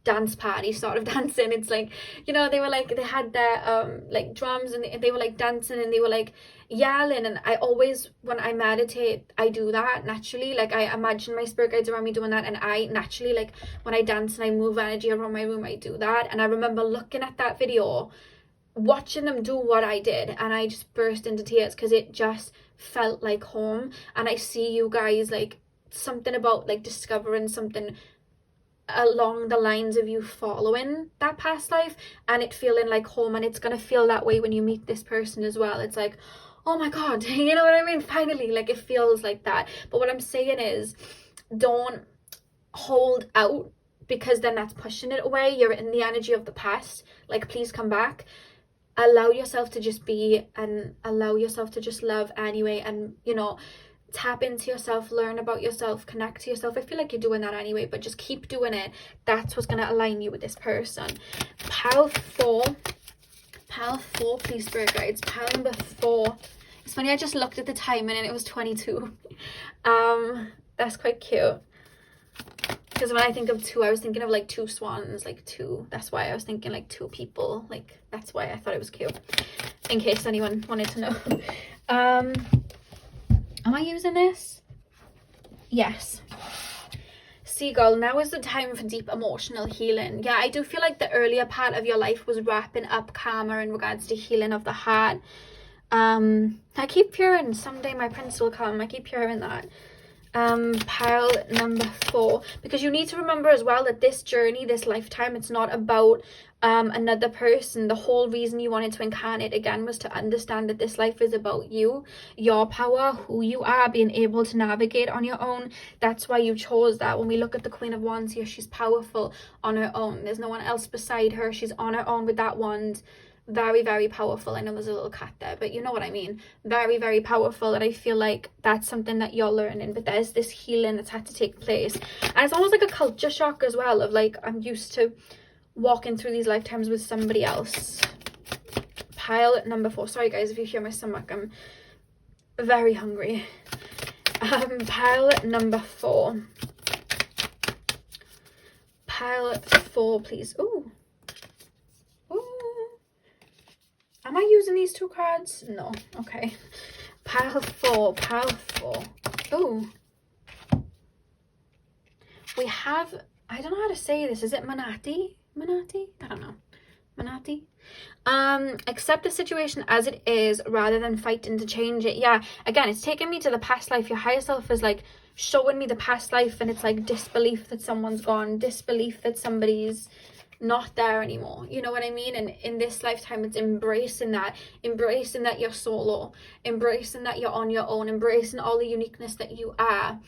dance party sort of dancing. It's like, you know, they were like, they had their like drums, and they were like dancing, and they were like yelling. And I always, when I meditate, I do that naturally. Like I imagine my spirit guides around me doing that, and I naturally, like when I dance and I move energy around my room, I do that. And I remember looking at that video, watching them do what I did, and I just burst into tears, because it just felt like home. And I see you guys, like something about like discovering something along the lines of you following that past life and it feeling like home. And it's gonna feel that way when you meet this person as well. It's like, oh my god, you know what I mean? Finally, like it feels like that. But what I'm saying is, don't hold out, because then that's pushing it away. You're in the energy of the past. Like, please come back. Allow yourself to just be, and allow yourself to just love anyway. And, you know, tap into yourself, learn about yourself, connect to yourself. I feel like you're doing that anyway, but just keep doing it. That's what's going to align you with this person. Pile 4, please, spirit guides. Pile number 4. It's funny, I just looked at the timing and it was 22. That's quite cute, because when I think of 2, I was thinking of like 2 swans, like 2. That's why I was thinking like 2 people. Like, that's why I thought it was cute, in case anyone wanted to know. Am I using this? Yes. Seagull, now is the time for deep emotional healing. Yeah, I do feel like the earlier part of your life was wrapping up karma in regards to healing of the heart. I keep hearing someday my prince will come. I keep hearing that. Pile number 4, because you need to remember as well that this journey, this lifetime, it's not about another person. The whole reason you wanted to incarnate again was to understand that this life is about you, your power, who you are, being able to navigate on your own. That's why you chose that. When we look at the Queen of Wands here, she's powerful on her own. There's no one else beside her. She's on her own with that wand. Very, very powerful. I know there's a little cat there, but you know what I mean. Very, very powerful. And I feel like that's something that you're learning, but there's this healing that's had to take place. And it's almost like a culture shock as well, of like, I'm used to walking through these lifetimes with somebody else. Pile number 4. Sorry guys if you hear my stomach, I'm very hungry. Pile number 4. Pile 4, please. Ooh. Am I using these 2 cards? No. Okay. Pile 4. Ooh. We have, I don't know how to say this. Is it Manati? I don't know. Manati? Accept the situation as it is rather than fighting to change it. Yeah, again, it's taking me to the past life. Your higher self is like showing me the past life, and it's like disbelief that someone's gone, disbelief that somebody's not there anymore. You know what I mean? And in this lifetime, it's embracing that you're solo, embracing that you're on your own, embracing all the uniqueness that you are,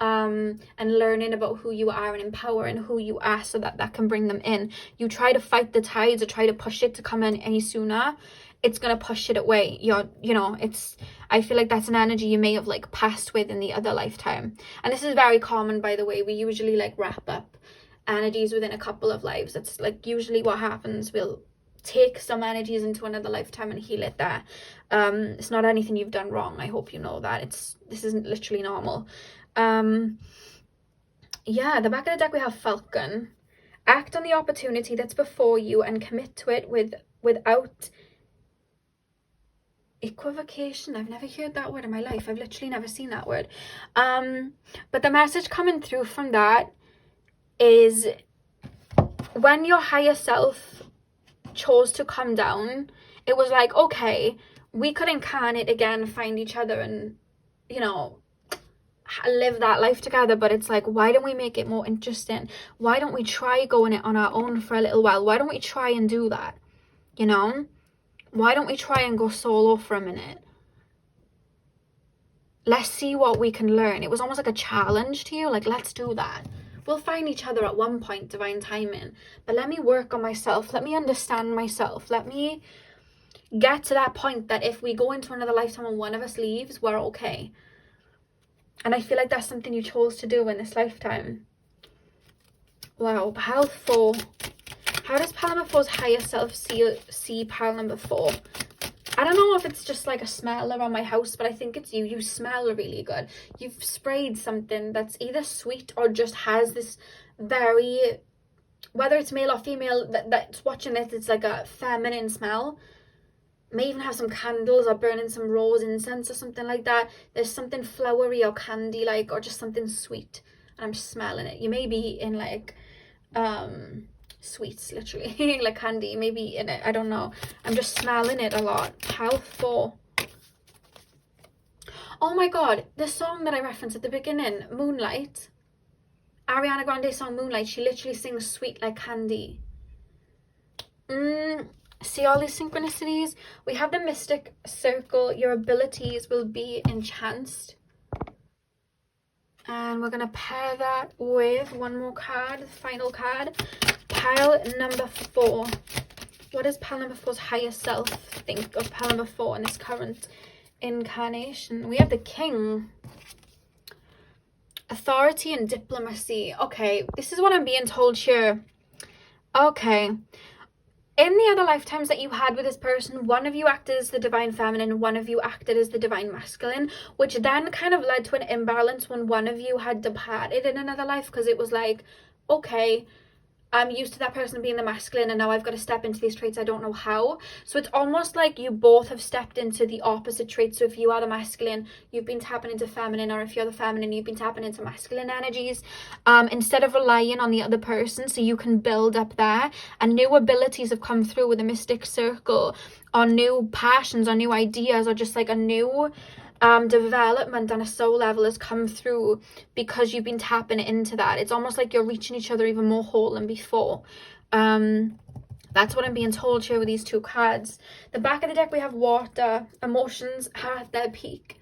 and learning about who you are and empowering who you are, so that can bring them in. You try to fight the tides or try to push it to come in any sooner, it's gonna push it away. I feel like that's an energy you may have like passed with in the other lifetime. And this is very common, by the way. We usually like wrap up energies within a couple of lives. That's like usually what happens. We'll take some energies into another lifetime and heal it there. It's not anything you've done wrong. I hope you know that. This isn't literally normal. Yeah, the back of the deck we have Falcon. Act on the opportunity that's before you and commit to it without equivocation. I've never heard that word in my life. I've literally never seen that word. But the message coming through from that is when your higher self chose to come down, it was like, okay, we could incarnate again, find each other and, you know, live that life together, but it's like, why don't we make it more interesting? Why don't we try going it on our own for a little while? Why don't we try and do that? You know, why don't we try and go solo for a minute? Let's see what we can learn. It was almost like a challenge to you, like, let's do that. We'll find each other at one point, divine timing, but let me work on myself. Let me understand myself. Let me get to that point that if we go into another lifetime and one of us leaves, we're okay. And I feel like that's something you chose to do in this lifetime. Wow, pile 4. How does pile number 4's higher self see pile number 4? I don't know if it's just like a smell around my house, but I think it's you. You smell really good. You've sprayed something that's either sweet or just has this very, whether it's male or female that's watching it, it's like a feminine smell. May even have some candles or burning some rose incense or something like that. There's something flowery or candy like, or just something sweet, and I'm smelling it. You may be in like sweets, literally like candy, maybe in it, I don't know. I'm just smelling it a lot. Pile 4. Oh my god, the song that I referenced at the beginning, Moonlight, Ariana Grande song Moonlight, she literally sings sweet like candy. See all these synchronicities? We have the mystic circle. Your abilities will be enhanced. And we're going to pair that with one more card, the final card. Pile number 4. What does pile number 4's higher self think of pile number 4 in this current incarnation? We have the King. Authority and diplomacy. Okay, this is what I'm being told here. Okay. In the other lifetimes that you had with this person, one of you acted as the divine feminine, one of you acted as the divine masculine, which then kind of led to an imbalance when one of you had departed in another life, because it was like, okay, I'm used to that person being the masculine and now I've got to step into these traits. I don't know how. So it's almost like you both have stepped into the opposite traits. So if you are the masculine, you've been tapping into feminine, or if you're the feminine, you've been tapping into masculine energies, instead of relying on the other person, so you can build up there. And new abilities have come through with the mystic circle, or new passions, or new ideas, or just like a new development on a soul level has come through because you've been tapping into that. It's almost like you're reaching each other even more whole than before. That's what I'm being told here with these two cards. The back of the deck we have water. Emotions at their peak.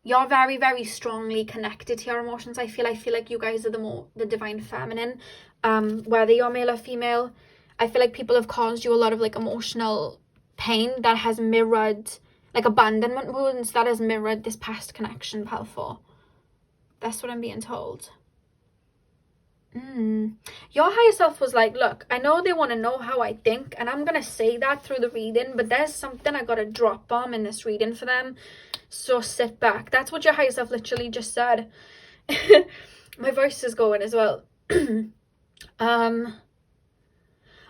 You're very, very strongly connected to your emotions. I feel like you guys are the divine feminine, whether you're male or female. I feel like people have caused you a lot of like emotional pain that has mirrored, like abandonment wounds that has mirrored this past connection, pile 4. That's what I'm being told. Your higher self was like, look, I know they want to know how I think, and I'm going to say that through the reading, but there's something I got to drop bomb in this reading for them. So sit back. That's what your higher self literally just said. My voice is going as well.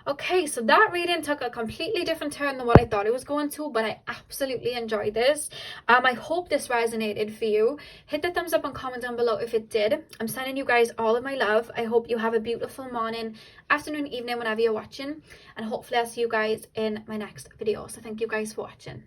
Okay, so that reading took a completely different turn than what I thought it was going to, but I absolutely enjoyed this. I hope this resonated for you. Hit the thumbs up and comment down below if it did. I'm sending you guys all of my love. I hope you have a beautiful morning, afternoon, evening, whenever you're watching, and hopefully I'll see you guys in my next video. So thank you guys for watching.